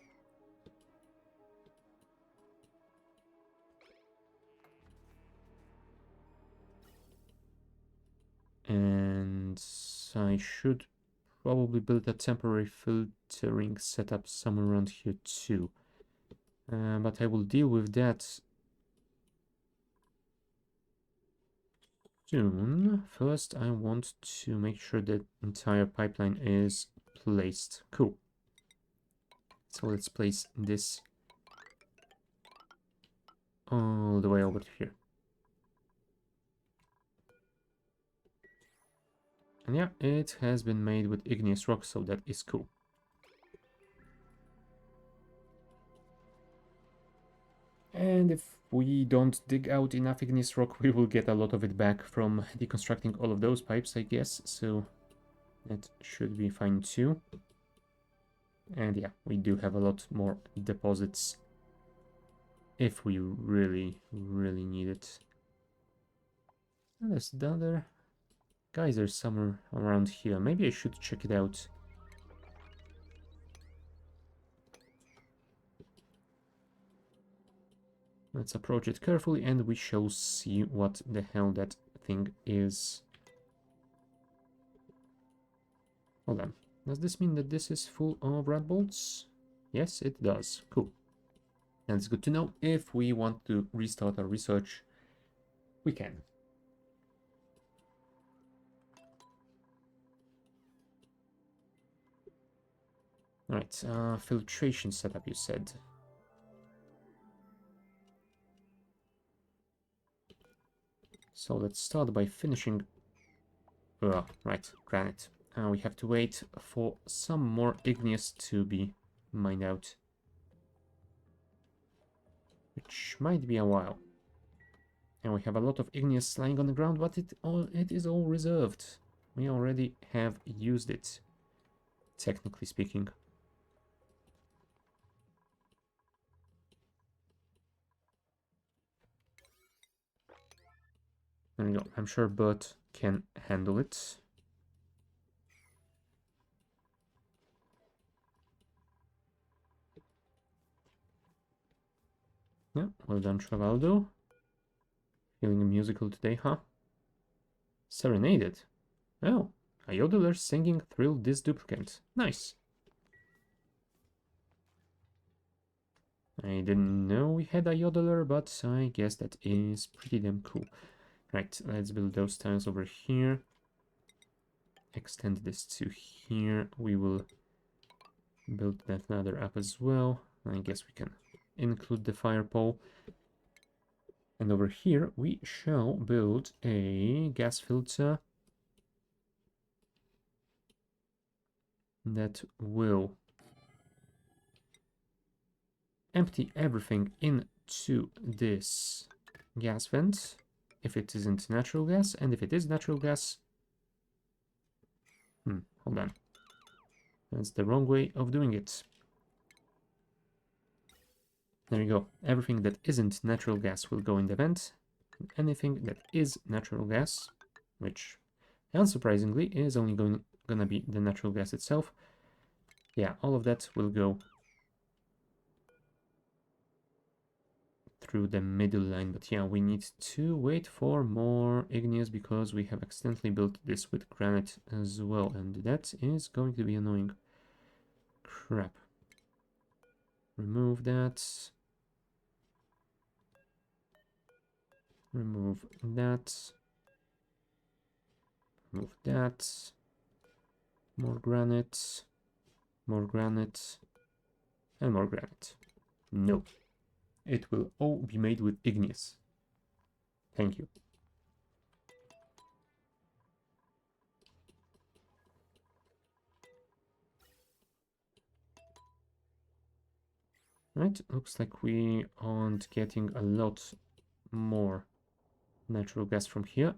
And I should probably build a temporary filtering setup somewhere around here too. But I will deal with that soon. First, I want to make sure that entire pipeline is placed. Cool. So let's place this all the way over to here. And yeah, it has been made with igneous rock, so that is cool. And if we don't dig out enough igneous rock, we will get a lot of it back from deconstructing all of those pipes, I guess. So that should be fine too. And yeah, we do have a lot more deposits if we really, really need it. And there's the other geyser somewhere around here. Maybe I should check it out. Let's approach it carefully and we shall see what the hell that thing is. Hold on. Does this mean that this is full of rat bolts? Yes, it does. Cool. And it's good to know if we want to restart our research, we can. Alright, filtration setup, you said. So let's start by finishing... right, granite. We have to wait for some more igneous to be mined out, which might be a while. And we have a lot of igneous lying on the ground, but it is all reserved. We already have used it, technically speaking. There we go. I'm sure Bert can handle it. Yeah, well done, Travaldo. Feeling musical today, huh? Serenaded. Oh, a yodeler singing thrilled this duplicant. Nice. I didn't know we had a yodeler, but I guess that is pretty damn cool. Right, let's build those tiles over here. Extend this to here. We will build that ladder up as well. I guess we can include the fire pole. And over here we shall build a gas filter that will empty everything into this gas vent if it isn't natural gas, and if it is natural gas... hold on. That's the wrong way of doing it. There you go. Everything that isn't natural gas will go in the vent. And anything that is natural gas, which unsurprisingly is only gonna be the natural gas itself, yeah, all of that will go through the middle line. But yeah, we need to wait for more igneous because we have accidentally built this with granite as well, and that is going to be annoying. Crap. Remove that. Remove that. Remove that. More granite. More granite. And more granite. No. It will all be made with igneous. Thank you. Right, looks like we aren't getting a lot more natural gas from here.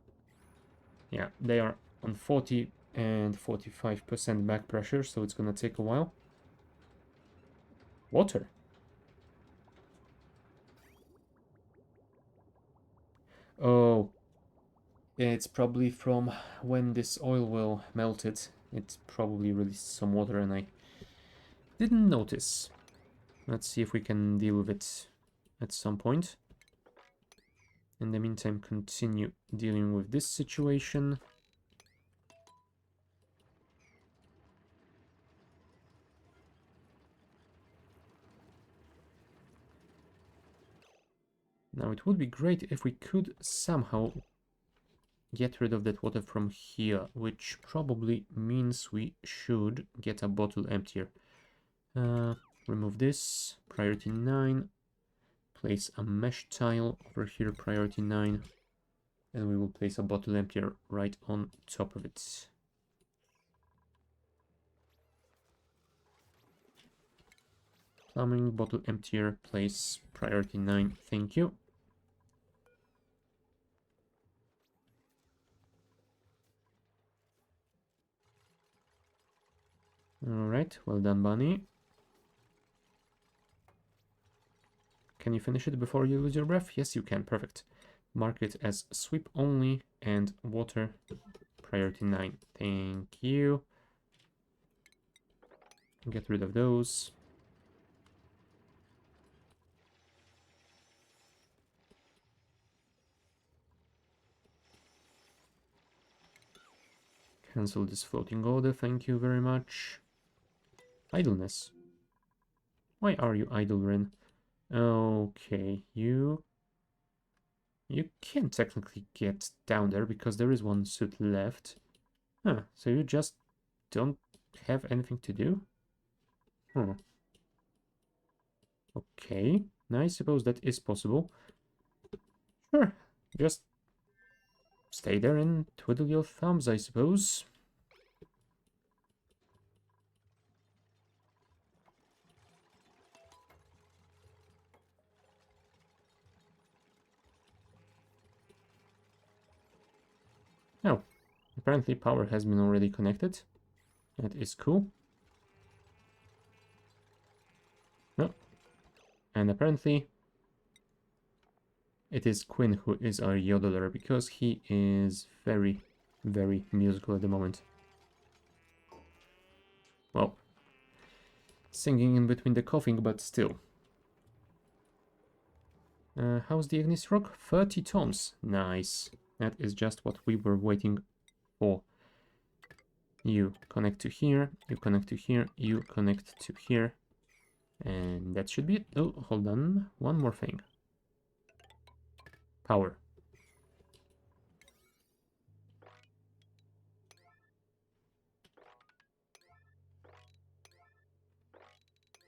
Yeah, they are on 40 and 45% back pressure, so it's gonna take a while. Water. Oh, it's probably from when this oil well melted. It probably released some water and I didn't notice. Let's see if we can deal with it at some point. In the meantime, continue dealing with this situation. Now, it would be great if we could somehow get rid of that water from here, which probably means we should get a bottle emptier. Remove this, priority 9. Place a mesh tile over here, priority 9. And we will place a bottle emptier right on top of it. Plumbing, bottle emptier, place priority 9, thank you. Alright, well done, Bunny. Can you finish it before you lose your breath? Yes, you can, perfect. Mark it as sweep only and water, priority 9, thank you. Get rid of those. Cancel this floating order, thank you very much. Idleness. Why are you idle, Ren? Okay, you can technically get down there because there is one suit left. Huh, so you just don't have anything to do? Hmm. Okay, I suppose that is possible. Sure, just stay there and twiddle your thumbs, I suppose. Oh, apparently power has been already connected. That is cool. No, and apparently it is Quinn who is our yodeler because he is very, very musical at the moment. Well, singing in between the coughing, but still. How's the Ignis Rock? 30 tons. Nice. That is just what we were waiting for. You connect to here, you connect to here, you connect to here. And that should be it. Oh, hold on. One more thing. Power.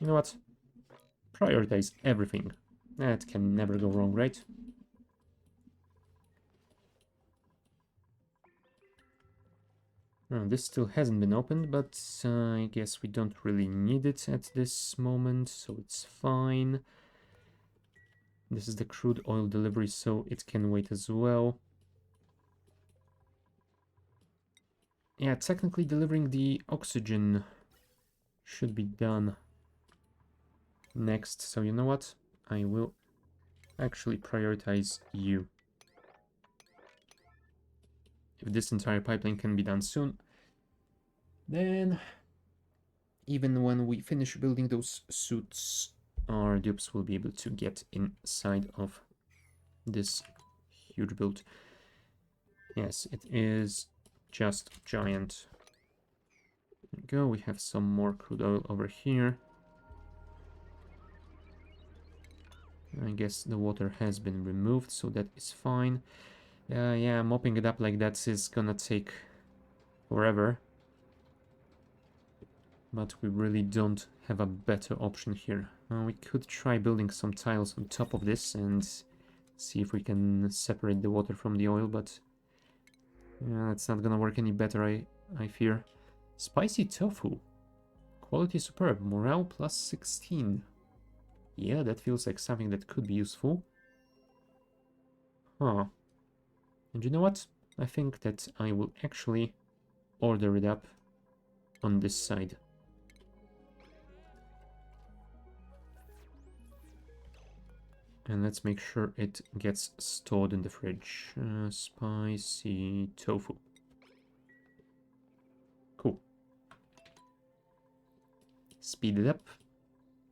You know what? Prioritize everything. That can never go wrong, right? Oh, this still hasn't been opened, but I guess we don't really need it at this moment, so it's fine. This is the crude oil delivery, so it can wait as well. Yeah, technically delivering the oxygen should be done next, so you know what? I will actually prioritize you. If this entire pipeline can be done soon, then even when we finish building those suits, our dupes will be able to get inside of this huge build. Yes, it is just giant. There we go, we have some more crude oil over here. I guess the water has been removed, so that is fine. Yeah, mopping it up like that is gonna take forever. But we really don't have a better option here. We could try building some tiles on top of this and see if we can separate the water from the oil, but it's not gonna work any better, I fear. Spicy tofu. Quality superb. Morale plus 16. Yeah, that feels like something that could be useful. Huh. And you know what? I think that I will actually order it up on this side. And let's make sure it gets stored in the fridge. Spicy tofu. Cool. Speed it up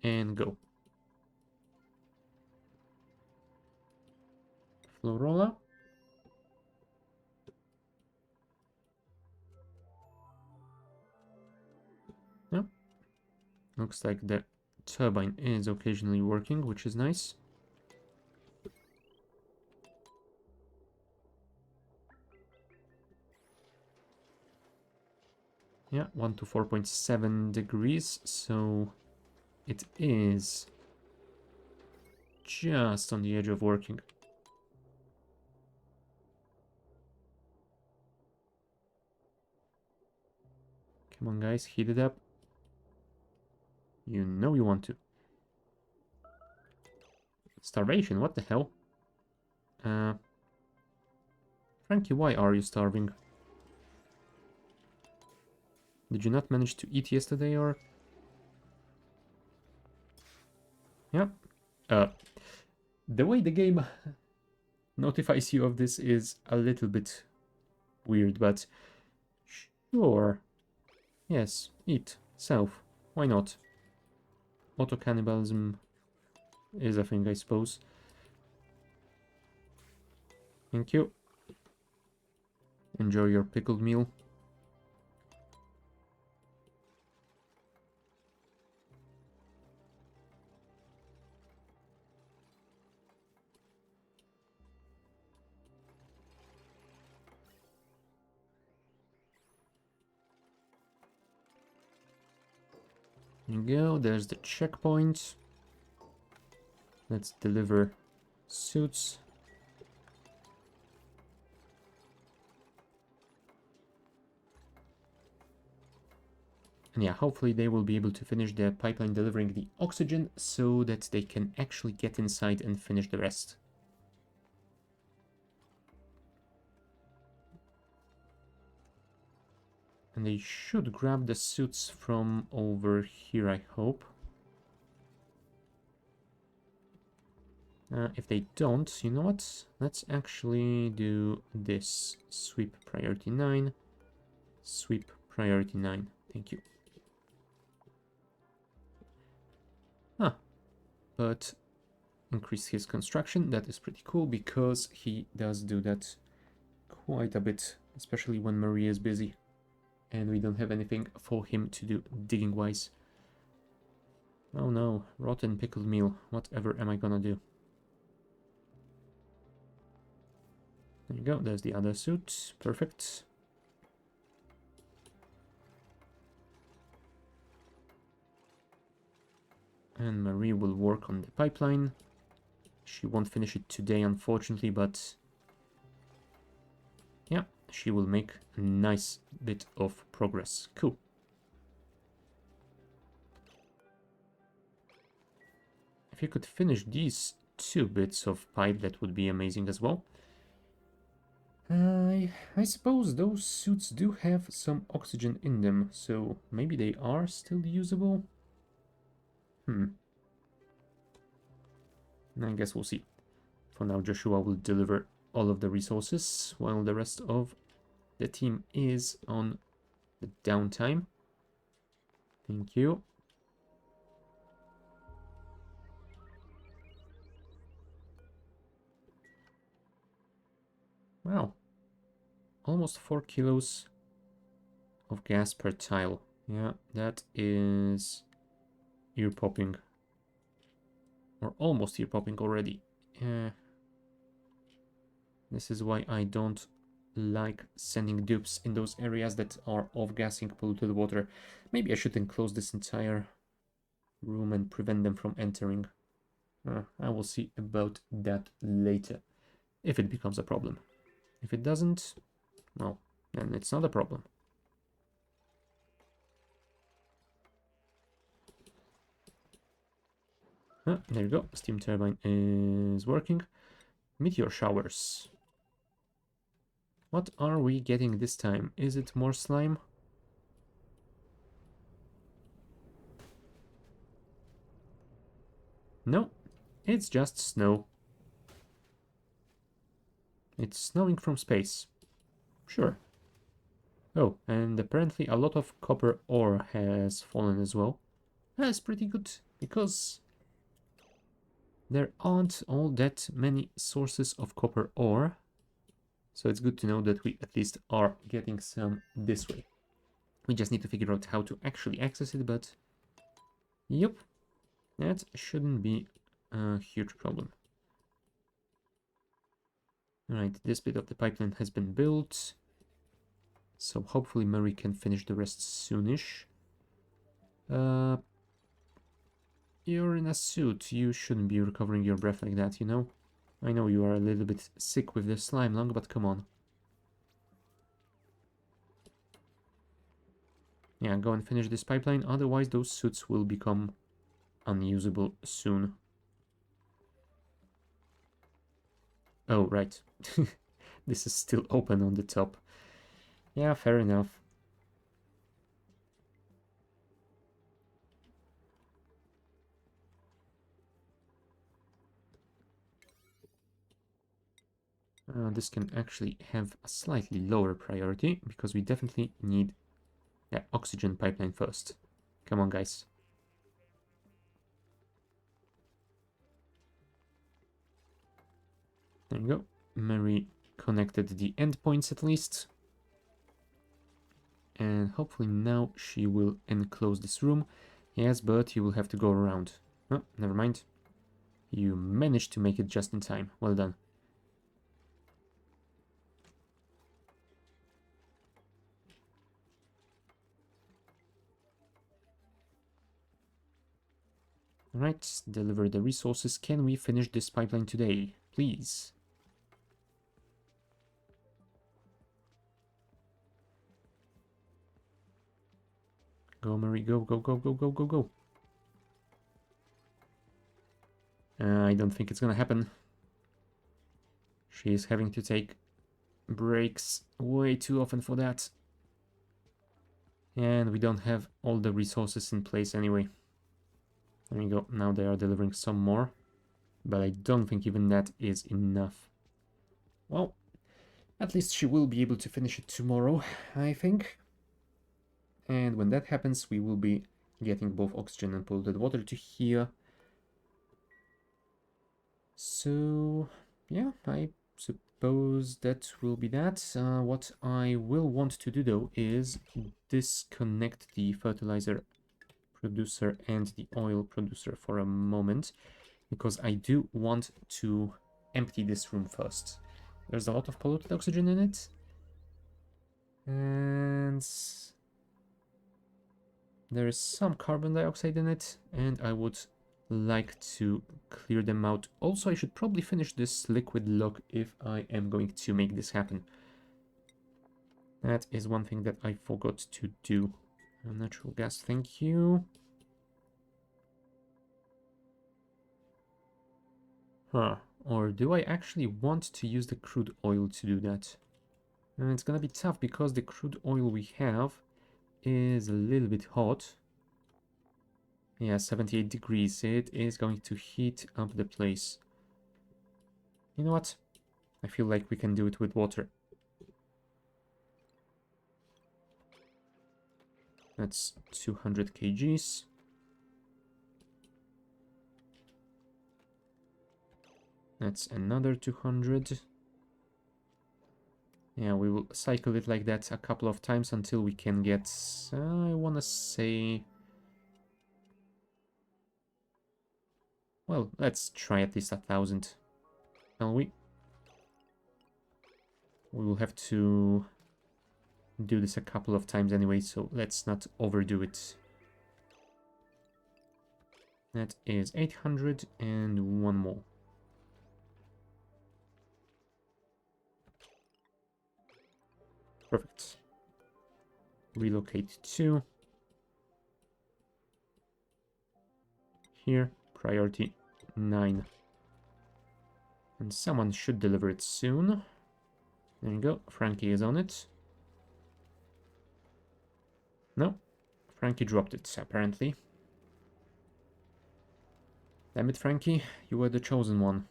and go. Florola. Yeah. Looks like the turbine is occasionally working, which is nice. Yeah, 1 to 4.7 degrees, so it is just on the edge of working. Come on, guys, heat it up. You know you want to. Starvation, what the hell? Frankie, why are you starving? Did you not manage to eat yesterday, or...? Yeah. The way the game notifies you of this is a little bit weird, but sure. Yes, eat. Self. Why not? Auto-cannibalism is a thing, I suppose. Thank you. Enjoy your pickled meal. There you go, there's the checkpoint. Let's deliver suits. And yeah, hopefully they will be able to finish the pipeline delivering the oxygen so that they can actually get inside and finish the rest. And they should grab the suits from over here, I hope. If they don't, you know what? Let's actually do this. Sweep priority 9. Sweep priority 9. Thank you. Ah, but increase his construction. That is pretty cool because he does do that quite a bit, especially when Marie is busy and we don't have anything for him to do digging wise. Oh no, rotten pickled meal. Whatever am I gonna do? There you go, there's the other suit. Perfect. And Marie will work on the pipeline. She won't finish it today, unfortunately, but yeah, she will make a nice bit of progress. Cool. If you could finish these 2 bits of pipe, that would be amazing as well. I suppose those suits do have some oxygen in them, so maybe they are still usable? I guess we'll see. For now, Joshua will deliver all of the resources, while the rest of the team is on the downtime. Thank you. Wow. Almost 4 kilos of gas per tile. Yeah, that is ear-popping. Or almost ear-popping already. This is why I don't like sending dupes in those areas that are off-gassing polluted water. Maybe I should enclose this entire room and prevent them from entering. I will see about that later, if it becomes a problem. If it doesn't, well, then it's not a problem. There you go, steam turbine is working. Meteor showers. What are we getting this time? Is it more slime? No, it's just snow. It's snowing from space. Sure. Oh, and apparently a lot of copper ore has fallen as well. That's pretty good, because there aren't all that many sources of copper ore. So it's good to know that we at least are getting some this way. We just need to figure out how to actually access it, but yep, that shouldn't be a huge problem. Alright, this bit of the pipeline has been built. So hopefully Murray can finish the rest soonish. You're in a suit. You shouldn't be recovering your breath like that, you know? I know you are a little bit sick with the slime lung, but come on. Yeah, go and finish this pipeline, otherwise those suits will become unusable soon. Oh, right. This is still open on the top. Yeah, fair enough. This can actually have a slightly lower priority, because we definitely need that oxygen pipeline first. Come on, guys. There you go. Mary connected the endpoints at least. And hopefully now she will enclose this room. Yes, but you will have to go around. Oh, never mind. You managed to make it just in time. Well done. Alright, deliver the resources. Can we finish this pipeline today? Please. Go, Marie, go, go, go, go, go, go, go. I don't think it's gonna happen. She is having to take breaks way too often for that. And we don't have all the resources in place anyway. There you go, now they are delivering some more. But I don't think even that is enough. Well, at least she will be able to finish it tomorrow, I think. And when that happens, we will be getting both oxygen and polluted water to here. So, yeah, I suppose that will be that. What I will want to do, though, is disconnect the fertilizer producer and the oil producer for a moment, because I do want to empty this room first. There's a lot of polluted oxygen in it. And there is some carbon dioxide in it, and I would like to clear them out. Also, I should probably finish this liquid lock if I am going to make this happen. That is one thing that I forgot to do. Natural gas, thank you. Huh. Or do I actually want to use the crude oil to do that? And it's gonna be tough because the crude oil we have is a little bit hot. Yeah, 78 degrees. It is going to heat up the place. You know what? I feel like we can do it with water. That's 200 kgs. That's another 200. Yeah, we will cycle it like that a couple of times until we can get, I want to say... Well, let's try at least 1,000. Shall we? We will have to do this a couple of times anyway, so let's not overdo it. That is 800 and one more. Perfect. Relocate 2. Here, priority 9. And someone should deliver it soon. There you go, Frankie is on it. No, Frankie dropped it, apparently. Damn it, Frankie, you were the chosen one.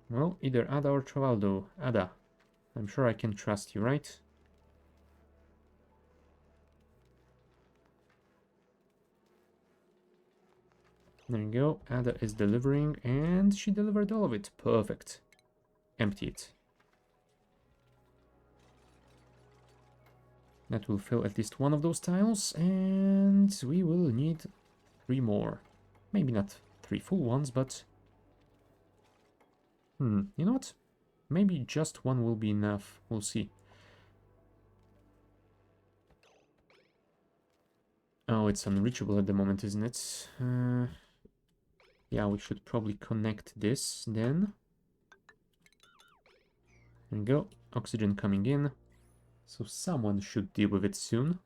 Well, either Ada or Trovaldo. Ada, I'm sure I can trust you, right? There you go, Ada is delivering, and she delivered all of it. Perfect. Empty it. That will fill at least one of those tiles, and we will need 3 more. Maybe not 3 full ones, but... you know what? Maybe just one will be enough. We'll see. Oh, it's unreachable at the moment, isn't it? Yeah, we should probably connect this then. There we go. Oxygen coming in. So someone should deal with it soon.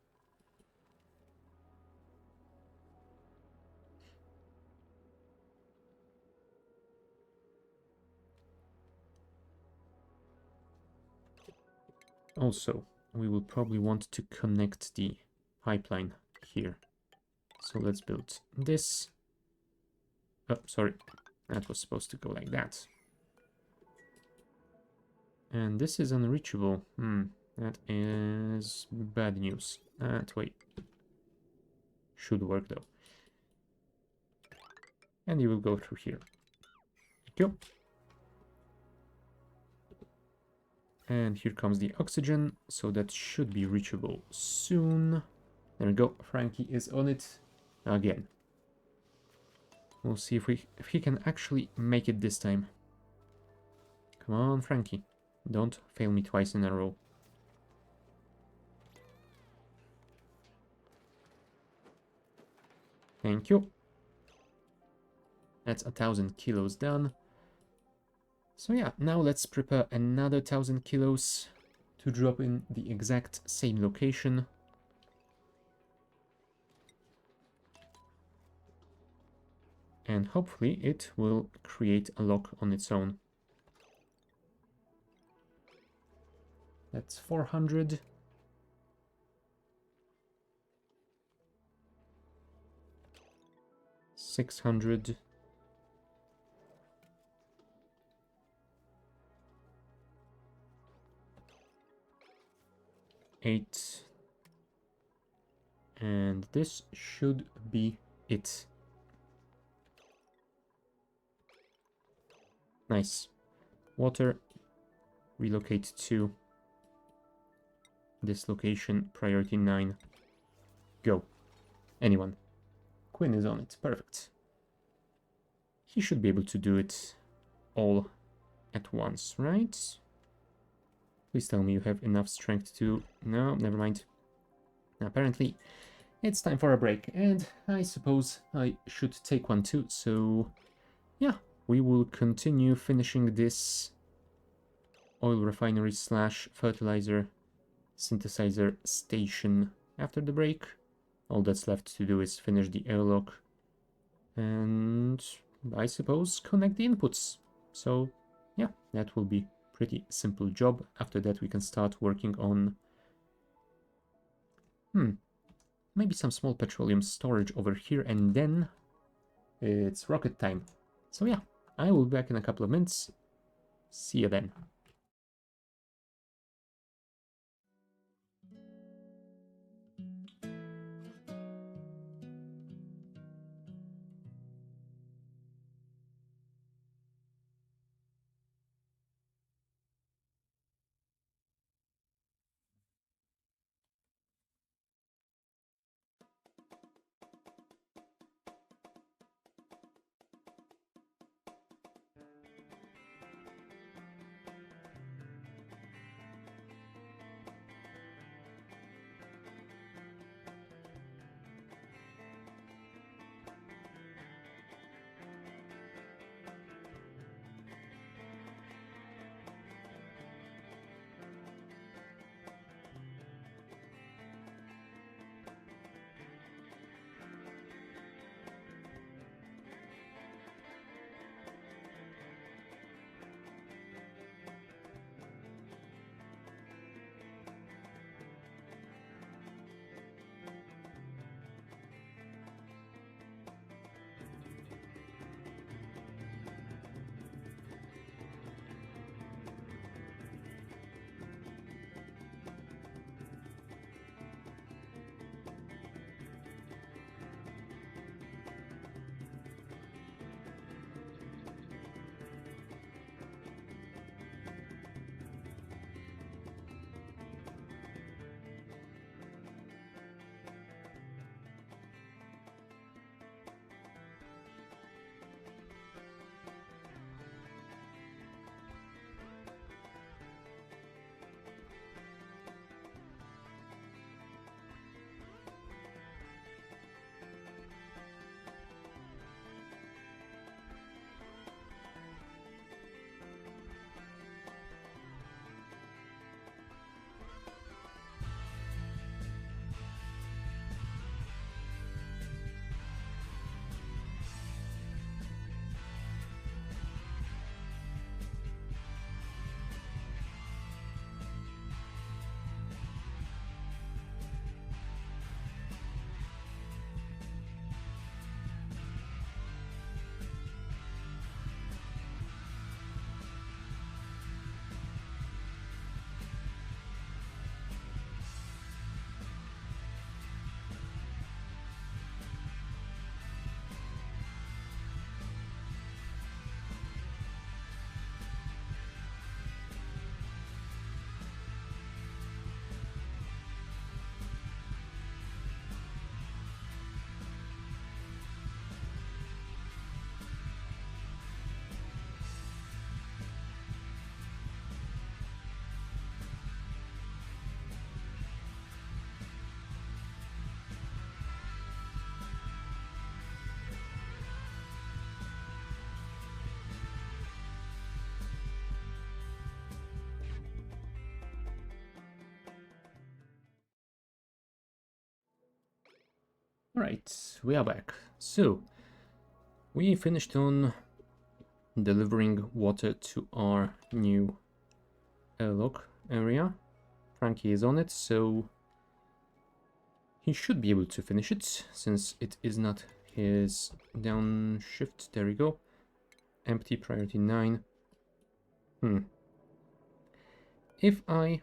Also, we will probably want to connect the pipeline here. So let's build this. Oh, sorry. That was supposed to go like that. And this is unreachable. That is bad news. Wait. Should work though. And you will go through here. Thank you. And here comes the oxygen, so that should be reachable soon. There we go. Frankie is on it again. We'll see if he can actually make it this time. Come on, Frankie. Don't fail me twice in a row. Thank you. That's 1,000 kilos done. So yeah, now let's prepare another 1,000 kilos to drop in the exact same location. And hopefully it will create a lock on its own. That's 400. $600. $8. And this should be it. Nice. Water. Relocate to this location. Priority 9. Go. Anyone. Quinn is on it. Perfect. He should be able to do it all at once, right? Please tell me you have enough strength to... No, never mind. Apparently, it's time for a break, and I suppose I should take one too, so... yeah, we will continue finishing this oil refinery / fertilizer synthesizer station after the break. All that's left to do is finish the airlock and I suppose connect the inputs. So yeah, that will be pretty simple job. After that we can start working on maybe some small petroleum storage over here, and then it's rocket time. So yeah, I will be back in a couple of minutes. See you then. Alright, we are back. So, we finished on delivering water to our new airlock area. Frankie is on it, so he should be able to finish it, since it is not his downshift. There we go. Empty, priority 9. If I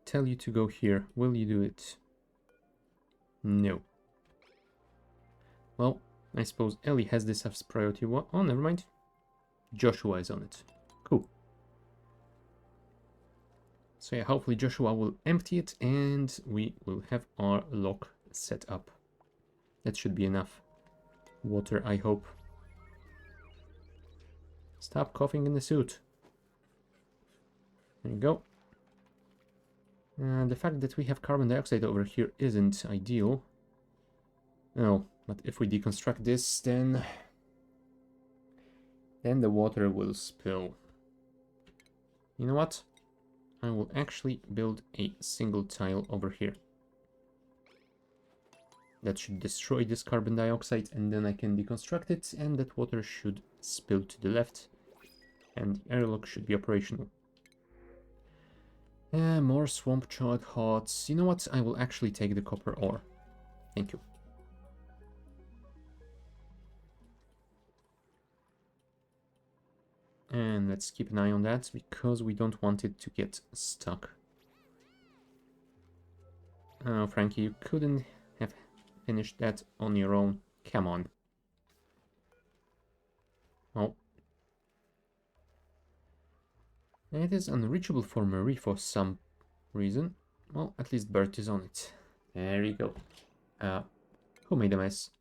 tell you to go here, will you do it? No. Well, I suppose Ellie has this as priority 1. Oh, never mind. Joshua is on it. Cool. So yeah, hopefully Joshua will empty it and we will have our lock set up. That should be enough water, I hope. Stop coughing in the suit. There you go. The fact that we have carbon dioxide over here isn't ideal. Oh, but if we deconstruct this, then the water will spill. You know what? I will actually build a single tile over here. That should destroy this carbon dioxide, and then I can deconstruct it, and that water should spill to the left, and the airlock should be operational. More swamp chalk hearts. You know what? I will actually take the copper ore. Thank you. And let's keep an eye on that, because we don't want it to get stuck. Oh, Frankie, you couldn't have finished that on your own. Come on. Oh. It is unreachable for Marie for some reason. Well, at least Bert is on it. There you go. Who made a mess?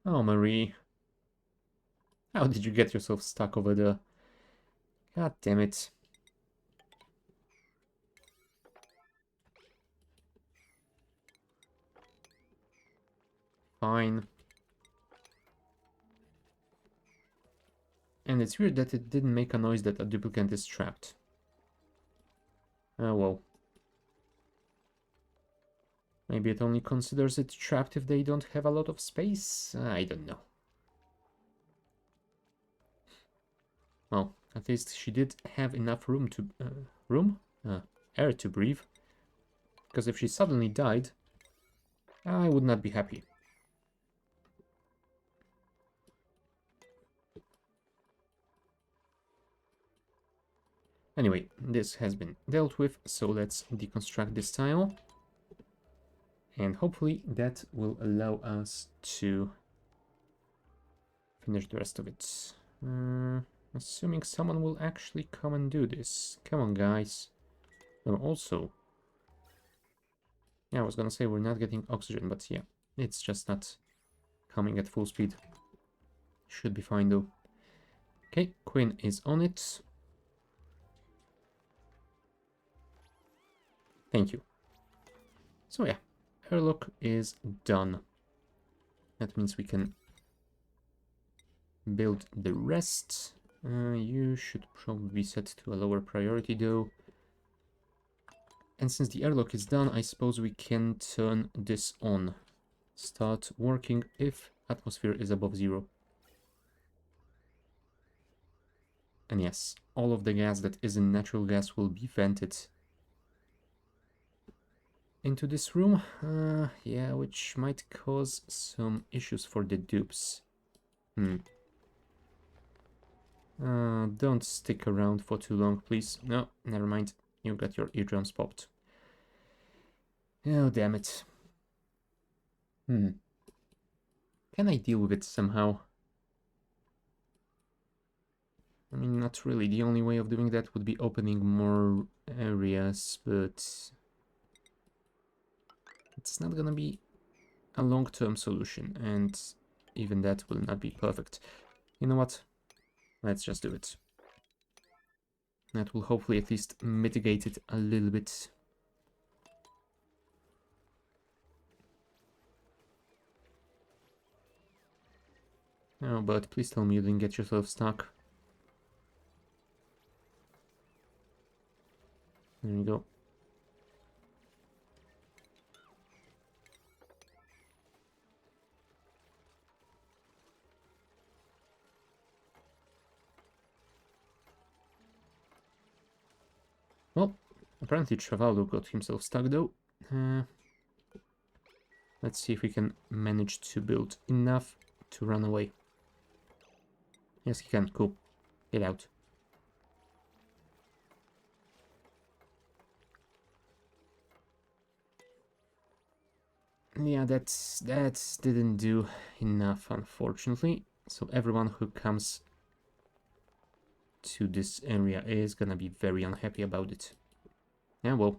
Oh, Marie. How did you get yourself stuck over there? God damn it. Fine. And it's weird that it didn't make a noise that a duplicant is trapped. Oh well. Maybe it only considers it trapped if they don't have a lot of space? I don't know. Well, at least she did have enough room to... air to breathe. Because if she suddenly died, I would not be happy. Anyway, this has been dealt with, so let's deconstruct this tile. And hopefully that will allow us to finish the rest of it. Assuming someone will actually come and do this. Come on, guys. Oh, also... Yeah, I was gonna say we're not getting oxygen, but yeah, it's just not coming at full speed. Should be fine, though. Okay, Quinn is on it. Thank you. So yeah, airlock is done. That means we can build the rest. You should probably be set to a lower priority though. And since the airlock is done, I suppose we can turn this on. Start working if atmosphere is above 0. And yes, all of the gas that isn't natural gas will be vented into this room. Yeah, which might cause some issues for the dupes. Don't stick around for too long, please. No, never mind. You got your eardrums popped. Oh, damn it. Can I deal with it somehow? I mean, not really. The only way of doing that would be opening more areas, but it's not gonna be a long-term solution, and even that will not be perfect. You know what? Let's just do it. That will hopefully at least mitigate it a little bit. Oh, but please tell me you didn't get yourself stuck. There you go. Well, apparently Travaldo got himself stuck though. Let's see if we can manage to build enough to run away. Yes, he can. Cool. Get out. Yeah, that didn't do enough, unfortunately. So everyone who comes to this area is gonna be very unhappy about it. Yeah, well.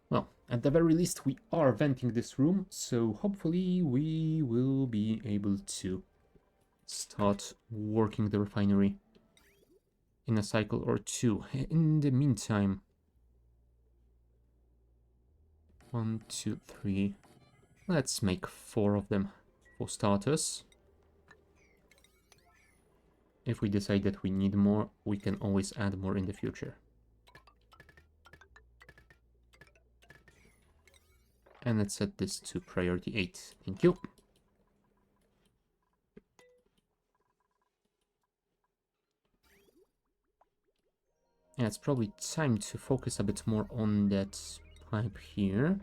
Well, at the very least, we are venting this room, so hopefully we will be able to start working the refinery in a cycle or two. In the meantime, 1, 2, 3. Let's make 4 of them for starters. If we decide that we need more, we can always add more in the future. And let's set this to priority 8. Thank you. Yeah, it's probably time to focus a bit more on that pipe here.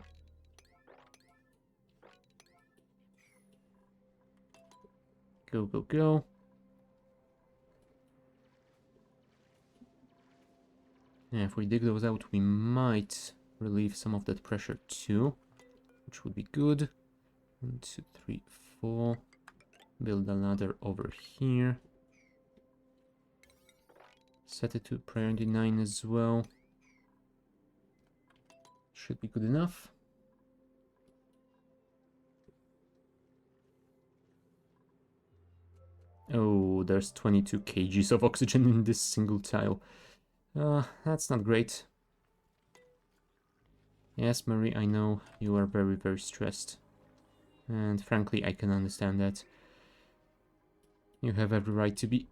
Go, go, go. Yeah, if we dig those out, we might relieve some of that pressure too, which would be good. 1, 2, 3, 4. Build a ladder over here. Set it to priority 9 as well. Should be good enough. Oh, there's 22 kgs of oxygen in this single tile. That's not great. Yes, Marie, I know you are very, very stressed. And frankly, I can understand that. You have every right to be.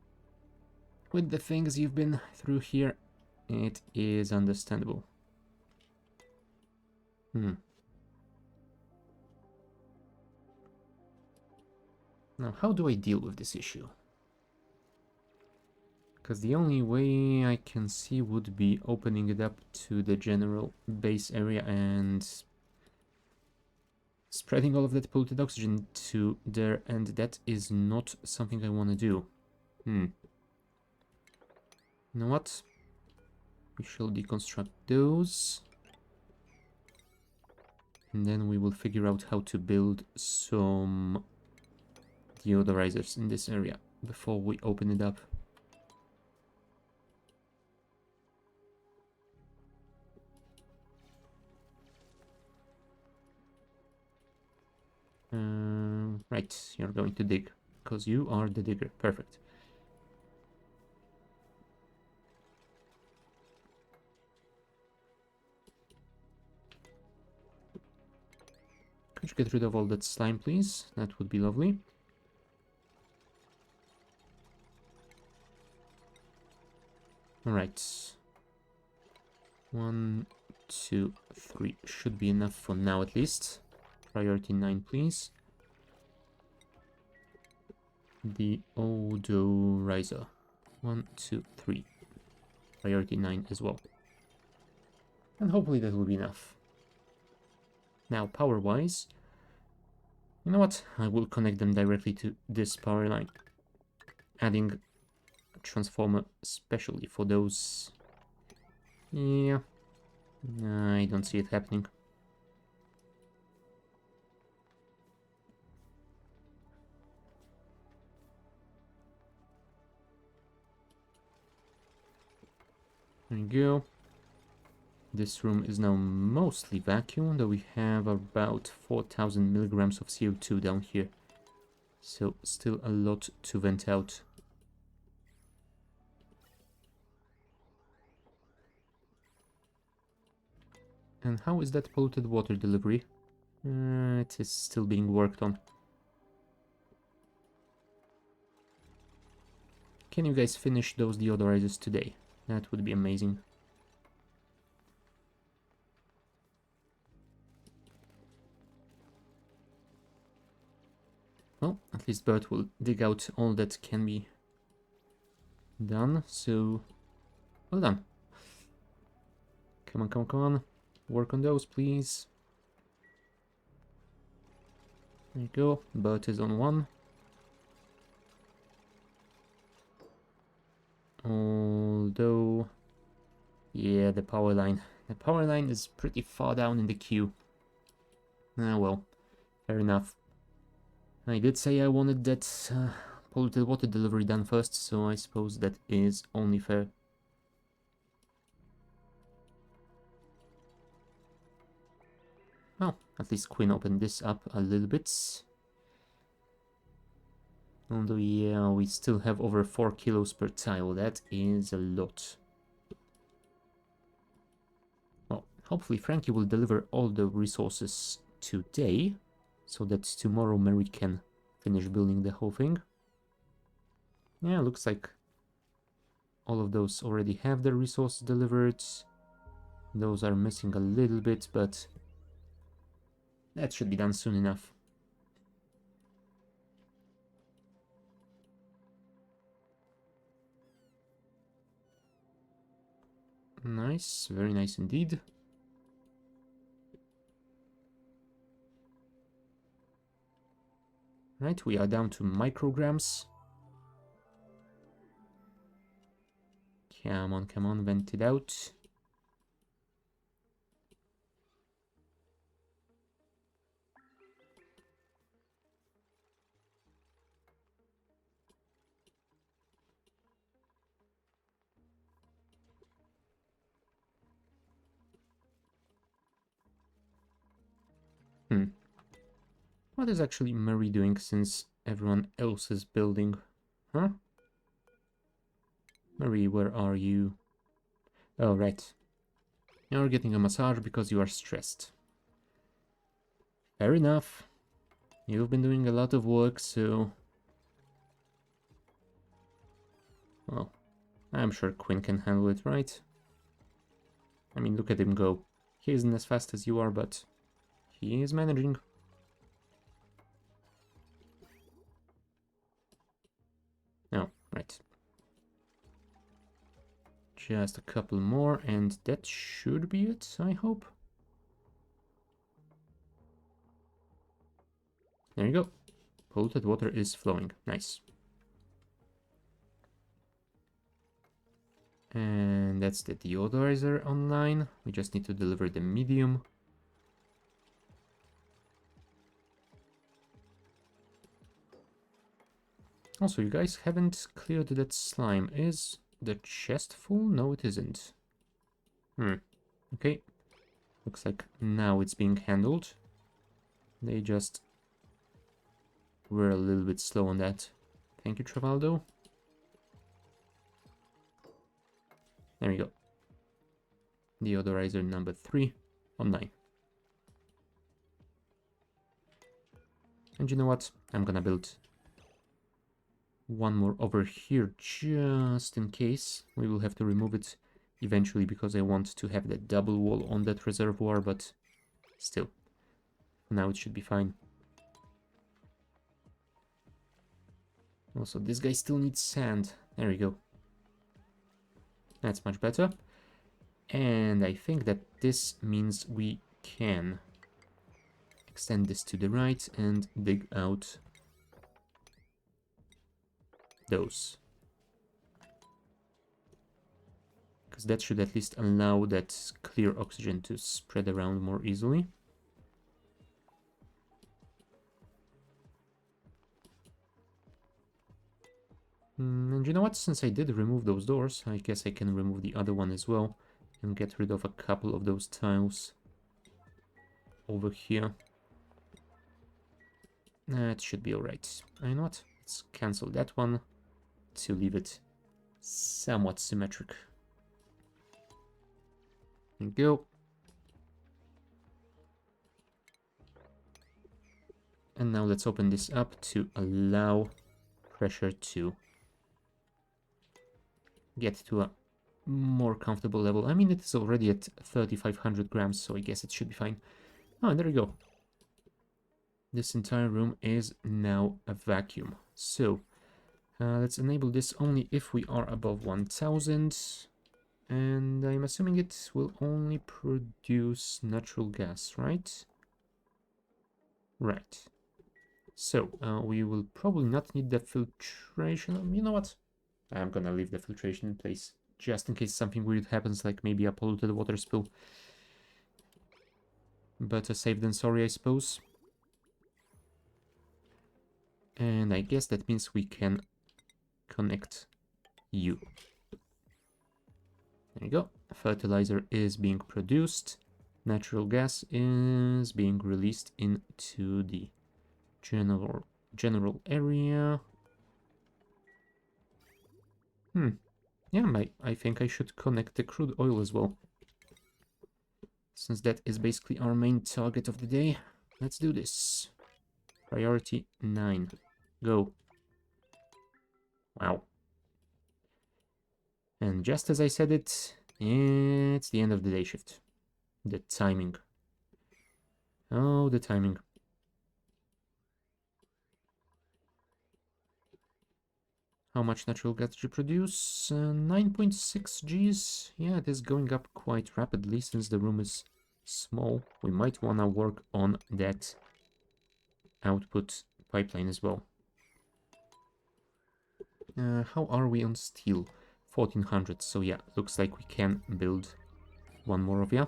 With the things you've been through here, it is understandable. Now, how do I deal with this issue? Because the only way I can see would be opening it up to the general base area and spreading all of that polluted oxygen to there, and that is not something I want to do. You know what? We shall deconstruct those. And then we will figure out how to build some deodorizers in this area before we open it up. Right, you're going to dig, because you are the digger. Perfect. Could you get rid of all that slime, please? That would be lovely. Alright. 1, 2, 3 should be enough for now at least. Priority 9, please. The odorizer. 1, 2, 3. Priority 9 as well. And hopefully that will be enough. Now, power-wise, you know what? I will connect them directly to this power line. Adding a transformer specially for those. Yeah. I don't see it happening. There we go. This room is now mostly vacuum, though we have about 4,000 milligrams of CO2 down here. So still a lot to vent out. And how is that polluted water delivery? It is still being worked on. Can you guys finish those deodorizers today? That would be amazing. at least Bert will dig out all that can be done, so well done. Come on, come on, come on. Work on those, please. There you go. Bert is on one. Although, yeah, the power line. The power line is pretty far down in the queue. Ah, well, fair enough. I did say I wanted that polluted water delivery done first, so I suppose that is only fair. Well, at least Quinn opened this up a little bit. Although, yeah, we still have over 4 kilos per tile. That is a lot. Well, hopefully Frankie will deliver all the resources today, so that tomorrow Mary can finish building the whole thing. Yeah, looks like all of those already have their resources delivered. Those are missing a little bit, but that should be done soon enough. Nice, very nice indeed. Right, we are down to micrograms. Come on, vent it out. What is actually Murray doing since everyone else is building? Huh? Murray, where are you? Oh, right. You're getting a massage because you are stressed. Fair enough. You've been doing a lot of work, so... well, I'm sure Quinn can handle it, right? I mean, look at him go. He isn't as fast as you are, but he is managing. Oh, right. Just a couple more, and that should be it, I hope. There you go. Polluted water is flowing. Nice. And that's the deodorizer online. We just need to deliver the medium. Also, you guys haven't cleared that slime. Is the chest full? No, it isn't. Okay. Looks like now it's being handled. They just were a little bit slow on that. Thank you, Travaldo. There we go. Deodorizer number 3 on 9. And you know what? I'm gonna build one more over here just in case. We will have to remove it eventually because I want to have that double wall on that reservoir, but still, now it should be fine. Also, this guy still needs sand. There we go. That's much better. And I think that this means we can extend this to the right and dig out those. Because that should at least allow that clear oxygen to spread around more easily. And you know what? Since I did remove those doors, I guess I can remove the other one as well and get rid of a couple of those tiles over here. That should be alright. You know what? Let's cancel that one to leave it somewhat symmetric. There you go. And now let's open this up to allow pressure to get to a more comfortable level. I mean, it is already at 3,500 grams, so I guess it should be fine. Oh, and there we go. This entire room is now a vacuum. So, let's enable this only if we are above 1000. And I'm assuming it will only produce natural gas, right? Right. So, we will probably not need the filtration. You know what? I'm gonna leave the filtration in place, just in case something weird happens, like maybe a polluted water spill. Better safe than sorry, I suppose. And I guess that means we can connect you. There you go. Fertilizer is being produced. Natural gas is being released into the general area. Yeah, I think I should connect the crude oil as well, since that is basically our main target of the day. Let's do this. Priority 9. Go. Wow. And just as I said it, it's the end of the day shift. The timing. Oh, the timing. How much natural gas did you produce? 9.6 Gs. Yeah, it is going up quite rapidly since the room is small. We might want to work on that output pipeline as well. How are we on steel? 1400. So yeah, looks like we can build one more of ya.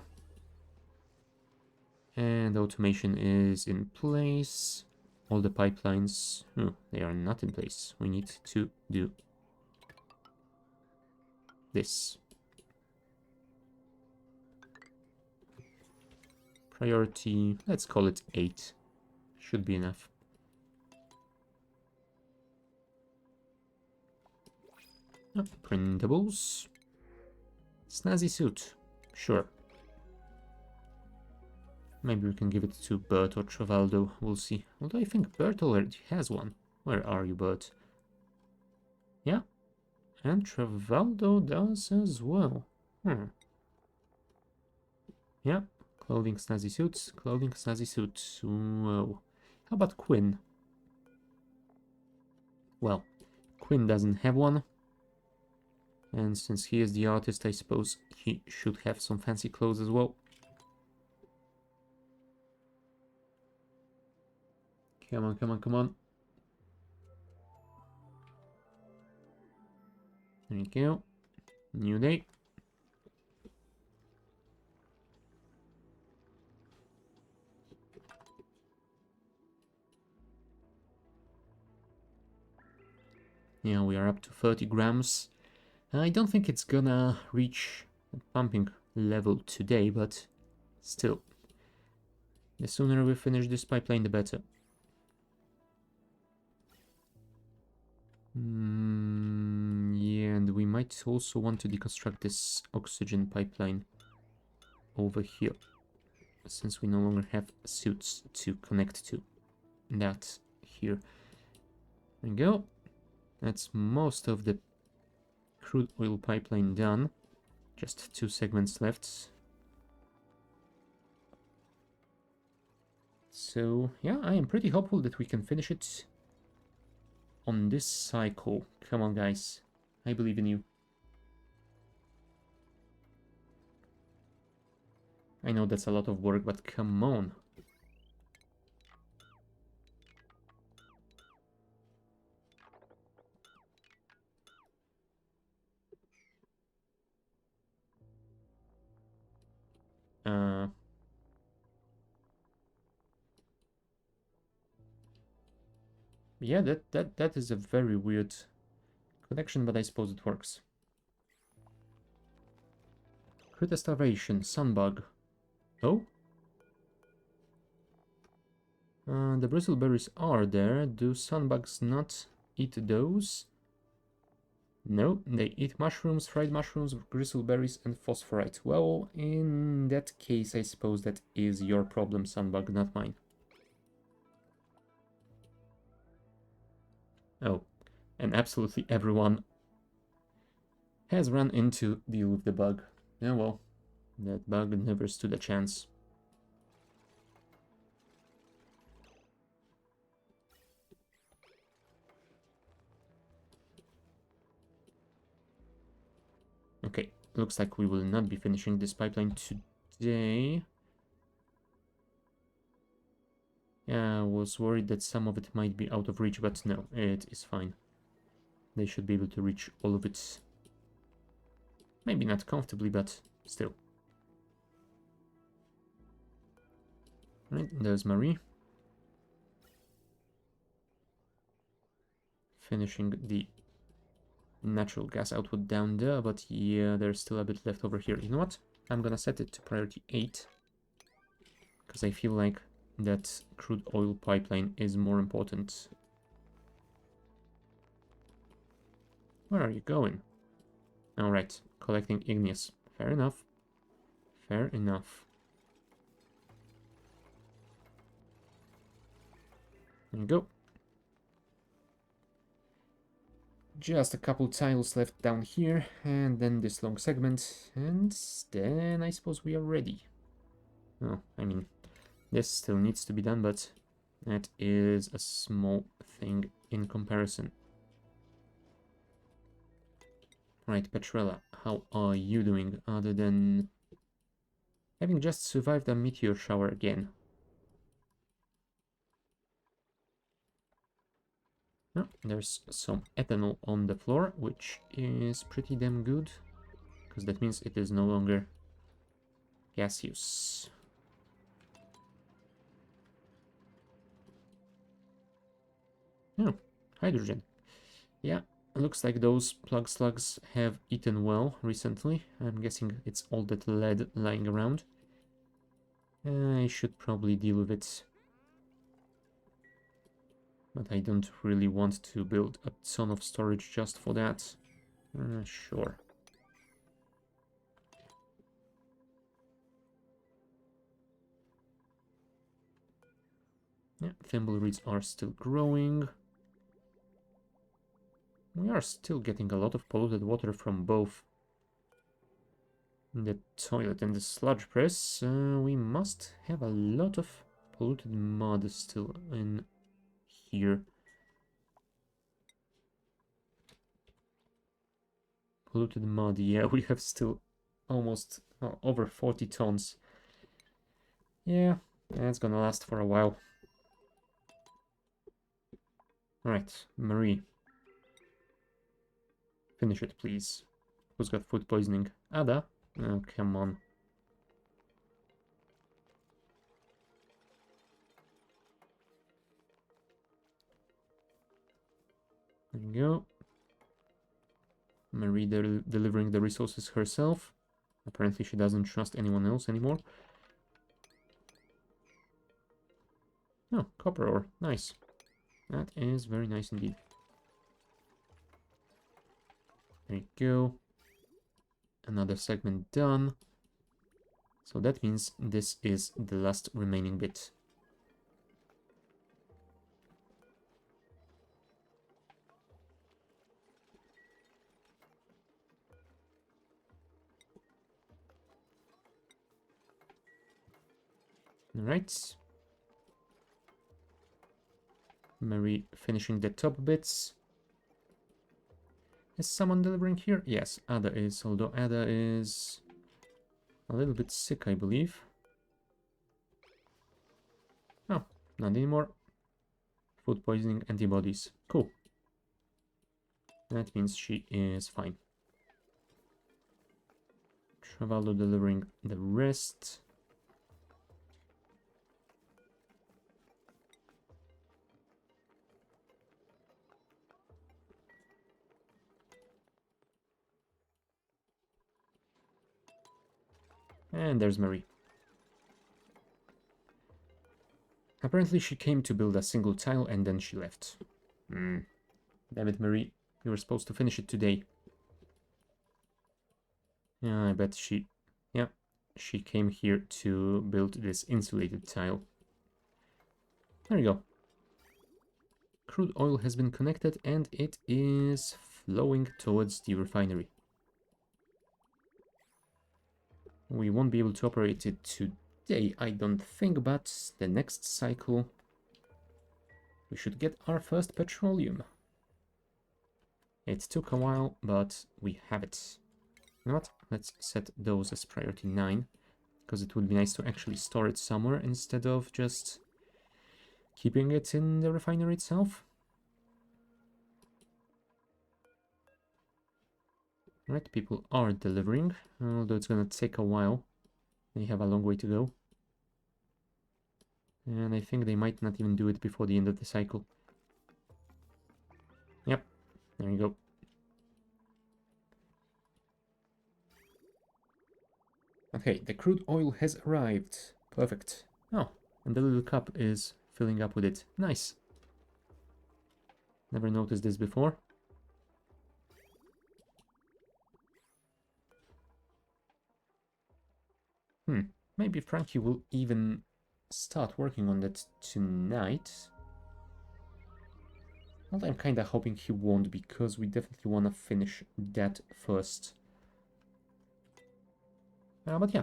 And automation is in place. All the pipelines, they are not in place. We need to do this. Priority, let's call it 8. Should be enough. Printables. Snazzy suit. Sure. Maybe we can give it to Bert or Travaldo. We'll see. Although I think Bert already has one. Where are you, Bert? Yeah. And Travaldo does as well. Yeah. Clothing, snazzy suits. Clothing, snazzy suits. Whoa. How about Quinn? Well, Quinn doesn't have one. And since he is the artist, I suppose he should have some fancy clothes as well. Come on, come on, come on. There you go. New day. Yeah, we are up to 30 grams. I don't think it's gonna reach the pumping level today, but still. The sooner we finish this pipeline, the better. Yeah, and we might also want to deconstruct this oxygen pipeline over here, since we no longer have suits to connect to. That here. There we go. That's most of the crude oil pipeline done. Just 2 segments left. So, yeah, I am pretty hopeful that we can finish it on this cycle. Come on, guys. I believe in you. I know that's a lot of work, but come on. Yeah, that is a very weird connection, but I suppose it works. Crude starvation, sunbug. Oh? The bristleberries are there. Do sunbugs not eat those? No, they eat mushrooms, fried mushrooms, bristleberries, and phosphorite. Well, in that case, I suppose that is your problem, sunbug, not mine. Oh, and absolutely everyone has run into deal with the bug. Yeah, well, that bug never stood a chance. Okay, looks like we will not be finishing this pipeline today. Yeah, I was worried that some of it might be out of reach, but no, it is fine. They should be able to reach all of it. Maybe not comfortably, but still. Right, there's Marie. Finishing the natural gas output down there, but yeah, there's still a bit left over here. You know what? I'm gonna set it to priority 8. Because I feel like that crude oil pipeline is more important. Where are you going? Alright, collecting igneous. Fair enough. Fair enough. There you go. Just a couple tiles left down here, and then this long segment, and then I suppose we are ready. Oh, I mean, this still needs to be done, but that is a small thing in comparison. Right, Petrella, how are you doing, other than having just survived a meteor shower again? Oh, there's some ethanol on the floor, which is pretty damn good, because that means it is no longer gaseous. Oh, hydrogen. Yeah, looks like those plug slugs have eaten well recently. I'm guessing it's all that lead lying around. I should probably deal with it. But I don't really want to build a ton of storage just for that. Sure. Yeah, thimble reeds are still growing. We are still getting a lot of polluted water from both the toilet and the sludge press. We must have a lot of polluted mud still in here. Polluted mud, yeah, we have still almost over 40 tons. Yeah, that's gonna last for a while. Alright, Marie. Finish it, please. Who's got food poisoning? Ada? Oh, come on. There you go. Marie delivering the resources herself. Apparently she doesn't trust anyone else anymore. Oh, copper ore. Nice. That is very nice indeed. There you go. Another segment done. So that means this is the last remaining bit. Alright. Marie finishing the top bits. Is someone delivering here? Yes, Ada is, although Ada is a little bit sick, I believe. Oh, not anymore. Food poisoning antibodies. Cool. That means she is fine. Travaldo delivering the rest. And there's Marie. Apparently she came to build a single tile and then she left. Damn it, Marie. You were supposed to finish it today. Yeah, I bet she... Yeah, she came here to build this insulated tile. There you go. Crude oil has been connected and it is flowing towards the refinery. We won't be able to operate it today, I don't think, but the next cycle we should get our first petroleum. It took a while, but we have it. You know what? Let's set those as priority 9, because it would be nice to actually store it somewhere instead of just keeping it in the refinery itself. Right, people are delivering, although it's gonna take a while. They have a long way to go. And I think they might not even do it before the end of the cycle. Yep, there you go. Okay, the crude oil has arrived. Perfect. Oh, and the little cup is filling up with it. Nice. Never noticed this before. Maybe Frankie will even start working on that tonight. Although I'm kinda hoping he won't, because we definitely wanna finish that first. But yeah.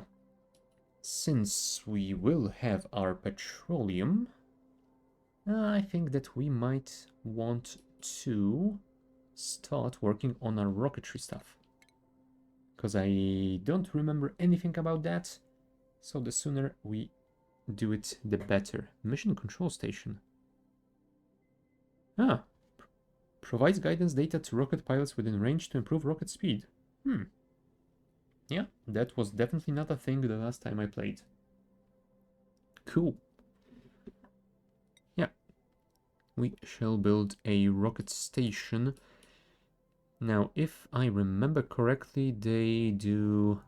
Since we will have our petroleum, I think that we might want to start working on our rocketry stuff. Because I don't remember anything about that, so the sooner we do it, the better. Mission control station. Provides guidance data to rocket pilots within range to improve rocket speed. Yeah, that was definitely not a thing the last time I played. Cool. Yeah. We shall build a rocket station. Now, if I remember correctly, they do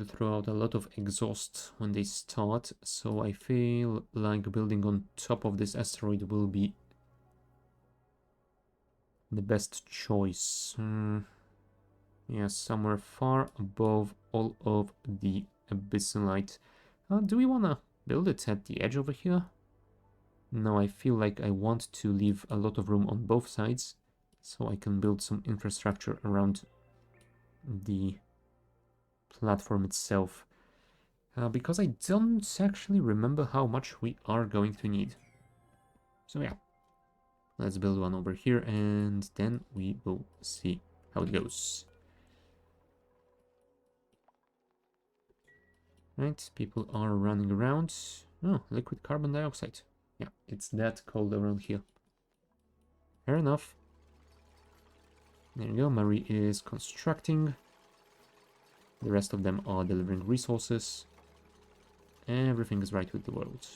throw out a lot of exhaust when they start, so I feel like building on top of this asteroid will be the best choice. Yeah, somewhere far above all of the abyssalite. Do we want to build it at the edge over here? No, I feel like I want to leave a lot of room on both sides, so I can build some infrastructure around the platform itself. Because I don't actually remember how much we are going to need. So yeah, let's build one over here and then we will see how it goes. Right, people are running around. Oh, liquid carbon dioxide. Yeah, it's that cold around here. Fair enough. There you go, Marie is constructing. The rest of them are delivering resources. Everything is right with the world.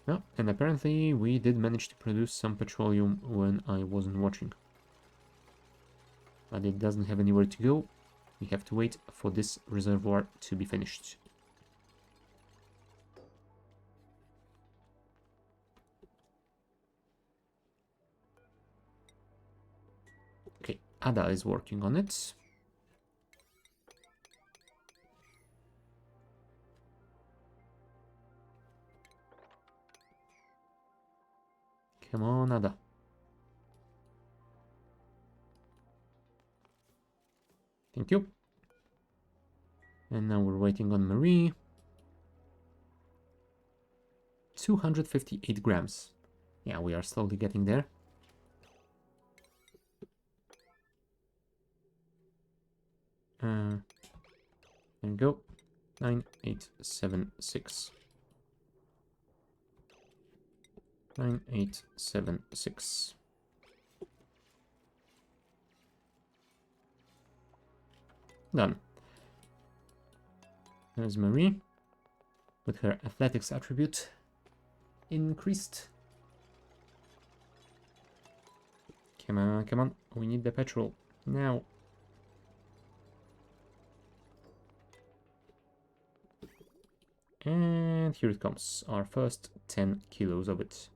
Oh, and apparently we did manage to produce some petroleum when I wasn't watching. But it doesn't have anywhere to go. We have to wait for this reservoir to be finished. Okay, Ada is working on it. Come on, Ada. Thank you. And now we're waiting on Marie. 258 grams. Yeah, we are slowly getting there. There we go. 9876. 9876. Done. There's Marie with her athletics attribute increased. Come on, come on. We need the petrol now. And here it comes, our first 10 kilos of it.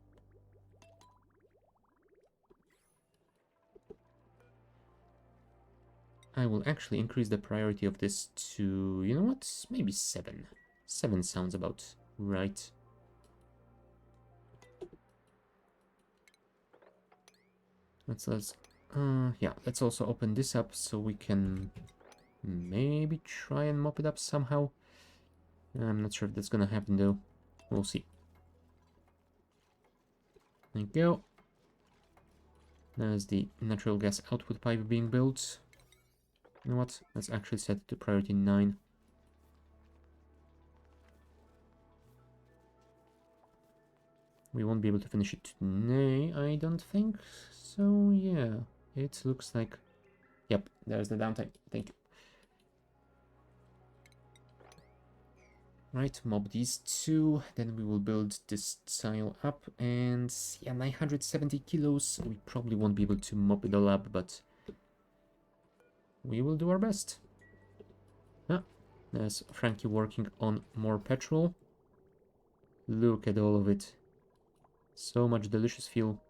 I will actually increase the priority of this to, you know what, maybe 7. 7 sounds about right. Let's also open this up so we can maybe try and mop it up somehow. I'm not sure if that's gonna happen though. We'll see. There you go. There's the natural gas output pipe being built. You know what? Let's actually set it to priority 9. We won't be able to finish it today, I don't think. So yeah, it looks like... Yep, there's the downtime. Thank you. Right, mob these two, then we will build this tile up, and yeah, 970 kilos. We probably won't be able to mop it all up, but we will do our best. Ah, there's Frankie working on more petrol. Look at all of it. So much delicious fuel.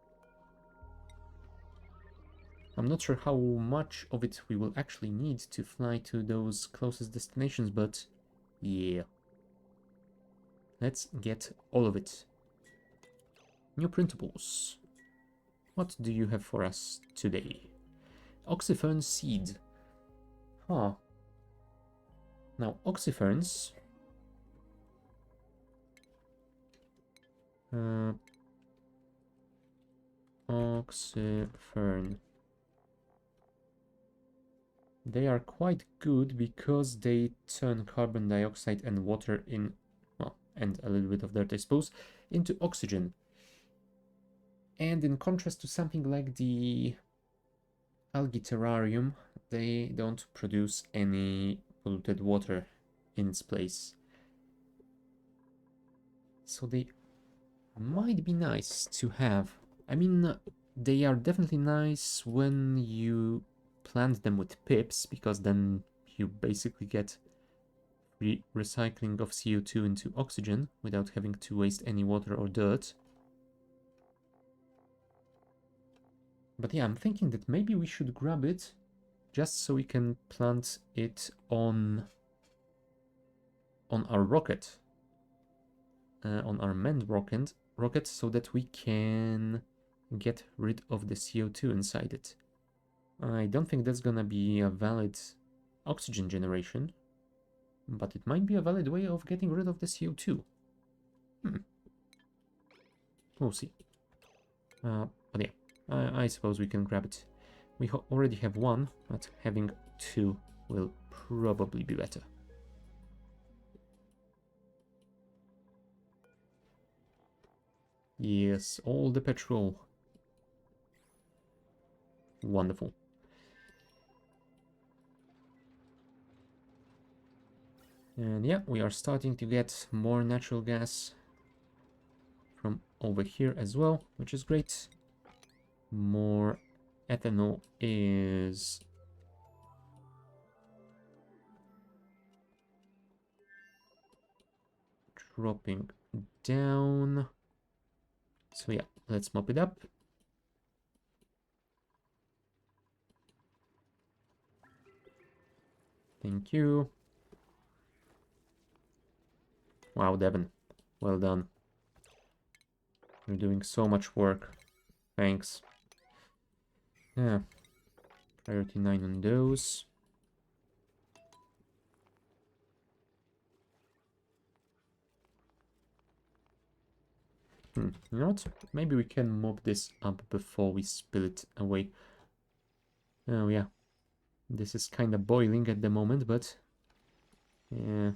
I'm not sure how much of it we will actually need to fly to those closest destinations, but yeah. Let's get all of it. New printables. What do you have for us today? Oxyfern seed. Huh. Now, oxyferns... oxyfern. They are quite good because they turn carbon dioxide and water in... well, and a little bit of dirt, I suppose, into oxygen. And in contrast to something like the algae terrarium, they don't produce any polluted water in its place. So they might be nice to have. I mean, they are definitely nice when you plant them with pips, because then you basically get free recycling of CO2 into oxygen without having to waste any water or dirt. But yeah, I'm thinking that maybe we should grab it just so we can plant it on our rocket, on our manned rocket, so that we can get rid of the CO2 inside it. I don't think that's gonna be a valid oxygen generation, but it might be a valid way of getting rid of the CO2. We'll see. But yeah, I suppose we can grab it. We already have one, but having two will probably be better. Yes, all the petrol. Wonderful. And yeah, we are starting to get more natural gas from over here as well, which is great. More ethanol is dropping down. So yeah, let's mop it up. Thank you. Wow, Devin. Well done. You're doing so much work. Thanks. Yeah. Priority 9 on those. You know what? Maybe we can mop this up before we spill it away. Oh yeah. This is kind of boiling at the moment, but... yeah.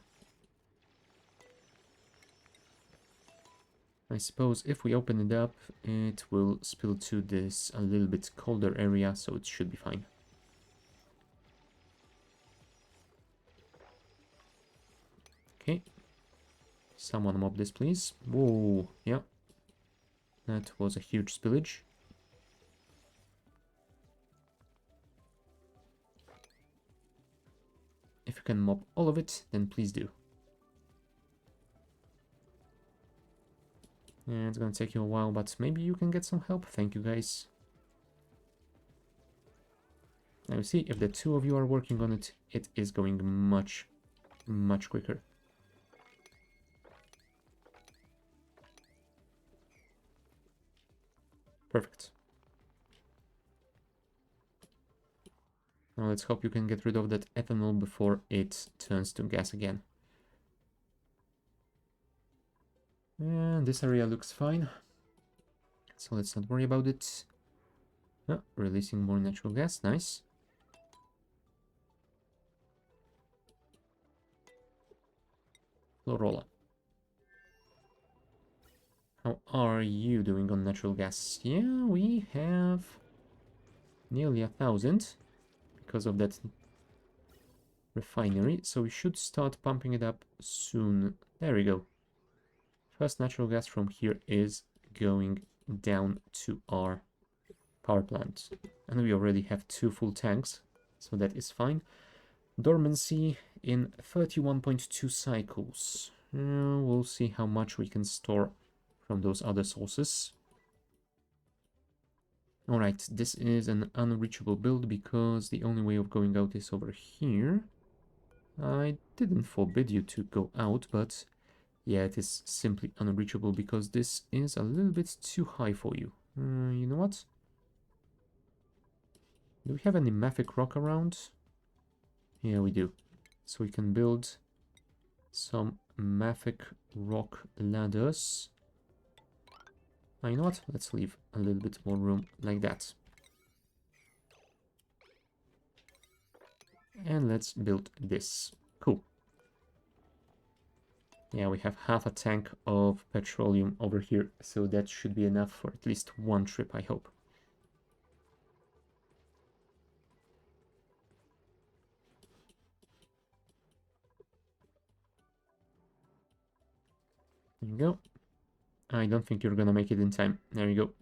I suppose if we open it up, it will spill to this a little bit colder area, so it should be fine. Okay. Someone mop this, please. Whoa, yeah. That was a huge spillage. If you can mop all of it, then please do. Yeah, it's gonna take you a while, but maybe you can get some help. Thank you, guys. Now, you see, if the two of you are working on it, it is going much, much quicker. Perfect. Now let's hope you can get rid of that ethanol before it turns to gas again. And this area looks fine, so let's not worry about it. Releasing more natural gas, nice. Chlorola. How are you doing on natural gas? Yeah, we have nearly 1,000 because of that refinery, so we should start pumping it up soon. There we go. First natural gas from here is going down to our power plant. And we already have 2 full tanks, so that is fine. Dormancy in 31.2 cycles. We'll see how much we can store from those other sources. Alright, this is an unreachable build because the only way of going out is over here. I didn't forbid you to go out, but yeah, it is simply unreachable because this is a little bit too high for you. You know what? Do we have any mafic rock around? Yeah, we do. So we can build some mafic rock ladders. You know what? Let's leave a little bit more room like that. And let's build this. Cool. Yeah, we have half a tank of petroleum over here, so that should be enough for at least one trip, I hope. There you go. I don't think you're gonna make it in time. There you go.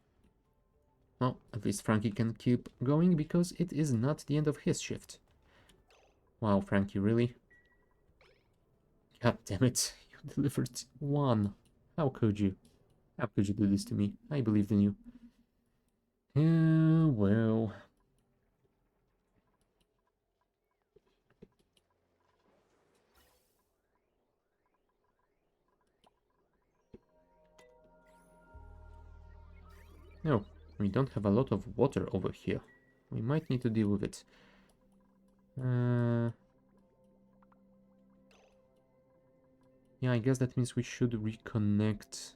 Well, at least Frankie can keep going because it is not the end of his shift. Wow, Frankie, really? God damn it. You delivered 1. How could you? How could you do this to me? I believed in you. Well. No, we don't have a lot of water over here. We might need to deal with it. Yeah, I guess that means we should reconnect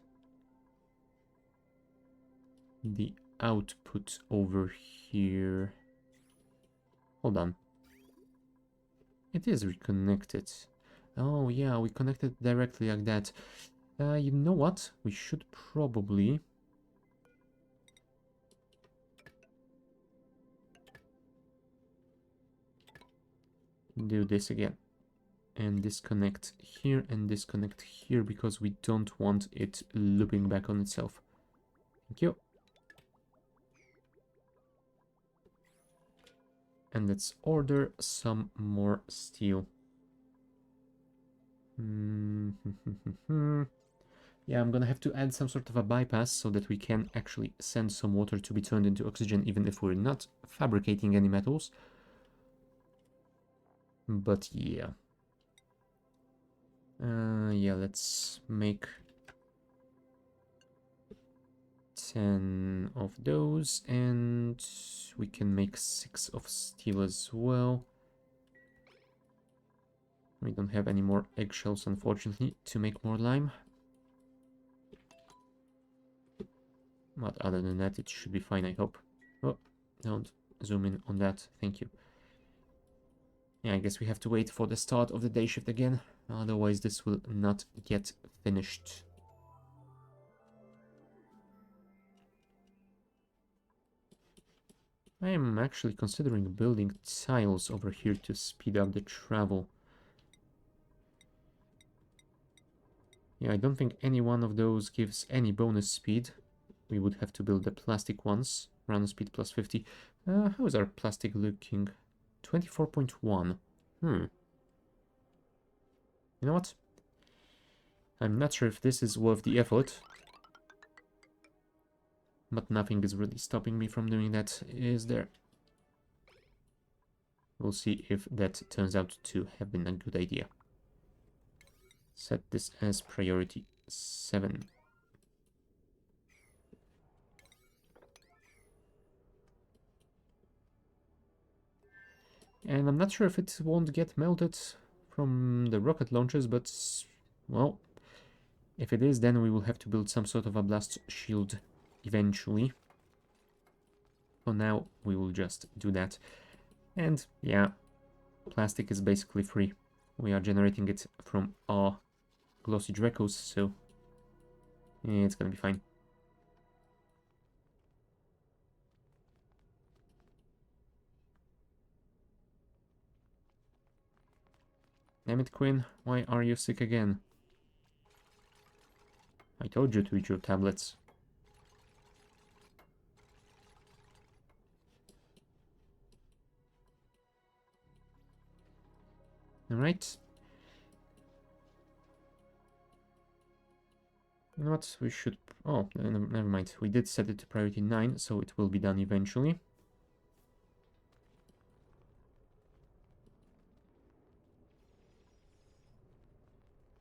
the output over here. Hold on. It is reconnected. Oh yeah, we connected directly like that. You know what? We should probably do this again. And disconnect here and disconnect here because we don't want it looping back on itself. Thank you. And let's order some more steel. Yeah, I'm gonna have to add some sort of a bypass so that we can actually send some water to be turned into oxygen even if we're not fabricating any metals. But yeah. Yeah, let's make 10 of those, and we can make 6 of steel as well. We don't have any more eggshells, unfortunately, to make more lime. But other than that, it should be fine, I hope. Oh, don't zoom in on that, thank you. Yeah, I guess we have to wait for the start of the day shift again, otherwise this will not get finished. I am actually considering building tiles over here to speed up the travel. Yeah, I don't think any one of those gives any bonus speed. We would have to build the plastic ones. Run speed plus 50. How is our plastic looking? 24.1. You know what? I'm not sure if this is worth the effort. But nothing is really stopping me from doing that, is there? We'll see if that turns out to have been a good idea. Set this as priority 7. And I'm not sure if it won't get melted from the rocket launchers, but, well, if it is, then we will have to build some sort of a blast shield eventually. For now, we will just do that. And yeah, plastic is basically free. We are generating it from our glossy Dracos, so yeah, it's gonna be fine. Damn it, Quinn, why are you sick again? I told you to eat your tablets. Alright. You know what, we should... Oh, never mind. We did set it to priority 9, so it will be done eventually.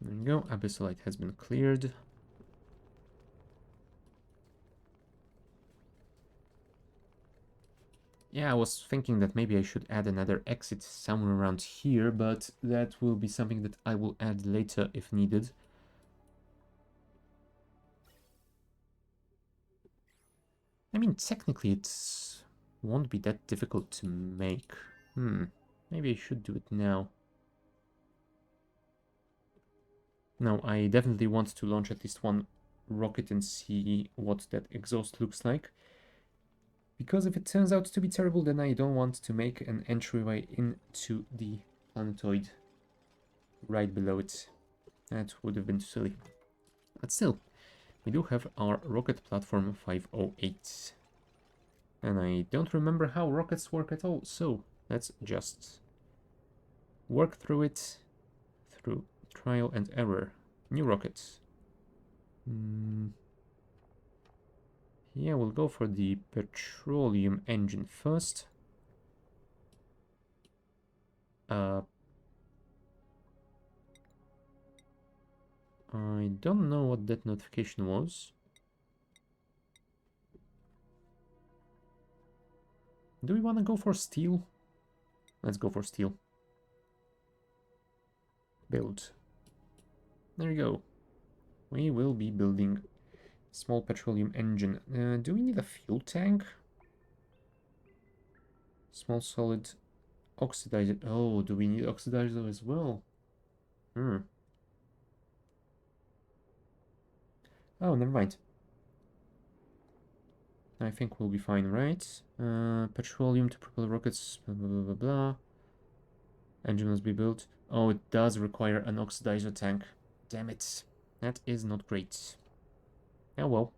There you go, Abyssalite has been cleared. Yeah, I was thinking that maybe I should add another exit somewhere around here, but that will be something that I will add later if needed. I mean, technically it won't be that difficult to make. Maybe I should do it now. No, I definitely want to launch at least one rocket and see what that exhaust looks like. Because if it turns out to be terrible, then I don't want to make an entryway into the planetoid right below it. That would have been silly. But still, we do have our rocket platform 508. And I don't remember how rockets work at all, so let's just work through it through trial and error. New rockets. Yeah, we'll go for the petroleum engine first. I don't know what that notification was. Do we want to go for steel? Let's go for steel. Build. There you go. We will be building small petroleum engine. Do we need a fuel tank? Small solid oxidizer. Oh, do we need oxidizer as well? Oh, never mind. I think we'll be fine, right? Petroleum to propel rockets, blah, blah, blah, blah, blah. Engine must be built. Oh, it does require an oxidizer tank. Damn it. That is not great. Oh well.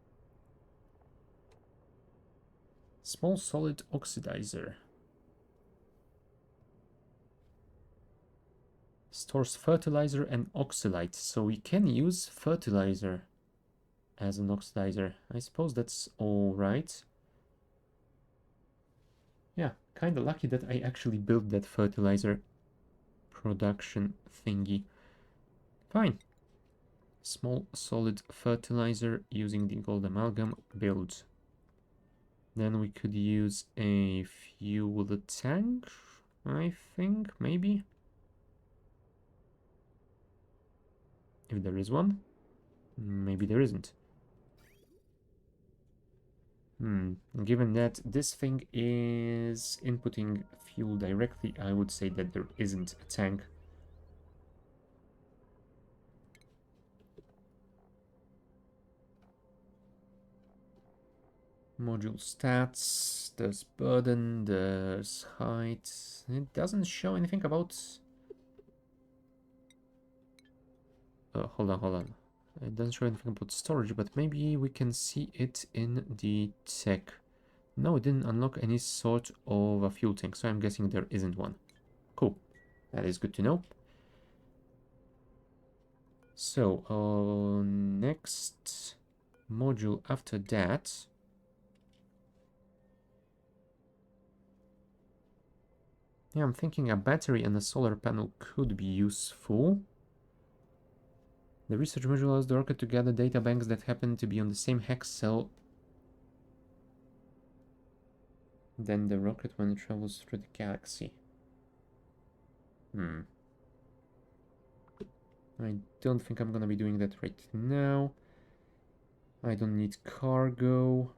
Small solid oxidizer. Stores fertilizer and oxalate, so we can use fertilizer as an oxidizer. I suppose that's alright. Yeah, kinda lucky that I actually built that fertilizer production thingy. Fine. Small solid fertilizer using the gold amalgam build. Then we could use a fuel tank, I think, maybe. If there is one. Maybe there isn't. Given that this thing is inputting fuel directly, I would say that there isn't a tank. Module stats, there's burden, there's height. It doesn't show anything about... hold on. It doesn't show anything about storage, but maybe we can see it in the tech. No, it didn't unlock any sort of a fuel tank, so I'm guessing there isn't one. Cool. That is good to know. So, next module after that... Yeah, I'm thinking a battery and a solar panel could be useful. The research module allows the rocket to gather data banks that happen to be on the same hex cell than the rocket when it travels through the galaxy. I don't think I'm gonna be doing that right now. I don't need cargo.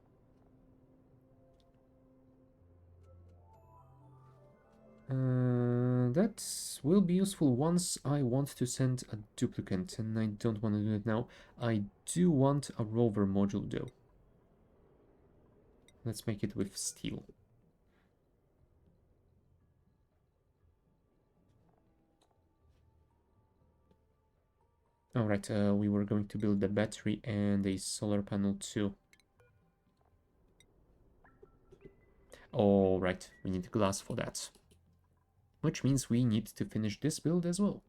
That will be useful once I want to send a duplicate, and I don't want to do it now. I do want a rover module though. Let's make it with steel. Alright, we were going to build the battery and a solar panel too. Alright, we need glass for that. Which means we need to finish this build as well.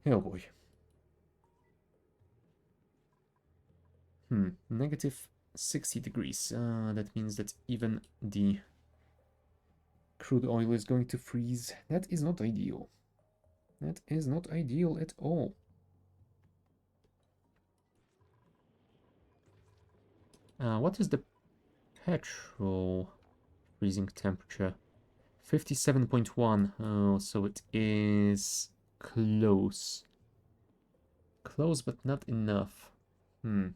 Oh boy. Negative 60 degrees. That means that even the crude oil is going to freeze. That is not ideal. That is not ideal at all. What is the petrol freezing temperature? 57.1. Oh, so it is close. Close, but not enough. I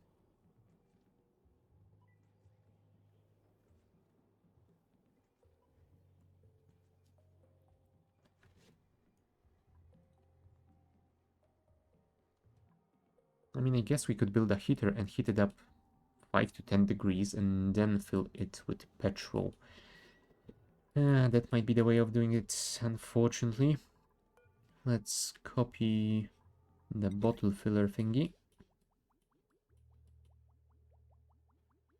mean, I guess we could build a heater and heat it up 5 to 10 degrees and then fill it with petrol. That might be the way of doing it, unfortunately. Let's copy the bottle filler thingy.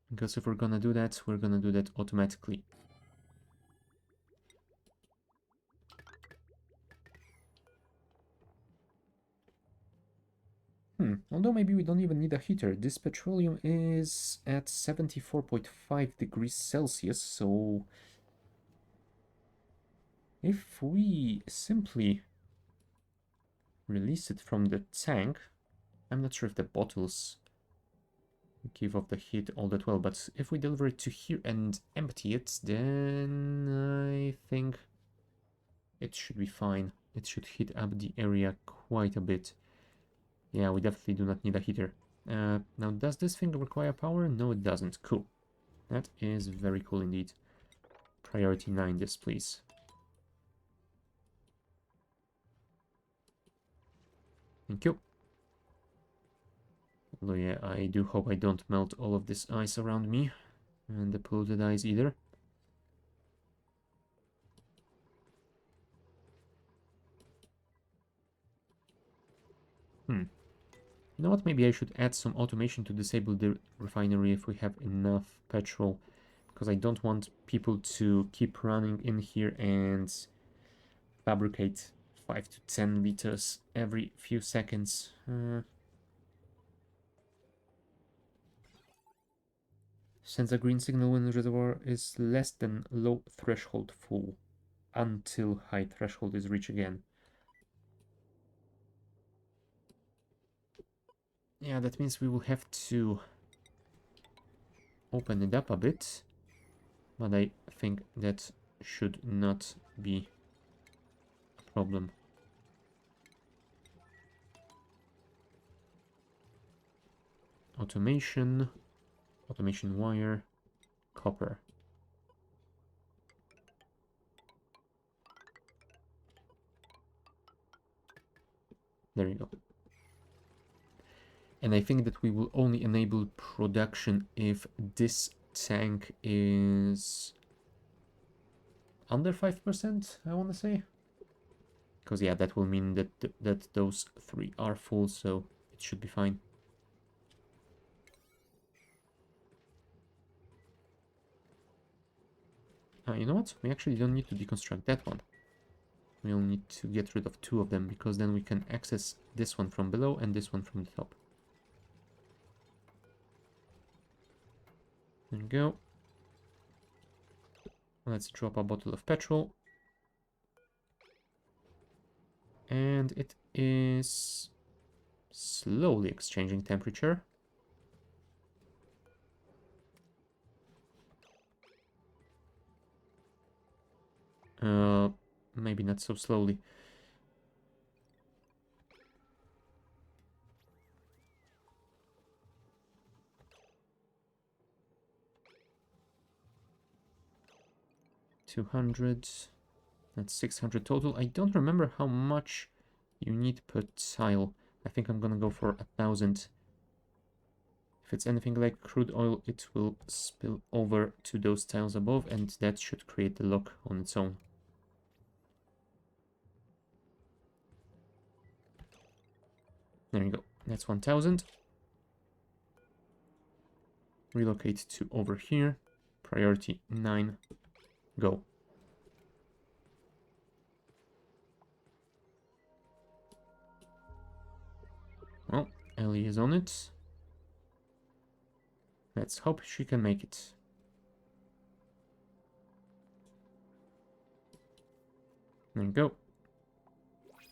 Because if we're gonna do that, we're gonna do that automatically. Although maybe we don't even need a heater. This petroleum is at 74.5 degrees Celsius, so if we simply release it from the tank, I'm not sure if the bottles give off the heat all that well, but if we deliver it to here and empty it, then I think it should be fine. It should heat up the area quite a bit. Yeah, we definitely do not need a heater. Now, does this thing require power? No, it doesn't. Cool. That is very cool indeed. Priority 9 this, please. Thank you. Although, yeah, I do hope I don't melt all of this ice around me. And the polluted ice either. You know what? Maybe I should add some automation to disable the refinery if we have enough petrol. Because I don't want people to keep running in here and fabricate 5 to 10 liters every few seconds. Sends a green signal when the reservoir is less than low threshold full until high threshold is reached again. Yeah, that means we will have to open it up a bit, but I think that should not be a problem. Automation wire, copper. There you go. And I think that we will only enable production if this tank is under 5%, I want to say. Because yeah, that will mean that that those 3 are full, so it should be fine. You know what? We actually don't need to deconstruct that one. We only need to get rid of 2 of them, because then we can access this one from below and this one from the top. There we go. Let's drop a bottle of petrol. And it is slowly exchanging temperature. Maybe not so slowly. $200. That's 600 total. I don't remember how much you need per tile. I think I'm gonna go for 1,000. If it's anything like crude oil, it will spill over to those tiles above, and that should create the lock on its own. There you go. That's 1,000. Relocate to over here. Priority 9. Go. Well, Ellie is on it. Let's hope she can make it. There you go.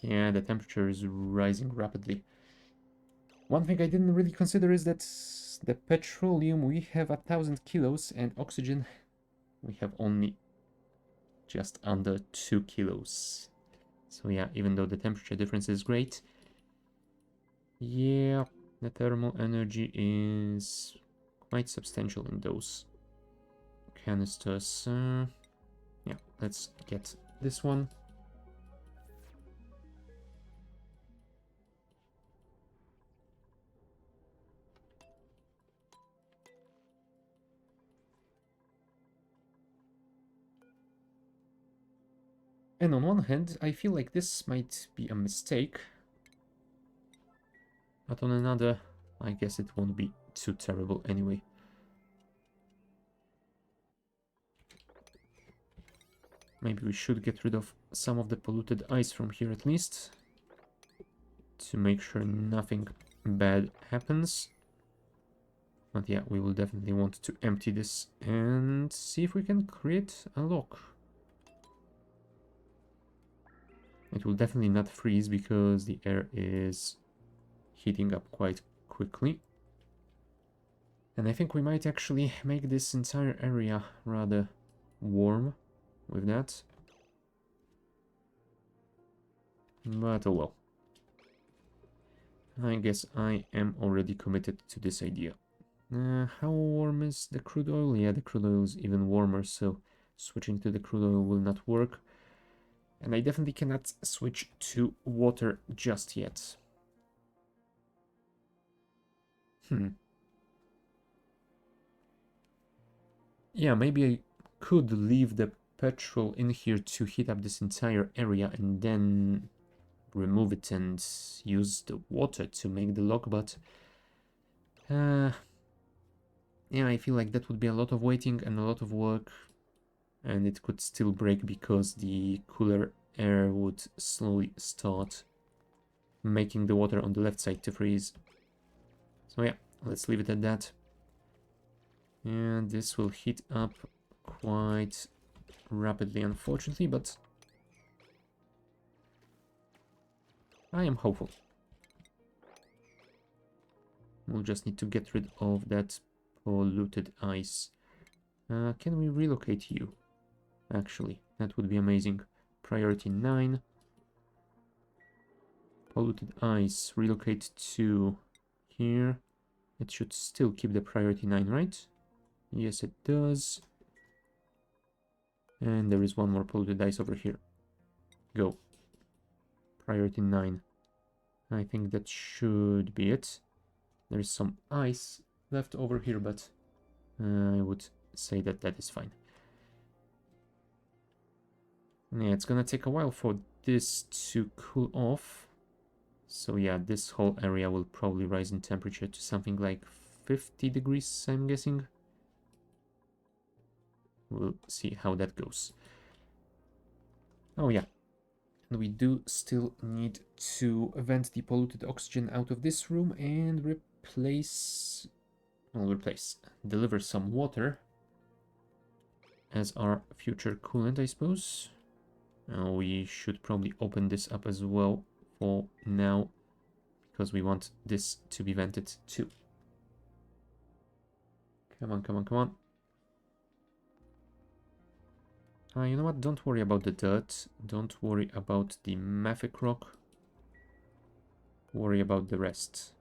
Yeah, the temperature is rising rapidly. One thing I didn't really consider is that the petroleum, we have 1,000 kilos, and oxygen, we have only just under 2 kilos. So yeah, even though the temperature difference is great, yeah, the thermal energy is quite substantial in those canisters. Yeah, let's get this one. And on one hand, I feel like this might be a mistake, but on another, I guess it won't be too terrible anyway. Maybe we should get rid of some of the polluted ice from here at least, to make sure nothing bad happens. But yeah, we will definitely want to empty this and see if we can create a lock. It will definitely not freeze because the air is heating up quite quickly. And I think we might actually make this entire area rather warm with that. But oh well. I guess I am already committed to this idea. How warm is the crude oil? Yeah, the crude oil is even warmer, so switching to the crude oil will not work. And I definitely cannot switch to water just yet. Yeah, maybe I could leave the petrol in here to heat up this entire area and then remove it and use the water to make the lock, but yeah, I feel like that would be a lot of waiting and a lot of work, and it could still break because the cooler air would slowly start making the water on the left side to freeze. So yeah, let's leave it at that. And this will heat up quite rapidly, unfortunately, but I am hopeful. We'll just need to get rid of that polluted ice. Can we relocate you? Actually, that would be amazing. Priority 9. Polluted ice. Relocate to here. It should still keep the priority 9, right? Yes, it does. And there is one more polluted ice over here. Go. Priority 9. I think that should be it. There is some ice left over here, but I would say that that is fine. Yeah, it's gonna take a while for this to cool off. So yeah, this whole area will probably rise in temperature to something like 50 degrees, I'm guessing. We'll see how that goes. Oh yeah, and we do still need to vent the polluted oxygen out of this room and deliver some water as our future coolant, I suppose. We should probably open this up as well for now, because we want this to be vented too. Come on, come on, come on. You know what? Don't worry about the dirt. Don't worry about the mafic rock. Worry about the rest.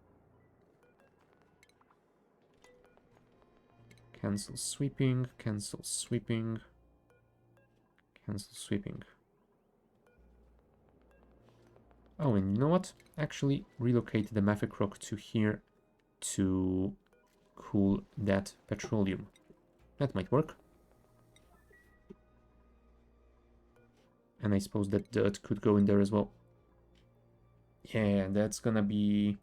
Cancel sweeping, cancel sweeping, cancel sweeping. Oh, and you know what? Actually relocate the mafic rock to here to cool that petroleum. That might work. And I suppose that dirt could go in there as well. Yeah, that's gonna be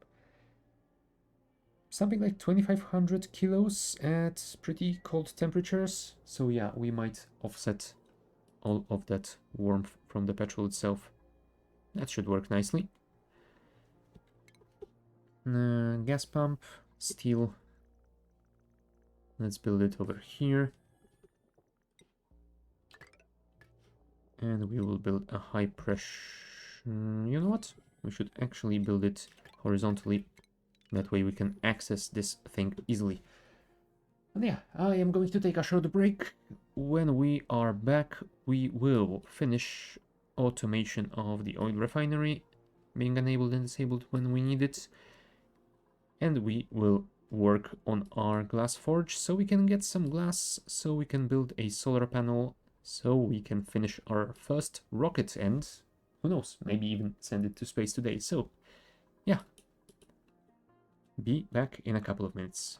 something like 2500 kilos at pretty cold temperatures. So yeah, we might offset all of that warmth from the petrol itself. That should work nicely. Gas pump, steel. Let's build it over here. And we will build a high pressure. You know what? We should actually build it horizontally. That way we can access this thing easily. And yeah, I am going to take a short break. When we are back, we will finish automation of the oil refinery, being enabled and disabled when we need it. And we will work on our glass forge so we can get some glass, so we can build a solar panel, so we can finish our first rocket and, who knows, maybe even send it to space today. So, yeah. Be back in a couple of minutes.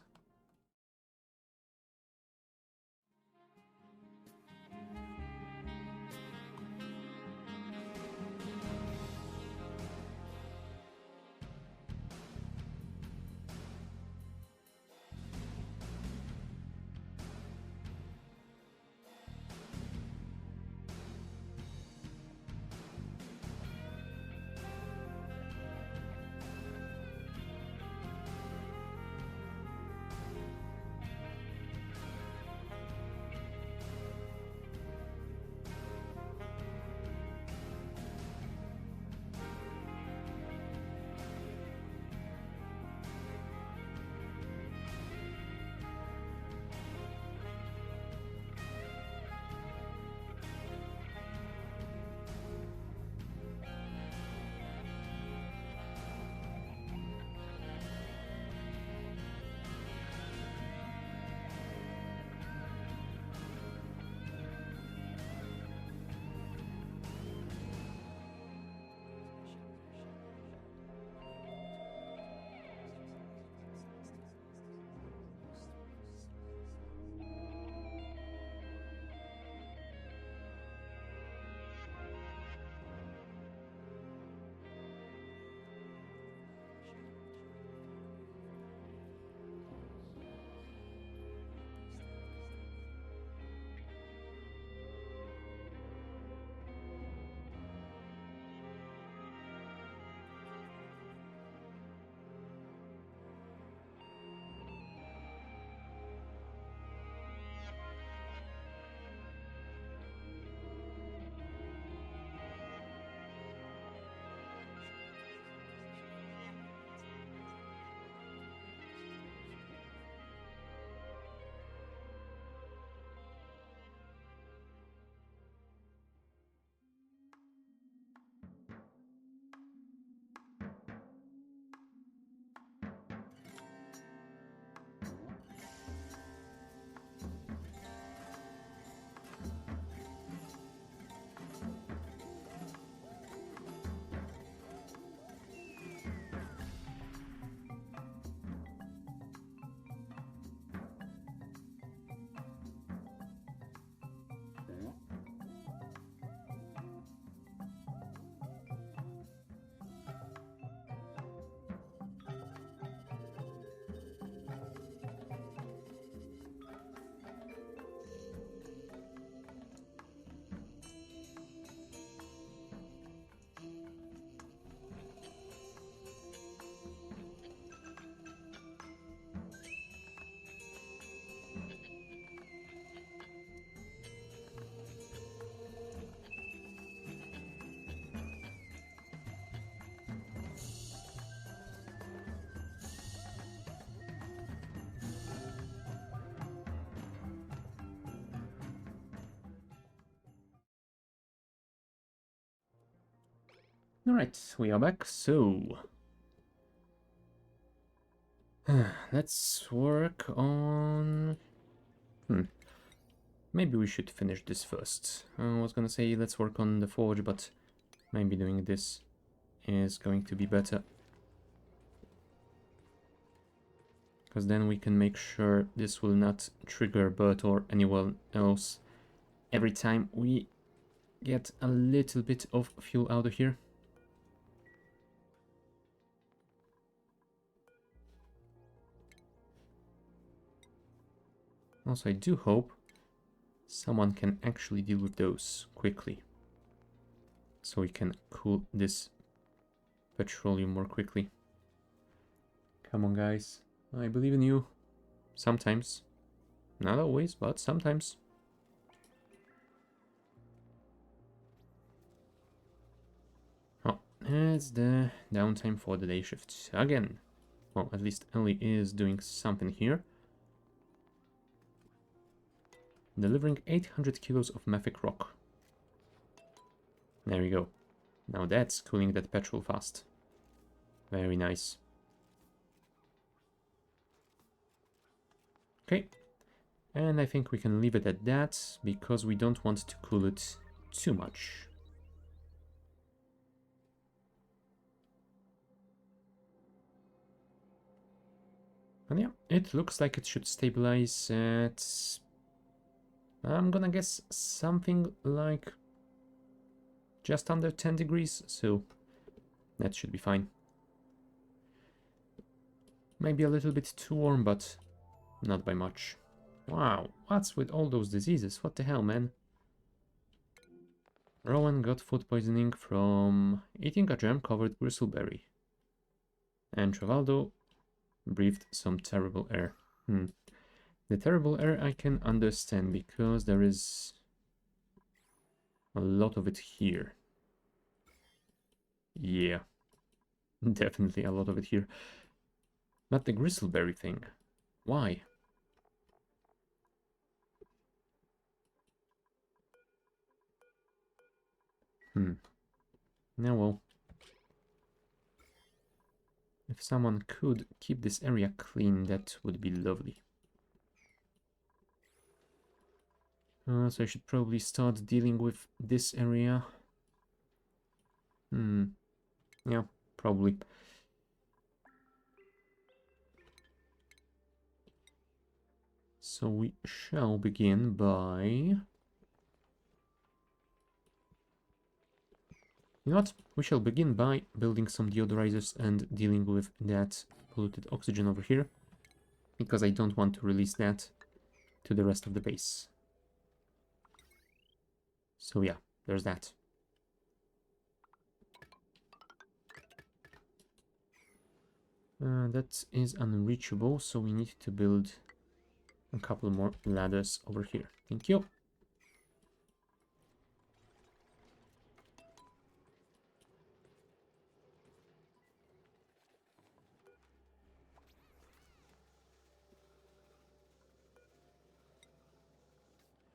Alright, we are back, so... let's work on... Maybe we should finish this first. I was gonna say let's work on the forge, but maybe doing this is going to be better. Because then we can make sure this will not trigger Bert or anyone else every time we get a little bit of fuel out of here. Also, I do hope someone can actually deal with those quickly, so we can cool this petroleum more quickly. Come on, guys. I believe in you. Sometimes. Not always, but sometimes. Oh, it's the downtime for the day shift again. Well, at least Ellie is doing something here. Delivering 800 kilos of mafic rock. There we go. Now that's cooling that petrol fast. Very nice. Okay. And I think we can leave it at that, because we don't want to cool it too much. And yeah, it looks like it should stabilize at... I'm gonna guess something like just under 10 degrees, so that should be fine. Maybe a little bit too warm, but not by much. Wow, what's with all those diseases? What the hell, man? Rowan got food poisoning from eating a jam-covered bristleberry. And Travaldo breathed some terrible air. The terrible air I can understand, because there is a lot of it here. Yeah, definitely a lot of it here. Not the bristleberry thing. Why? Now, well, if someone could keep this area clean, that would be lovely. So I should probably start dealing with this area. Yeah, probably. So we shall begin by... You know what? We shall begin by building some deodorizers and dealing with that polluted oxygen over here, because I don't want to release that to the rest of the base. So yeah, there's that. That is unreachable, so we need to build a couple more ladders over here. Thank you.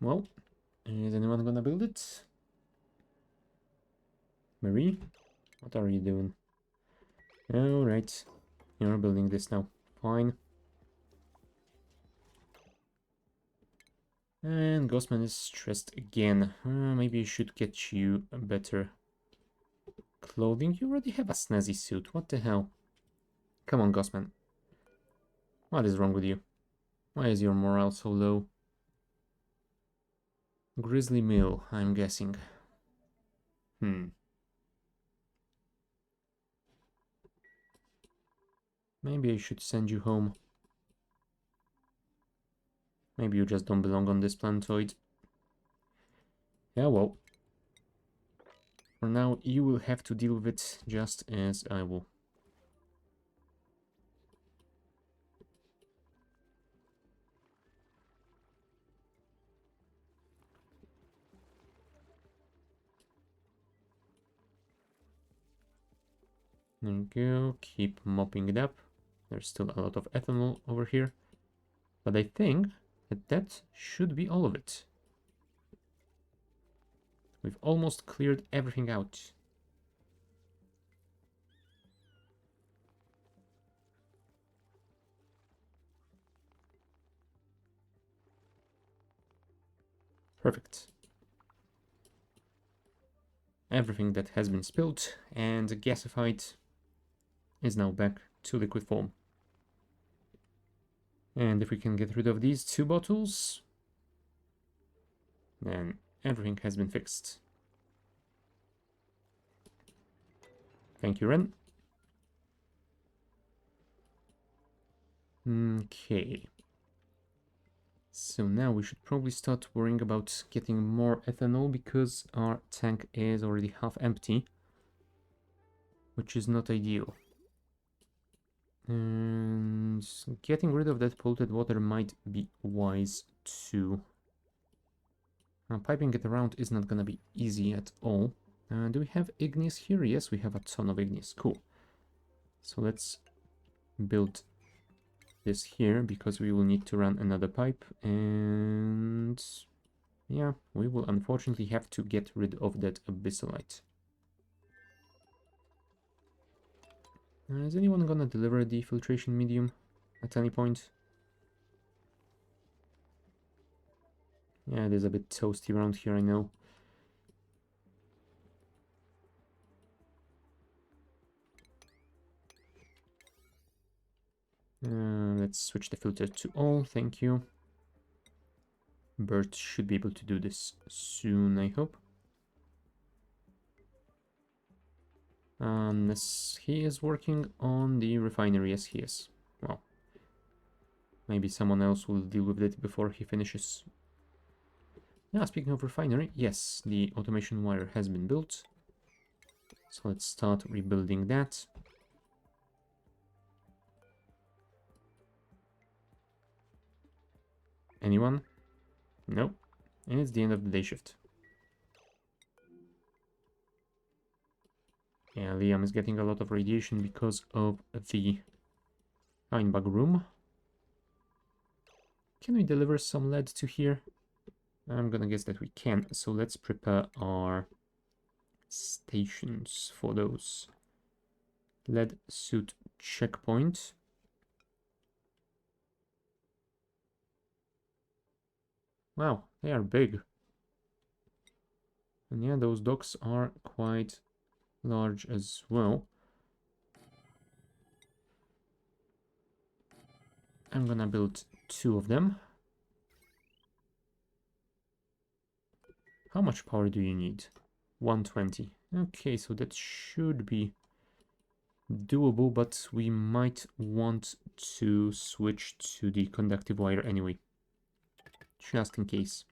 Well, is anyone gonna build it? Marie? What are you doing? Alright, you're building this now. Fine. And Ghostman is stressed again. Maybe I should get you a better clothing. You already have a snazzy suit. What the hell? Come on, Ghostman. What is wrong with you? Why is your morale so low? Grizzly Mill, I'm guessing. Maybe I should send you home. Maybe you just don't belong on this planetoid. Yeah, well. For now, you will have to deal with it just as I will. There we go. Keep mopping it up. There's still a lot of ethanol over here. But I think that should be all of it. We've almost cleared everything out. Perfect. everything that has been spilled and gasified is now back to liquid form. And if we can get rid of these 2 bottles, then everything has been fixed. Thank you, Ren. Okay. So now we should probably start worrying about getting more ethanol because our tank is already half empty, which is not ideal. And getting rid of that polluted water might be wise too. Piping it around is not gonna be easy at all. Do we have igneous here? Yes, we have a ton of igneous. Cool. So let's build this here because we will need to run another pipe, and yeah, we will unfortunately have to get rid of that abyssalite. Is anyone gonna deliver the filtration medium at any point? Yeah, it is a bit toasty around here, I know. Let's switch the filter to all, thank you. Bert should be able to do this soon, I hope. Unless he is working on the refinery, yes he is. Well, maybe someone else will deal with it before he finishes. Now, speaking of refinery, yes, the automation wire has been built. So let's start rebuilding that. Anyone? No. And it's the end of the day shift. Yeah, Liam is getting a lot of radiation because of the Einbug room. Can we deliver some lead to here? I'm gonna guess that we can, so let's prepare our stations for those. Lead suit checkpoint. Wow, they are big. And yeah, those docks are quite large as well. I'm gonna build 2 of them. How much power do you need? 120. Okay, so that should be doable, but we might want to switch to the conductive wire anyway, just in case.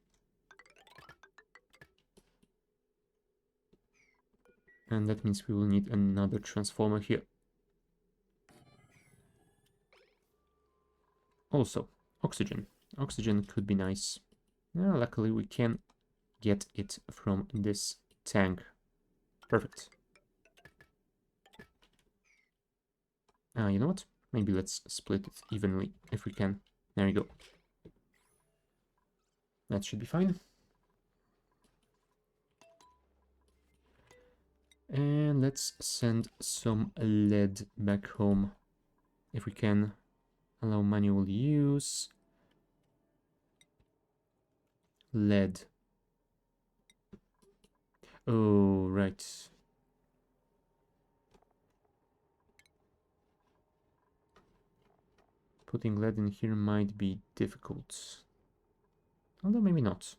And that means we will need another transformer here. Also, oxygen. Oxygen could be nice. Luckily, we can get it from this tank. Perfect. You know what? Maybe let's split it evenly if we can. There you go. That should be fine. And let's send some lead back home if we can. Allow manual use. Lead. Oh, right. Putting lead in here might be difficult. Although maybe not.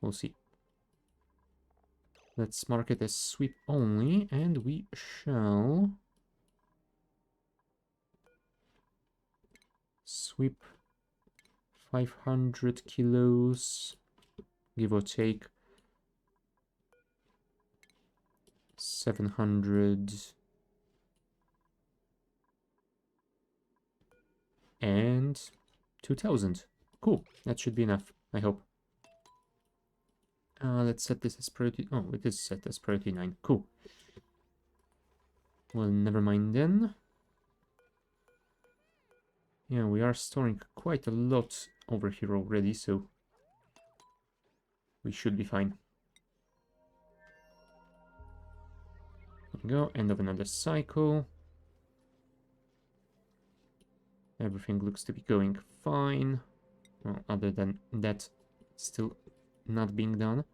We'll see. Let's mark it as sweep only, and we shall sweep 500 kilos, give or take 700 and 2000. Cool, that should be enough, I hope. Let's set this as priority. Oh, it is set as priority 9. Cool. Well, never mind then. Yeah, we are storing quite a lot over here already, so we should be fine. There we go, end of another cycle. Everything looks to be going fine. Well, other than that, still not being done.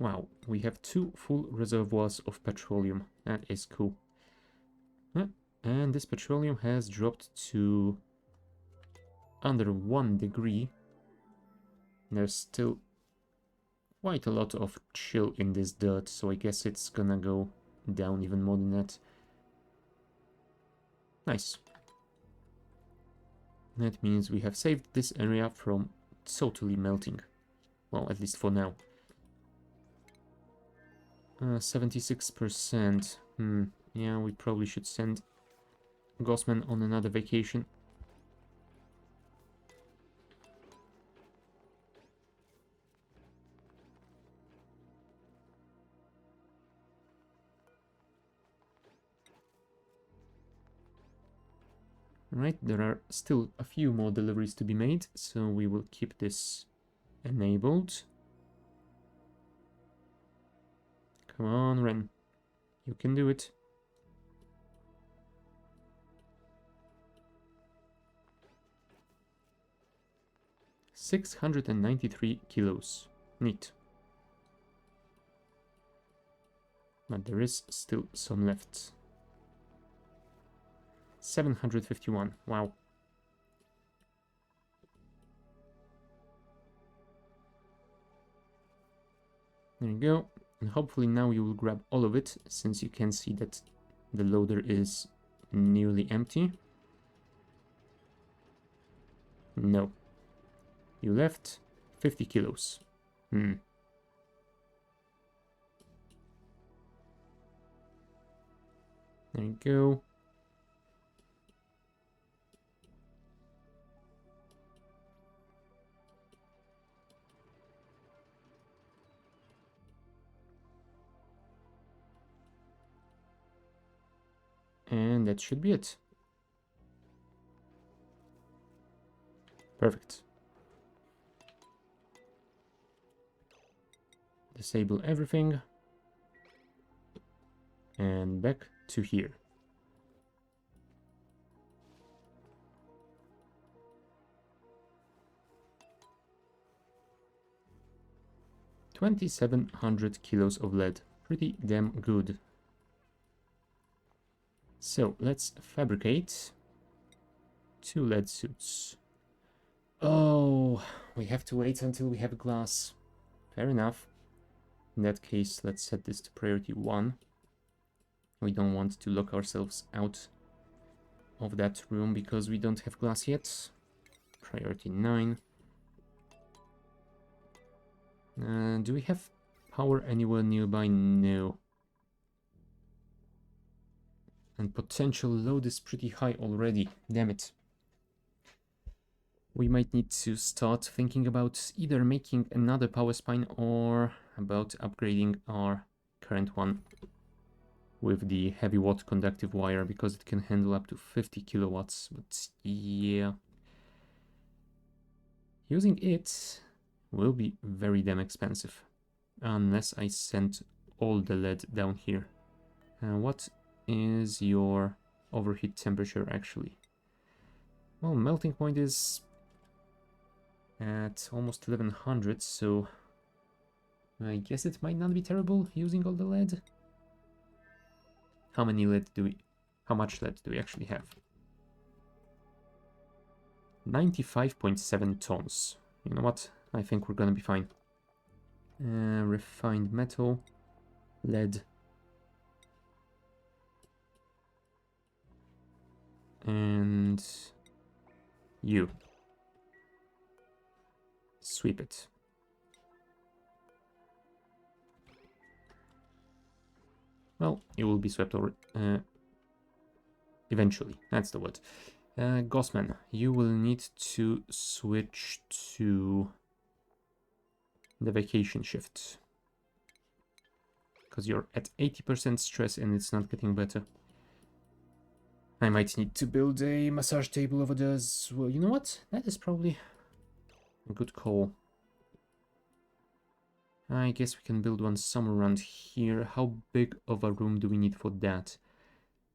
Wow, we have 2 full reservoirs of petroleum. That is cool. Yeah, and this petroleum has dropped to under 1 degree. There's still quite a lot of chill in this dirt, so I guess it's gonna go down even more than that. Nice. That means we have saved this area from totally melting. Well, at least for now. 76%. Yeah, we probably should send Gossman on another vacation. Right, there are still a few more deliveries to be made, so we will keep this enabled. Come on, Ren. You can do it. $693 kilos. Neat. But there is still some left. 751. Wow. There you go. And hopefully now you will grab all of it, since you can see that the loader is nearly empty. No. You left 50 kilos. There you go. And that should be it. Perfect. Disable everything. And back to here. $2,700 kilos of lead. Pretty damn good. So let's fabricate 2 lead suits. Oh, we have to wait until we have glass. Fair enough. In that case, let's set this to priority 1. We don't want to lock ourselves out of that room because we don't have glass yet. Priority 9. Do we have power anywhere nearby? No. And potential load is pretty high already. Damn it. We might need to start thinking about either making another power spine or about upgrading our current one with the heavy watt conductive wire, because it can handle up to 50 kilowatts. But yeah, using it will be very damn expensive unless I send all the lead down here. What is your overheat temperature actually? Well, melting point is at almost 1100, so I guess it might not be terrible using all the lead. How much lead do we actually have? 95.7 tons. You know what? I think we're gonna be fine. Refined metal, lead, and you. Sweep it. Well, it will be swept over eventually. That's the word. Gossman, you will need to switch to the vacation shift, because you're at 80% stress and it's not getting better. I might need to build a massage table over there as well. You know what? That is probably a good call. I guess we can build one somewhere around here. How big of a room do we need for that?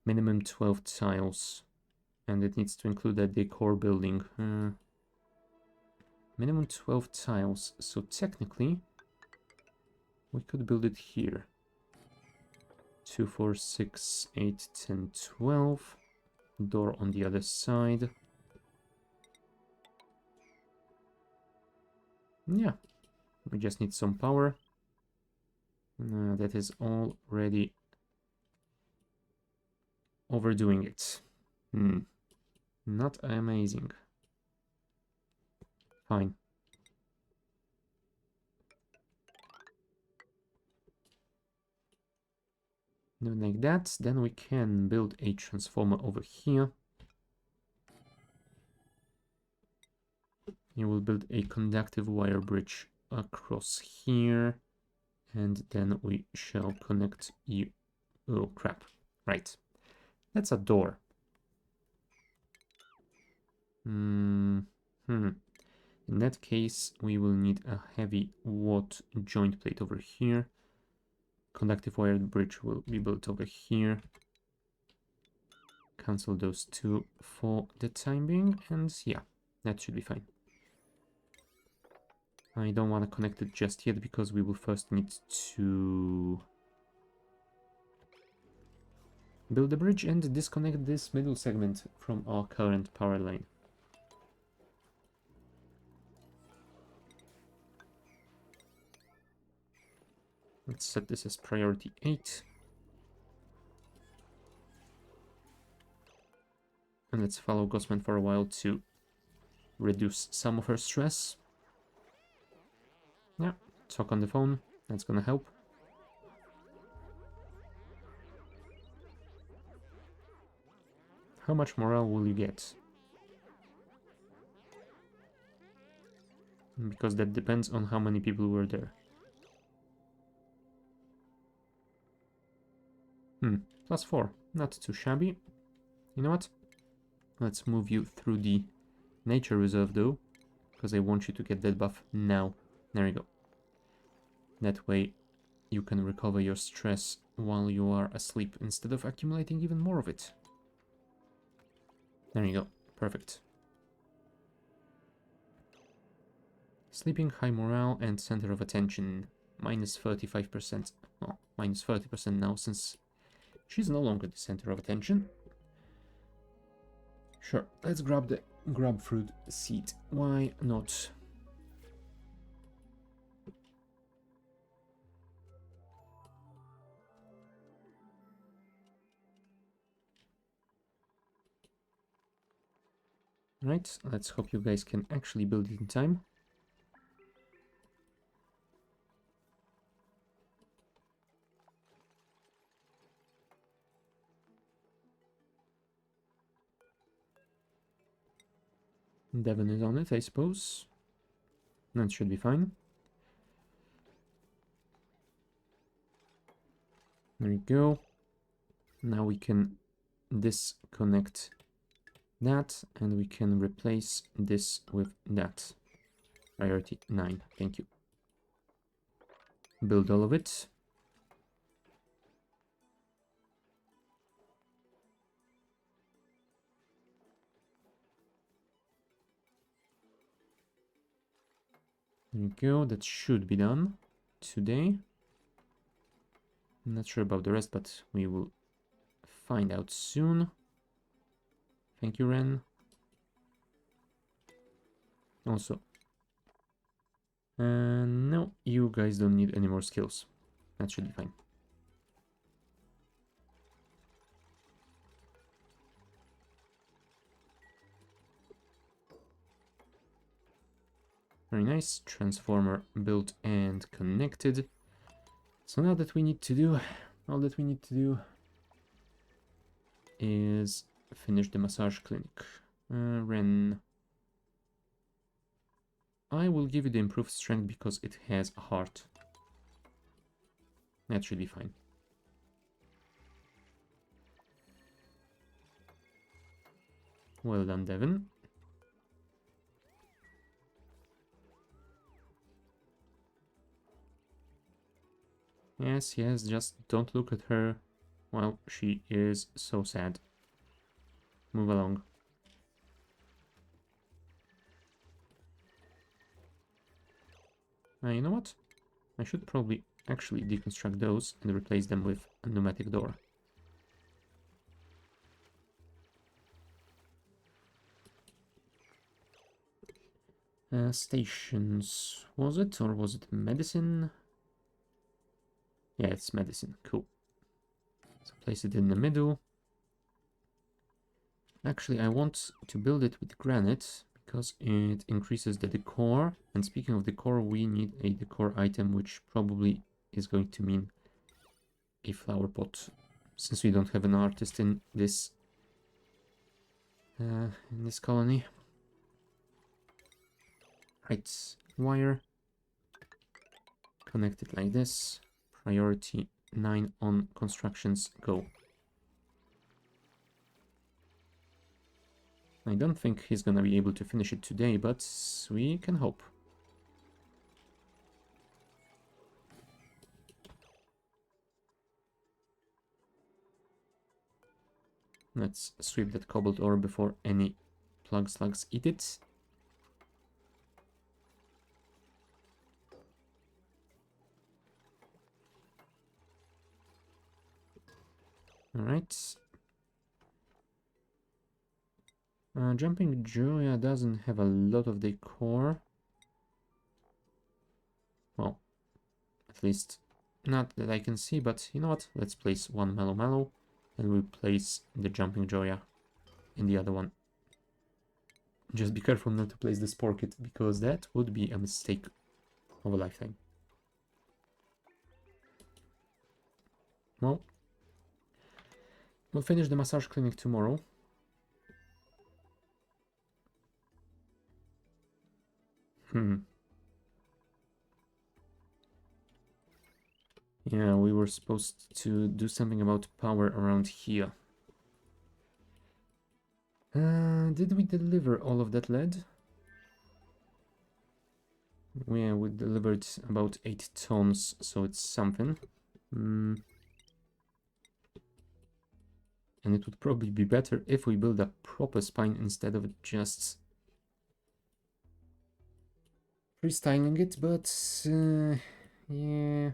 Minimum 12 tiles. And it needs to include a decor building. Minimum 12 tiles. So technically, we could build it here. 2, 4, 6, 8, 10, 12. Door on the other side. Yeah, we just need some power. That is already overdoing it. Not amazing. Fine. Do like that, then we can build a transformer over here. You will build a conductive wire bridge across here, and then we shall connect you. Oh crap, right. That's a door. In that case, we will need a heavy watt joint plate over here. Conductive wire bridge will be built over here. Cancel those two for the time being, and yeah, that should be fine. I don't want to connect it just yet because we will first need to build the bridge and disconnect this middle segment from our current power line. Let's set this as priority 8. And let's follow Gosman for a while to reduce some of her stress. Yeah, talk on the phone. That's gonna help. How much morale will you get? Because that depends on how many people were there. +4. Not too shabby. You know what? Let's move you through the nature reserve though, because I want you to get that buff now. There you go. That way you can recover your stress while you are asleep instead of accumulating even more of it. There you go. Perfect. Sleeping, high morale, and center of attention. Minus 35%. Well, minus 30% now since she's no longer the center of attention. Sure, let's grab the grapefruit seed. Why not? Right, let's hope you guys can actually build it in time. Devon is on it, I suppose. That should be fine. There we go. Now we can disconnect that, and we can replace this with that. Priority 9, thank you. Build all of it. There we go, that should be done today. I'm not sure about the rest, but we will find out soon. Thank you, Ren. Also, no, you guys don't need any more skills. That should be fine. Very nice. Transformer built and connected. So now that we need to do, all that we need to do is finish the massage clinic. Ren, I will give you the improved strength because it has a heart. That should be fine. Well done, Devon. Yes, yes, just don't look at her while she is so sad. Move along. You know what? I should probably actually deconstruct those and replace them with a pneumatic door. Stations, was it, or was it medicine? Yeah, it's medicine, cool. So place it in the middle. Actually, I want to build it with granite because it increases the decor. And speaking of decor, we need a decor item, which probably is going to mean a flower pot, since we don't have an artist in this colony. Right, wire. Connect it like this. Priority 9 on constructions, go. I don't think he's gonna be able to finish it today, but we can hope. Let's sweep that cobbled ore before any plug slugs eat it. Alright. Jumping Joya doesn't have a lot of decor. Well, at least not that I can see, but you know what? Let's place one Mellow Mellow and we'll place the Jumping Joya in the other one. Just be careful not to place the Spore Kit, because that would be a mistake of a lifetime. Well, we'll finish the massage clinic tomorrow. Yeah, we were supposed to do something about power around here. Did we deliver all of that lead? Yeah, we delivered about 8 tons, so it's something. And it would probably be better if we build a proper spine instead of just freestyling it, but yeah,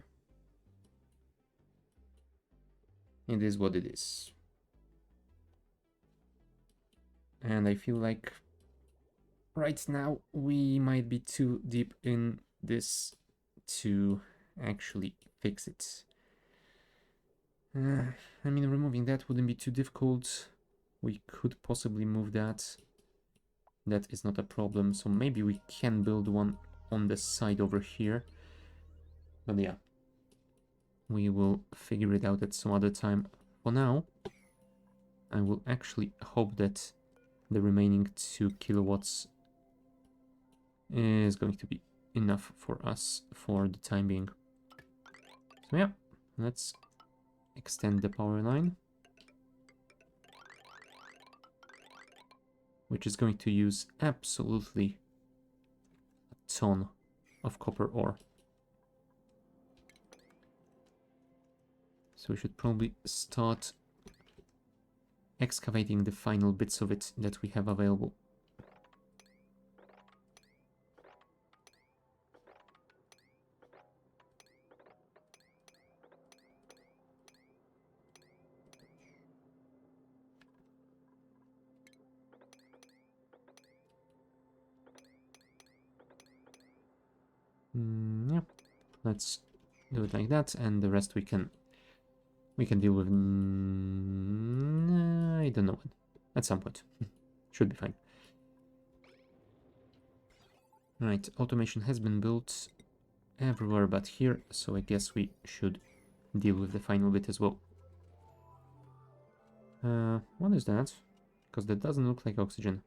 it is what it is. And I feel like right now we might be too deep in this to actually fix it. I mean, removing that wouldn't be too difficult. We could possibly move that. That is not a problem, so maybe we can build one on the side over here. But yeah, we will figure it out at some other time. For now, I will actually hope that the remaining 2 kilowatts is going to be enough for us for the time being. So yeah, let's extend the power line, which is going to use absolutely a ton of copper ore. So we should probably start excavating the final bits of it that we have available. Yeah, let's do it like that, and the rest we can deal with. I don't know when. At some point, should be fine. Right, automation has been built everywhere but here, so I guess we should deal with the final bit as well. What is that? Because that doesn't look like oxygen.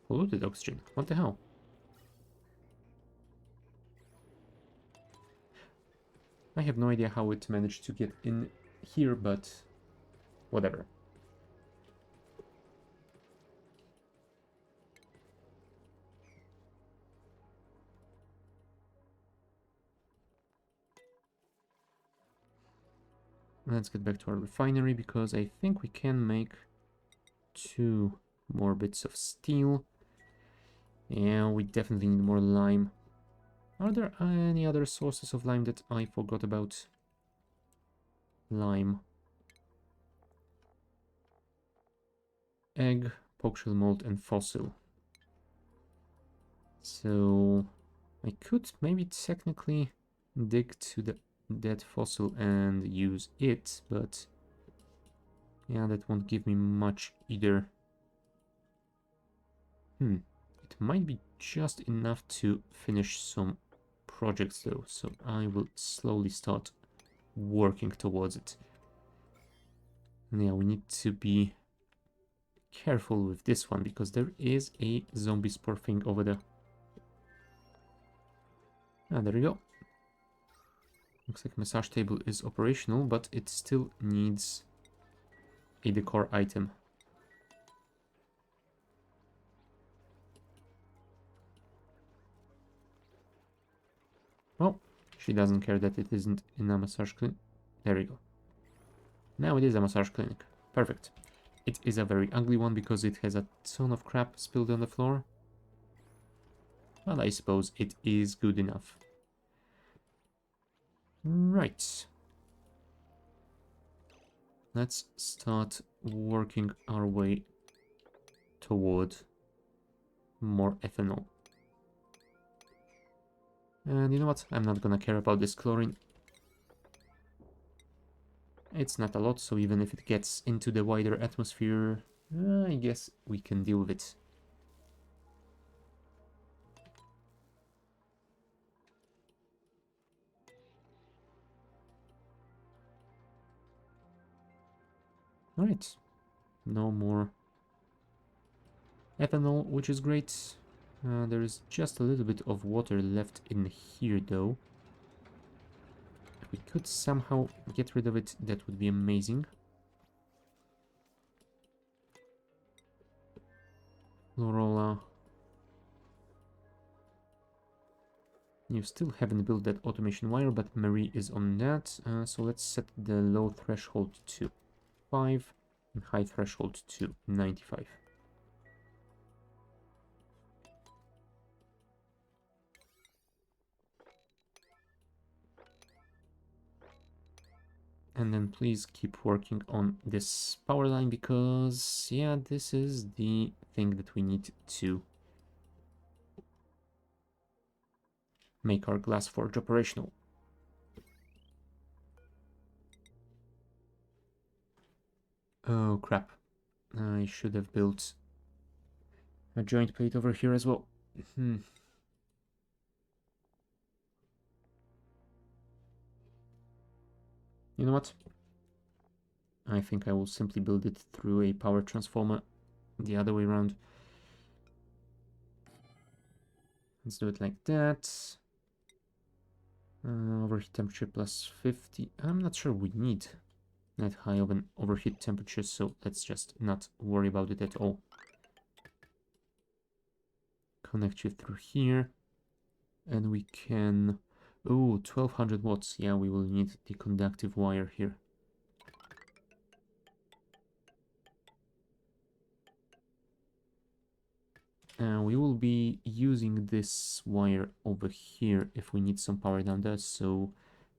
Polluted oxygen. What the hell? I have no idea how it managed to get in here, but whatever. Let's get back to our refinery, because I think we can make 2 more bits of steel. Yeah, we definitely need more lime. Are there any other sources of lime that I forgot about? Lime. Egg, pokeshell mold, and fossil. So I could maybe technically dig to that fossil and use it, but yeah, that won't give me much either. It might be just enough to finish some projects though, so I will slowly start working towards it. And yeah, we need to be careful with this one because there is a zombie spore thing over there. Ah, there we go. Looks like massage table is operational, but it still needs a decor item. Well, she doesn't care that it isn't in a massage clinic. There we go. Now it is a massage clinic. Perfect. It is a very ugly one because it has a ton of crap spilled on the floor. But I suppose it is good enough. Right. Let's start working our way toward more ethanol. And you know what? I'm not gonna care about this chlorine. It's not a lot, so even if it gets into the wider atmosphere, I guess we can deal with it. Alright. No more ethanol, which is great. There is just a little bit of water left in here, though. If we could somehow get rid of it, that would be amazing. Lorola. You still haven't built that automation wire, but Marie is on that. So let's set the low threshold to 5 and high threshold to 95. And then please keep working on this power line because, yeah, this is the thing that we need to make our glass forge operational. Oh crap. I should have built a joint plate over here as well. You know what? I think I will simply build it through a power transformer the other way around. Let's do it like that. Overheat temperature plus 50. I'm not sure we need that high of an overheat temperature, so let's just not worry about it at all. Connect you through here. And we can... Oh, 1200 watts. Yeah, we will need the conductive wire here. We will be using this wire over here if we need some power down there, so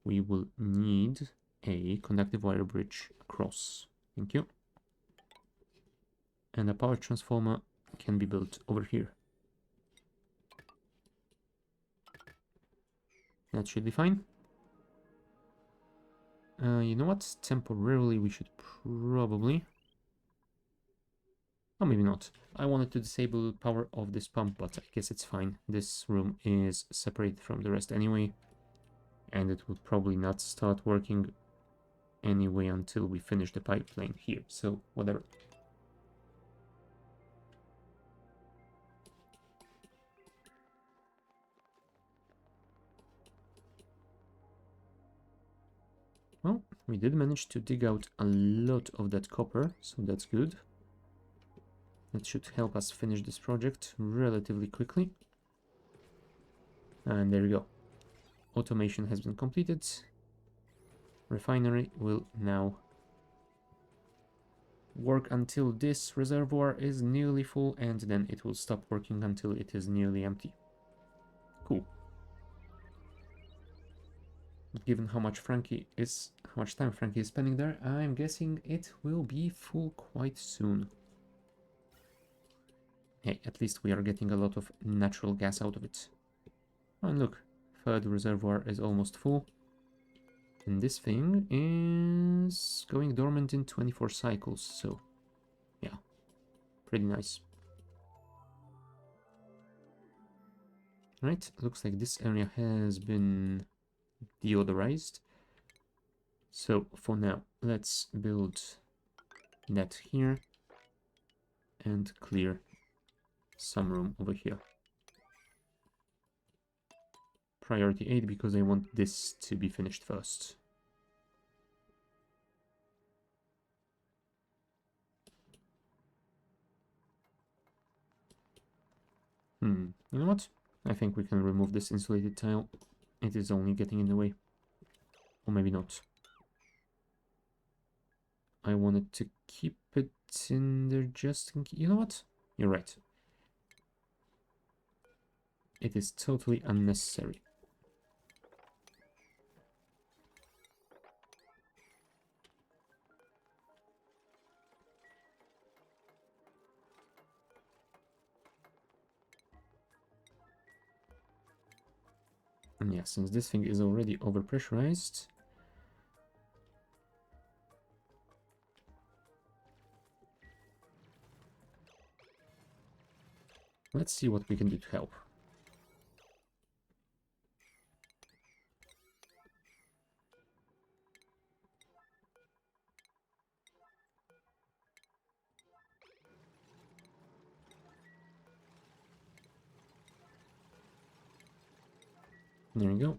we will need a conductive wire bridge across. Thank you. And a power transformer can be built over here. That should be fine. You know what? Temporarily we should probably... Oh, maybe not. I wanted to disable power of this pump, but I guess it's fine. This room is separated from the rest anyway, and it will probably not start working anyway until we finish the pipeline here, so whatever. Well, we did manage to dig out a lot of that copper, so that's good. That should help us finish this project relatively quickly. And there we go. Automation has been completed. Refinery will now work until this reservoir is nearly full, and then it will stop working until it is nearly empty. Cool. Given how much how much time Frankie is spending there, I'm guessing it will be full quite soon. Hey, at least we are getting a lot of natural gas out of it. Oh, and look, third reservoir is almost full. And this thing is going dormant in 24 cycles, so yeah, pretty nice. Right, looks like this area has been deodorized. So for now, let's build that here and clear some room over here. Priority 8 because I want this to be finished first. You know what? I think we can remove this insulated tile. It is only getting in the way. Or maybe not. I wanted to keep it in there just in case. You know what? You're right. It is totally unnecessary. And yeah, since this thing is already overpressurized, let's see what we can do to help. There we go.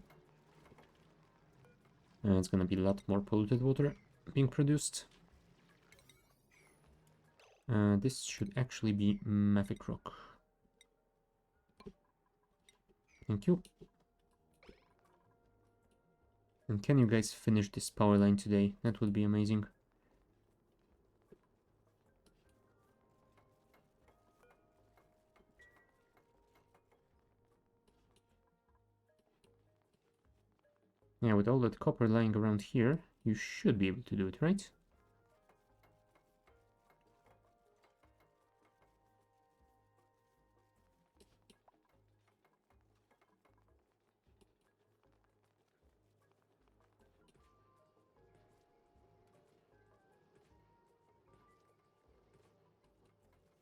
And it's gonna be a lot more polluted water being produced. This should actually be mafic rock. Thank you. And can you guys finish this power line today? That would be amazing. Yeah, with all that copper lying around here, you should be able to do it, right?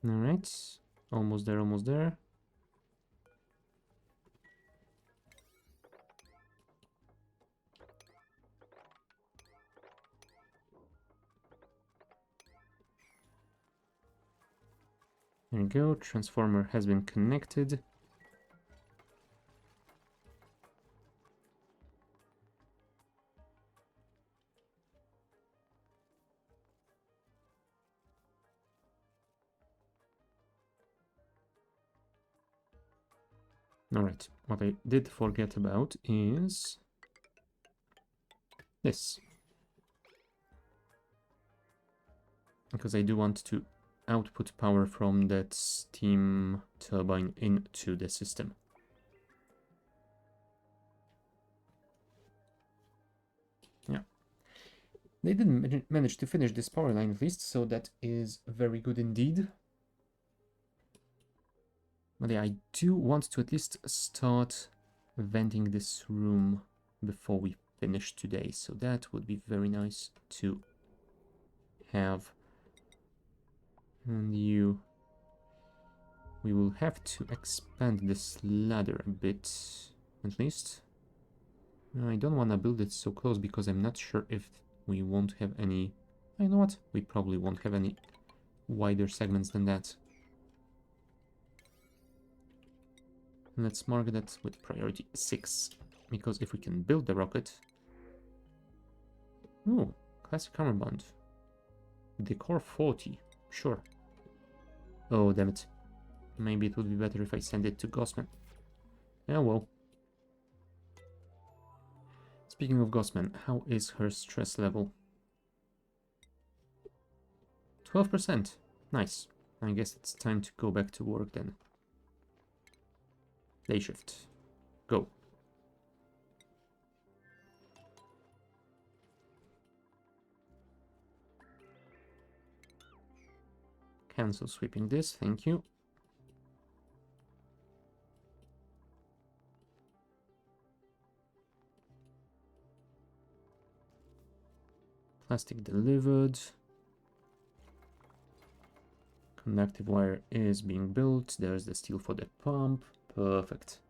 Alright, almost there, almost there. There we go, transformer has been connected. Alright, what I did forget about is this. Because I do want to output power from that steam turbine into the system. Yeah. They didn't manage to finish this power line at least, so that is very good indeed. But yeah, I do want to at least start venting this room before we finish today, so that would be very nice to have. And we will have to expand this ladder a bit, at least. I don't want to build it so close because I'm not sure if we won't have any... You know what? We probably won't have any wider segments than that. Let's mark that with priority 6, because if we can build the rocket... Oh, classic armor bond. Decor 40, sure. Oh, damn it. Maybe it would be better if I send it to Gossman. Yeah, well. Speaking of Gossman, how is her stress level? 12%. Nice. I guess it's time to go back to work then. Day shift. Go. Cancel sweeping this, thank you. Plastic delivered. Conductive wire is being built. There's the steel for the pump. Perfect.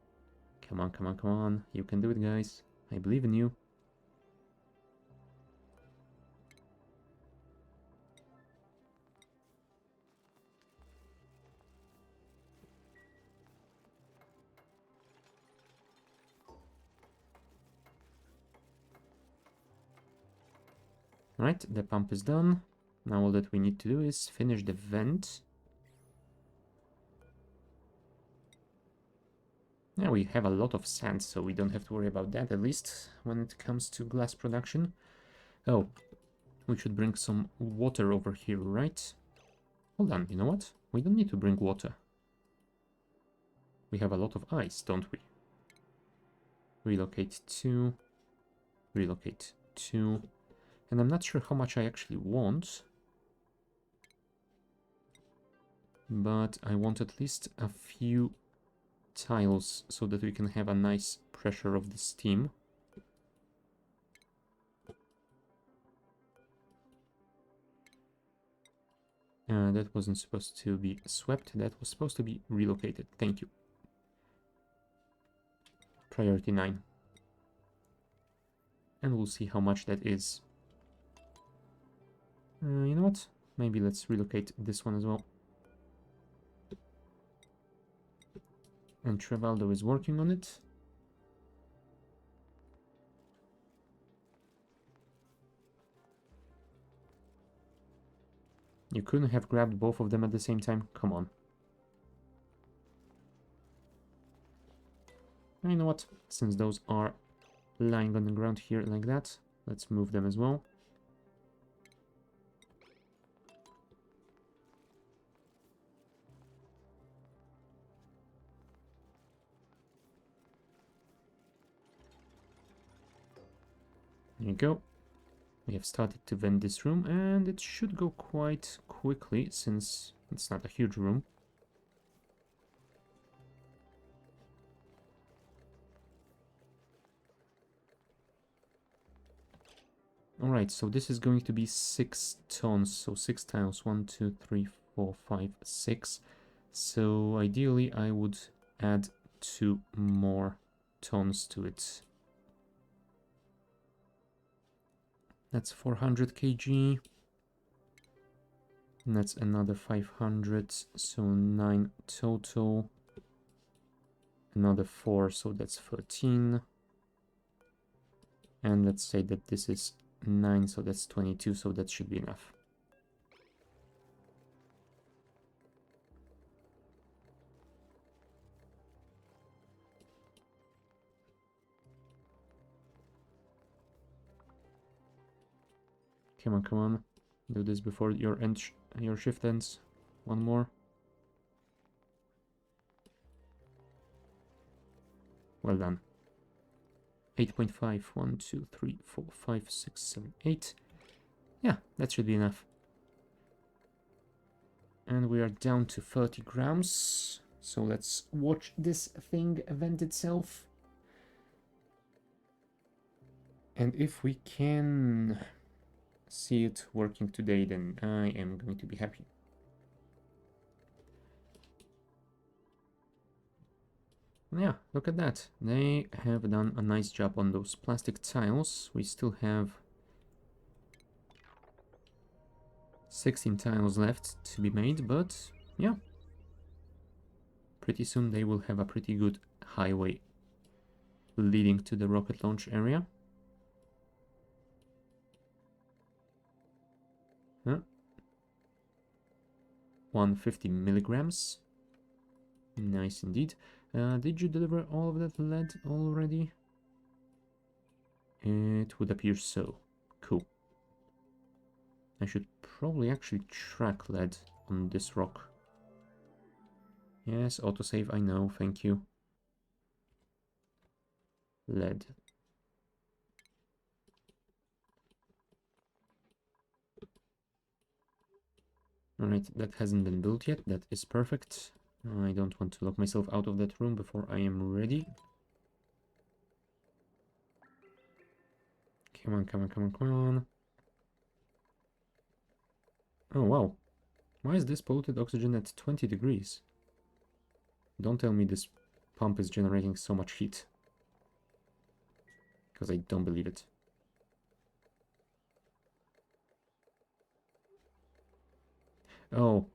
Come on, come on, come on. You can do it, guys. I believe in you. Right, the pump is done. Now all that we need to do is finish the vent. Yeah, we have a lot of sand, so we don't have to worry about that, at least when it comes to glass production. Oh, we should bring some water over here, right? Hold on, you know what? We don't need to bring water. We have a lot of ice, don't we? Relocate 2. Relocate 2. And I'm not sure how much I actually want. But I want at least a few tiles so that we can have a nice pressure of the steam. That wasn't supposed to be swept, that was supposed to be relocated. Thank you. Priority 9. And we'll see how much that is. You know what? Maybe let's relocate this one as well. And Trevaldo is working on it. You couldn't have grabbed both of them at the same time? Come on. And you know what? Since those are lying on the ground here like that, let's move them as well. There you go. We have started to vent this room, and it should go quite quickly since it's not a huge room. Alright, so this is going to be 6 tons, so 6 tiles, 1, 2, 3, 4, 5, 6. So ideally I would add 2 more tons to it. That's 400 kg. And that's another 500, so 9 total. Another 4, so that's 13. And let's say that this is 9, so that's 22, so that should be enough. Come on, come on. Do this before your shift ends. One more. Well done. 8.5. 1, 2, 3, 4, 5, 6, 7, 8. Yeah, that should be enough. And we are down to 30 grams. So let's watch this thing vent itself. And if we can see it working today, then I am going to be happy. Yeah, look at that. They have done a nice job on those plastic tiles. We still have 16 tiles left to be made, but yeah. Pretty soon they will have a pretty good highway leading to the rocket launch area. Huh? 150 milligrams. Nice indeed. Did you deliver all of that lead already? It would appear so. Cool. I should probably actually track lead on this rock. Yes, autosave, I know, thank you. Lead. Alright, that hasn't been built yet. That is perfect. I don't want to lock myself out of that room before I am ready. Come on, come on, come on, come on. Oh, wow. Why is this polluted oxygen at 20 degrees? Don't tell me this pump is generating so much heat. Because I don't believe it. Oh,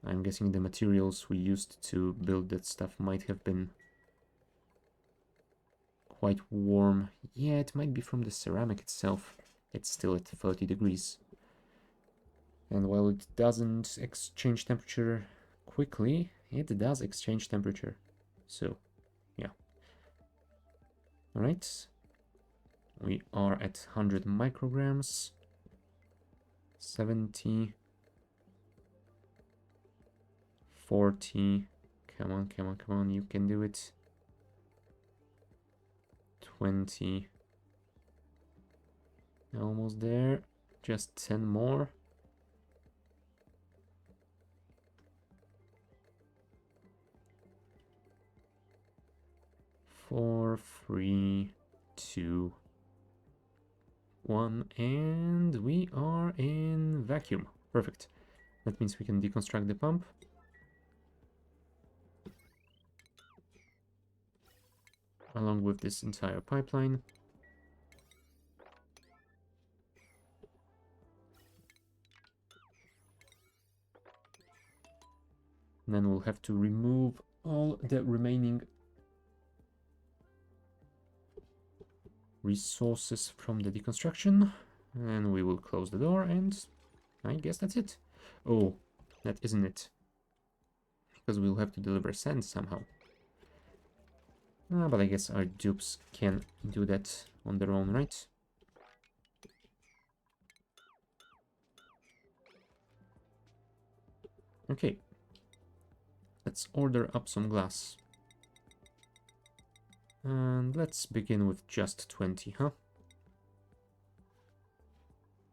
I'm guessing the materials we used to build that stuff might have been quite warm. Yeah, it might be from the ceramic itself. It's still at 30 degrees. And while it doesn't exchange temperature quickly, it does exchange temperature. So, yeah. Alright. We are at 100 micrograms. 70. 40. Come on, come on, come on. You can do it. 20. Almost there. Just 10 more. 4, 3, 2, 1, and we are in vacuum. Perfect. That means we can deconstruct the pump. Along with this entire pipeline. And then we'll have to remove all the remaining resources from the deconstruction. And we will close the door, and I guess that's it. Oh, that isn't it. Because we'll have to deliver sand somehow. But I guess our dupes can do that on their own, right? Okay. Let's order up some glass. And let's begin with just 20, huh?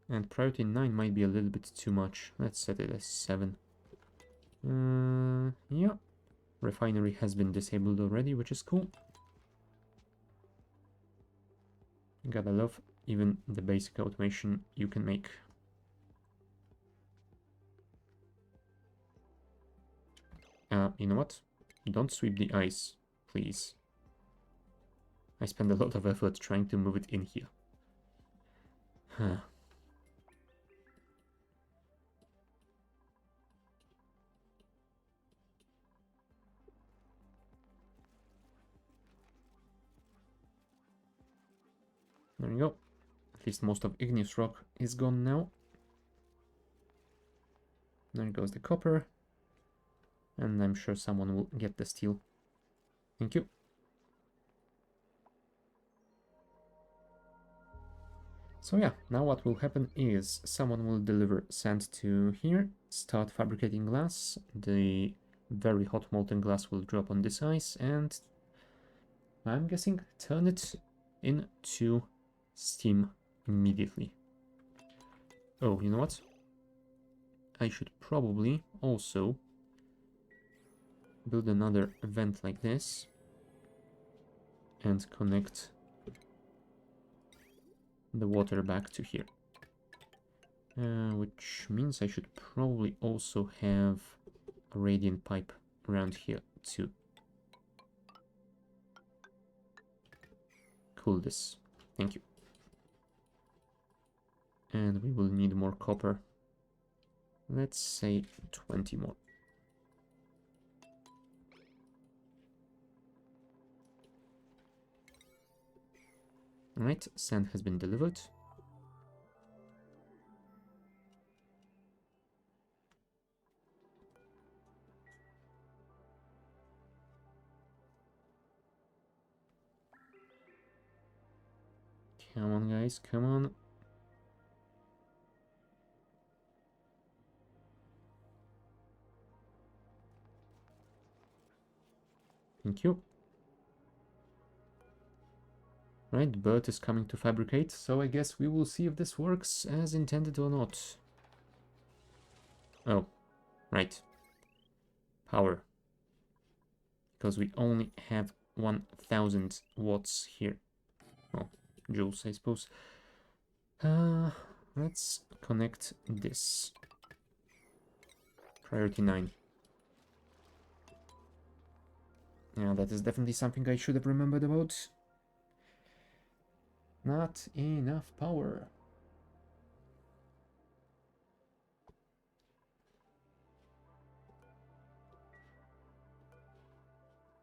And priority 9 might be a little bit too much. Let's set it as 7. Yeah. Refinery has been disabled already, which is cool. Gotta love even the basic automation you can make. You know what? Don't sweep the ice, please. I spend a lot of effort trying to move it in here. Huh. There we go. At least most of igneous rock is gone now. There goes the copper. And I'm sure someone will get the steel. Thank you. So yeah, now what will happen is someone will deliver sand to here, start fabricating glass, the very hot molten glass will drop on this ice, and I'm guessing turn it into steam immediately. Oh, you know what? I should probably also build another vent like this and connect the water back to here. Which means I should probably also have a radiant pipe around here to cool this. Thank you. And we will need more copper. Let's say 20 more. Alright, sand has been delivered. Come on, guys, come on. Thank you. Right, Bert is coming to fabricate, so I guess we will see if this works as intended or not. Oh, Right. Power. Because we only have 1000 watts here. Oh, joules, I suppose. Let's connect this. Priority 9. Yeah, that is definitely something I should have remembered about. Not enough power.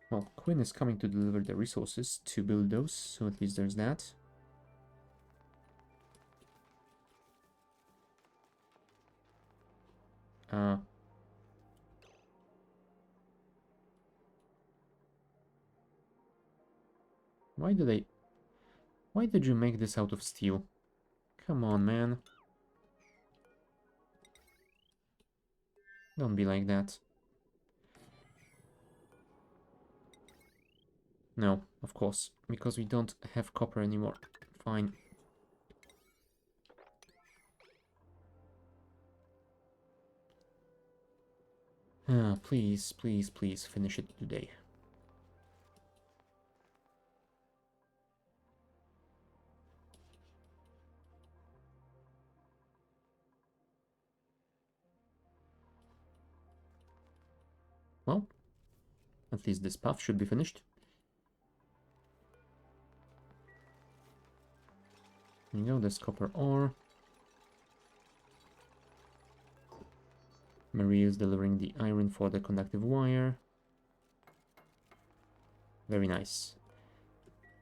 Well, Quinn is coming to deliver the resources to build those, so at least there's that. Why did you make this out of steel? Come on, man. Don't be like that. No, of course, because we don't have copper anymore. Fine. Please, please, please finish it today. Well, at least this path should be finished. There you go, there's copper ore. Marie is delivering the iron for the conductive wire. Very nice.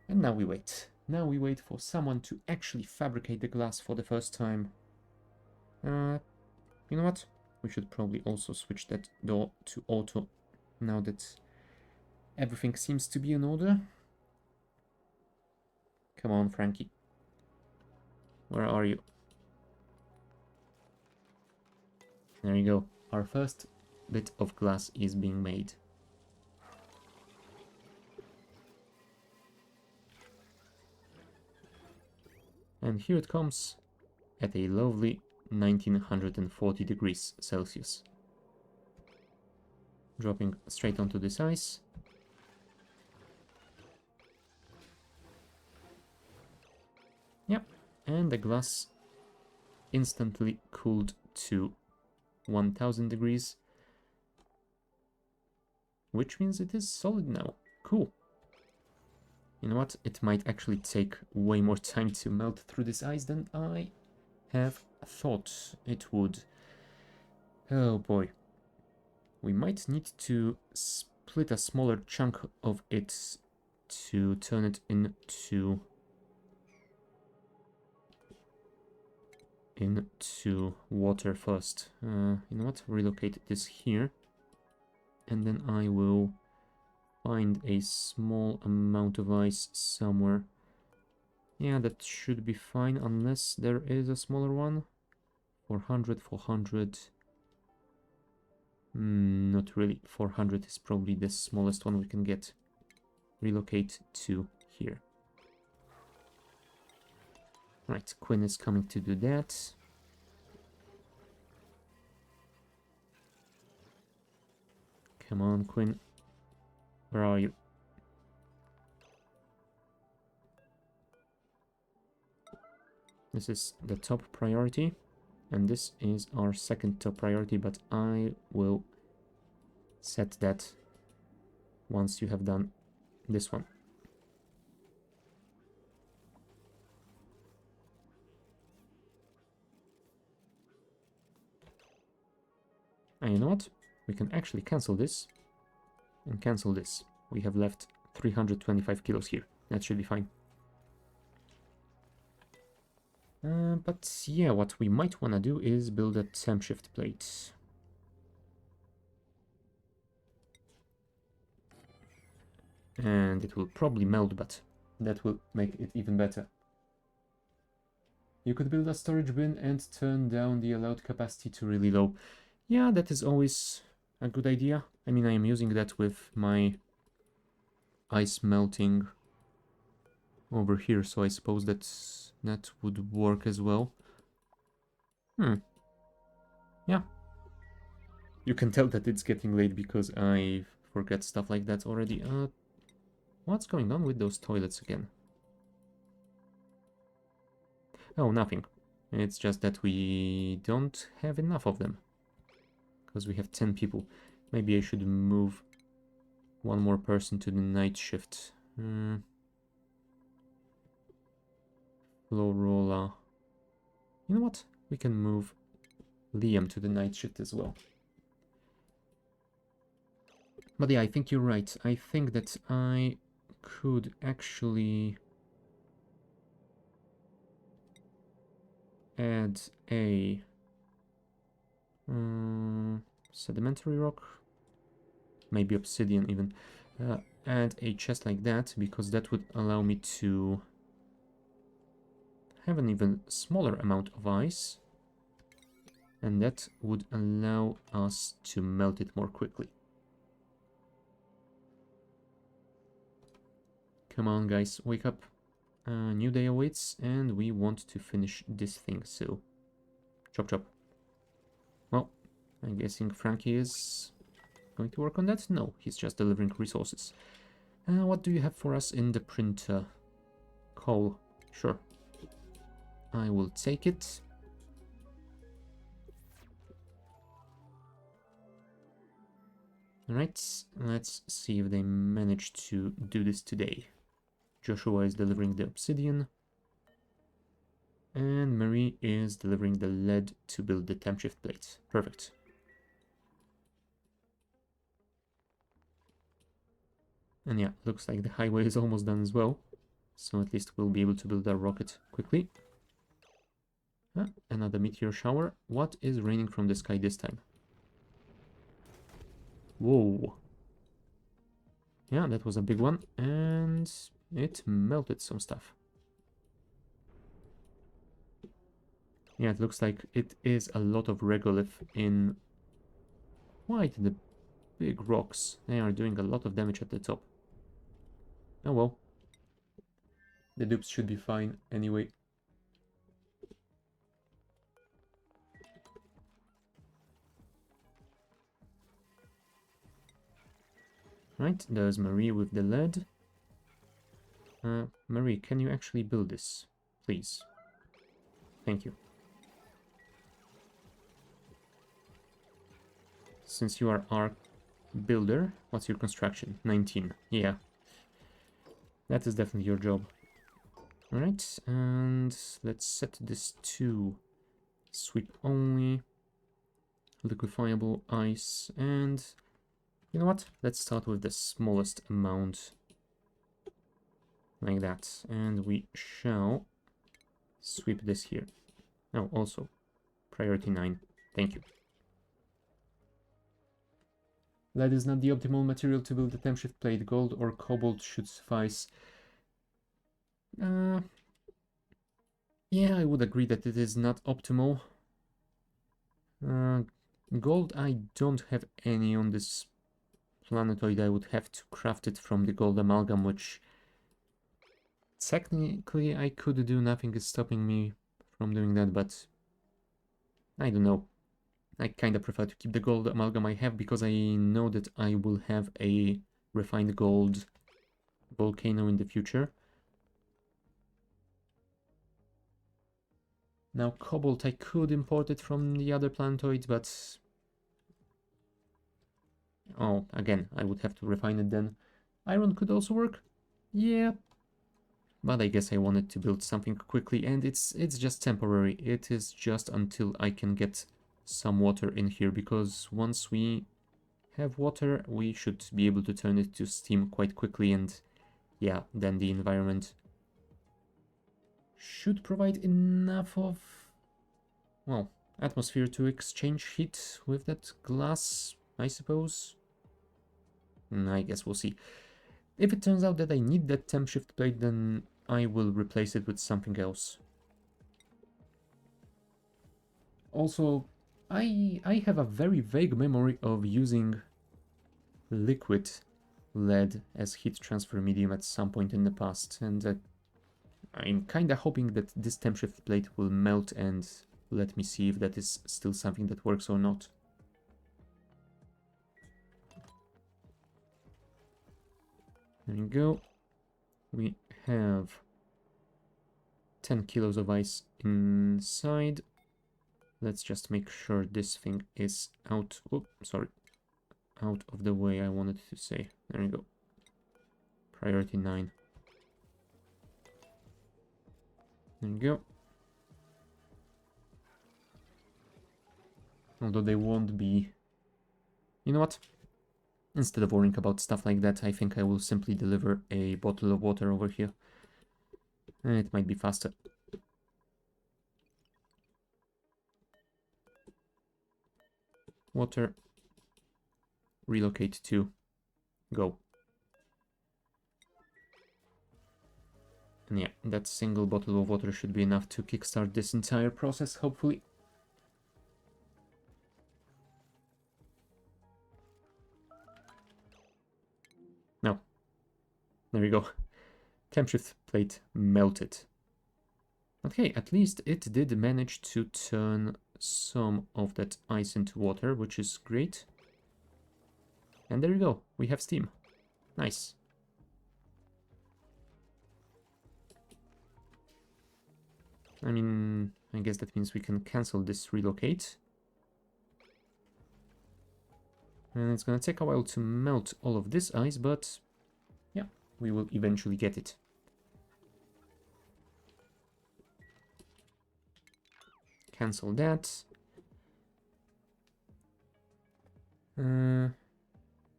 And now we wait. Now we wait for someone to actually fabricate the glass for the first time. You know what? We should probably also switch that door to auto now that everything seems to be in order. Come on, Frankie. Where are you? There you go. Our first bit of glass is being made. And here it comes at a lovely 1940 degrees Celsius. Dropping straight onto this ice. Yep, and the glass instantly cooled to 1000 degrees, which means it is solid now. Cool. You know what? It might actually take way more time to melt through this ice than I have thought it would. Oh boy. We might need to split a smaller chunk of it to turn it into water first. You know what? Relocate this here. And then I will find a small amount of ice somewhere. Yeah, that should be fine unless there is a smaller one. 400, 400. Not really. 400 is probably the smallest one we can get. Relocate to here. Right, Quinn is coming to do that. Come on, Quinn. Where are you? This is the top priority, and this is our second top priority, but I will set that once you have done this one. And you know what? We can actually cancel this and cancel this. We have left 325 kilos here. That should be fine. But yeah, what we might want to do is build a temp shift plate. And it will probably melt, but that will make it even better. You could build a storage bin and turn down the allowed capacity to really low. Yeah, that is always a good idea. I mean, I am using that with my ice melting over here, so I suppose that would work as well. Yeah. You can tell that it's getting late because I forget stuff like that already. What's going on with those toilets again? Oh, nothing. It's just that we don't have enough of them. Because we have 10 people. Maybe I should move one more person to the night shift. Florola. You know what? We can move Liam to the night shift as well. But yeah, I think you're right. I think that I could actually add a sedimentary rock, maybe obsidian even, add a chest like that, because that would allow me to have an even smaller amount of ice, and that would allow us to melt it more quickly. Come on guys, wake up. A new day awaits and we want to finish this thing, so chop chop. Well, I'm guessing Frankie is going to work on that? No, he's just delivering resources. What do you have for us in the printer? Coal. Sure. I will take it. Alright, let's see if they manage to do this today. Joshua is delivering the obsidian. And Marie is delivering the lead to build the temp shift plate. Perfect. And yeah, looks like the highway is almost done as well. So at least we'll be able to build our rocket quickly. Another meteor shower. What is raining from the sky this time? Whoa. Yeah, that was a big one. And it melted some stuff. Yeah, it looks like it is a lot of regolith in quite the big rocks. They are doing a lot of damage at the top. Oh well. The dupes should be fine anyway. Right, there's Marie with the lead. Marie, can you actually build this? Please. Thank you. Since you are our builder, what's your construction? 19. Yeah. That is definitely your job. Alright, and let's set this to sweep only, liquefiable ice, and you know what? Let's start with the smallest amount, like that, and we shall sweep this here. Oh, also, priority 9. Thank you. Lead is not the optimal material to build the temp shift plate. Gold or cobalt should suffice. Yeah, I would agree that it is not optimal. Gold, I don't have any on this planetoid. I would have to craft it from the gold amalgam, which technically I could do. Nothing is stopping me from doing that, but I don't know. I kind of prefer to keep the gold amalgam I have because I know that I will have a refined gold volcano in the future. Now cobalt I could import it from the other planetoids, but oh, again, I would have to refine it then. Iron could also work. Yeah. But I guess I wanted to build something quickly, and it's just temporary. It is just until I can get some water in here, because once we have water, we should be able to turn it to steam quite quickly, and yeah, then the environment should provide enough of, well, atmosphere to exchange heat with that glass, I suppose. I guess we'll see. If it turns out that I need that temp shift plate, then I will replace it with something else. Also, I have a very vague memory of using liquid lead as heat transfer medium at some point in the past, and I'm kinda hoping that this temp shift plate will melt and let me see if that is still something that works or not. There you go. We have 10 kilos of ice inside. Let's just make sure this thing is out. Oh, sorry. Out of the way, I wanted to say. There you go. Priority 9. There you go. Although they won't be... You know what? Instead of worrying about stuff like that, I think I will simply deliver a bottle of water over here. It might be faster. Water. Relocate to. Go. And yeah, that single bottle of water should be enough to kickstart this entire process, hopefully. No. There we go. Temp shift plate melted. Okay, at least it did manage to turn some of that ice into water, which is great. And there we go. We have steam. Nice. I mean, I guess that means we can cancel this relocate. And it's gonna take a while to melt all of this ice, but yeah, we will eventually get it. Cancel that.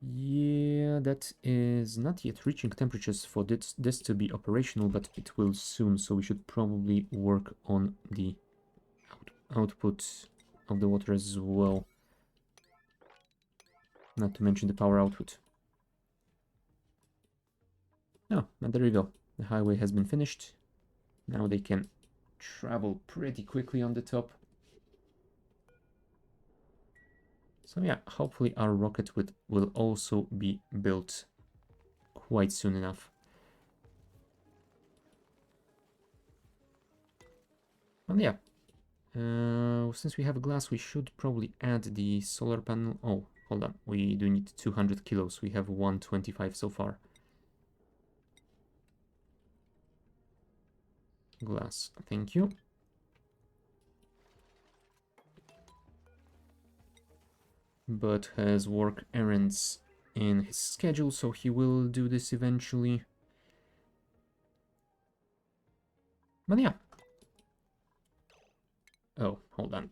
Yeah, that is not yet reaching temperatures for this to be operational, but it will soon, so we should probably work on the output of the water as well. Not to mention the power output. Oh, and there we go. The highway has been finished. Now they can travel pretty quickly on the top. So yeah, hopefully our rocket will also be built quite soon enough. And yeah, since we have glass, we should probably add the solar panel. Oh, hold on, we do need 200 kilos. We have 125 so far. Glass, thank you. But has work errands in his schedule, so he will do this eventually. But yeah. Oh, hold on.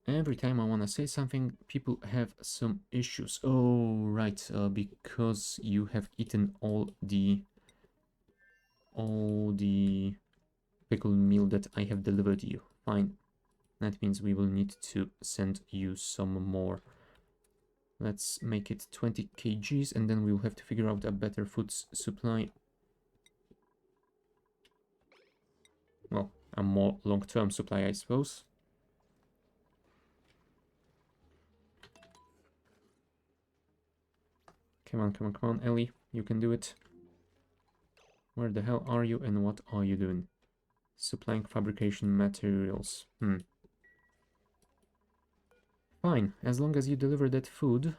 Every time I want to say something, people have some issues. Oh, right, because you have eaten all the pickled meal that I have delivered you. Fine. That means we will need to send you some more. Let's make it 20 kgs, and then we'll have to figure out a better food supply. Well, a more long-term supply, I suppose. Come on, come on, come on, Ellie. You can do it. Where the hell are you and what are you doing? Supplying fabrication materials. Fine, as long as you deliver that food.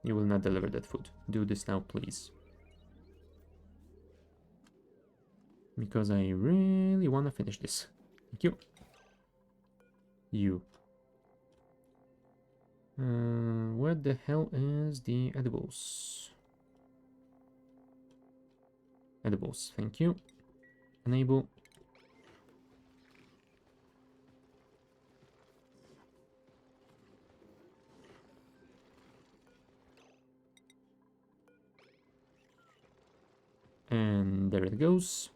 You will not deliver that food. Do this now, please. Because I really want to finish this. Thank you. You. Where the hell is the edibles? Edibles, thank you. Enable. And there it goes.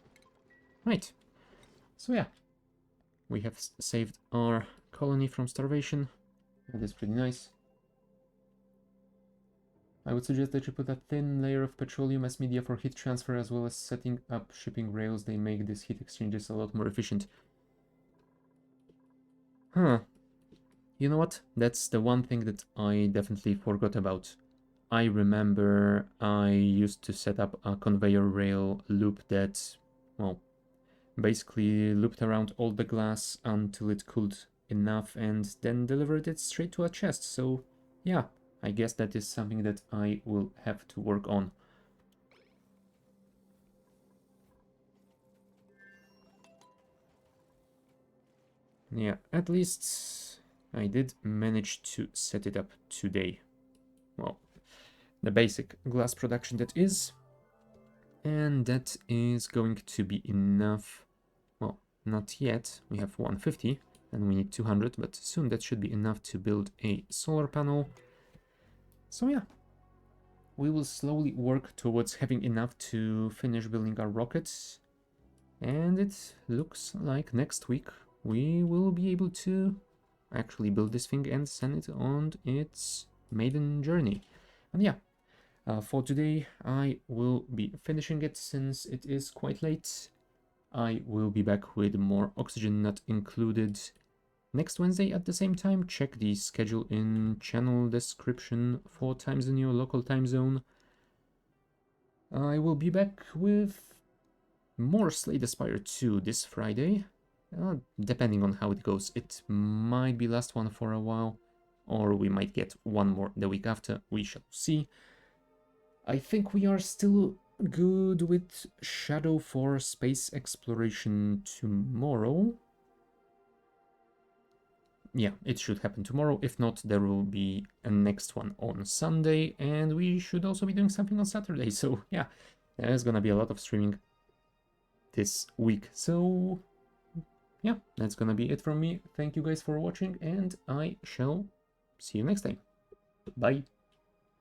Right. So yeah, we have saved our colony from starvation. That is pretty nice. I would suggest that you put a thin layer of petroleum as media for heat transfer, as well as setting up shipping rails. They make these heat exchangers a lot more efficient. Huh. You know what? That's the one thing that I definitely forgot about. I remember I used to set up a conveyor rail loop that, well, basically looped around all the glass until it cooled enough and then delivered it straight to a chest. So yeah, I guess that is something that I will have to work on. Yeah, at least I did manage to set it up today. Well, the basic glass production that is. And that is going to be enough. Well, not yet. We have 150 and we need 200, but soon that should be enough to build a solar panel. So yeah, we will slowly work towards having enough to finish building our rockets. And it looks like next week we will be able to actually build this thing and send it on its maiden journey. And yeah, for today I will be finishing it since it is quite late. I will be back with more oxygen not included next Wednesday at the same time. Check the schedule in channel description for times in your local time zone. I will be back with more Slay Spire 2 this Friday. Depending on how it goes, it might be last one for a while, or we might get one more the week after. We shall see. I think we are still good with Shadow for space exploration tomorrow. Yeah, it should happen tomorrow. If not, there will be a next one on Sunday, and we should also be doing something on Saturday. So yeah, there's gonna be a lot of streaming this week. So yeah, that's gonna be it from me. Thank you guys for watching, and I shall see you next time. Bye.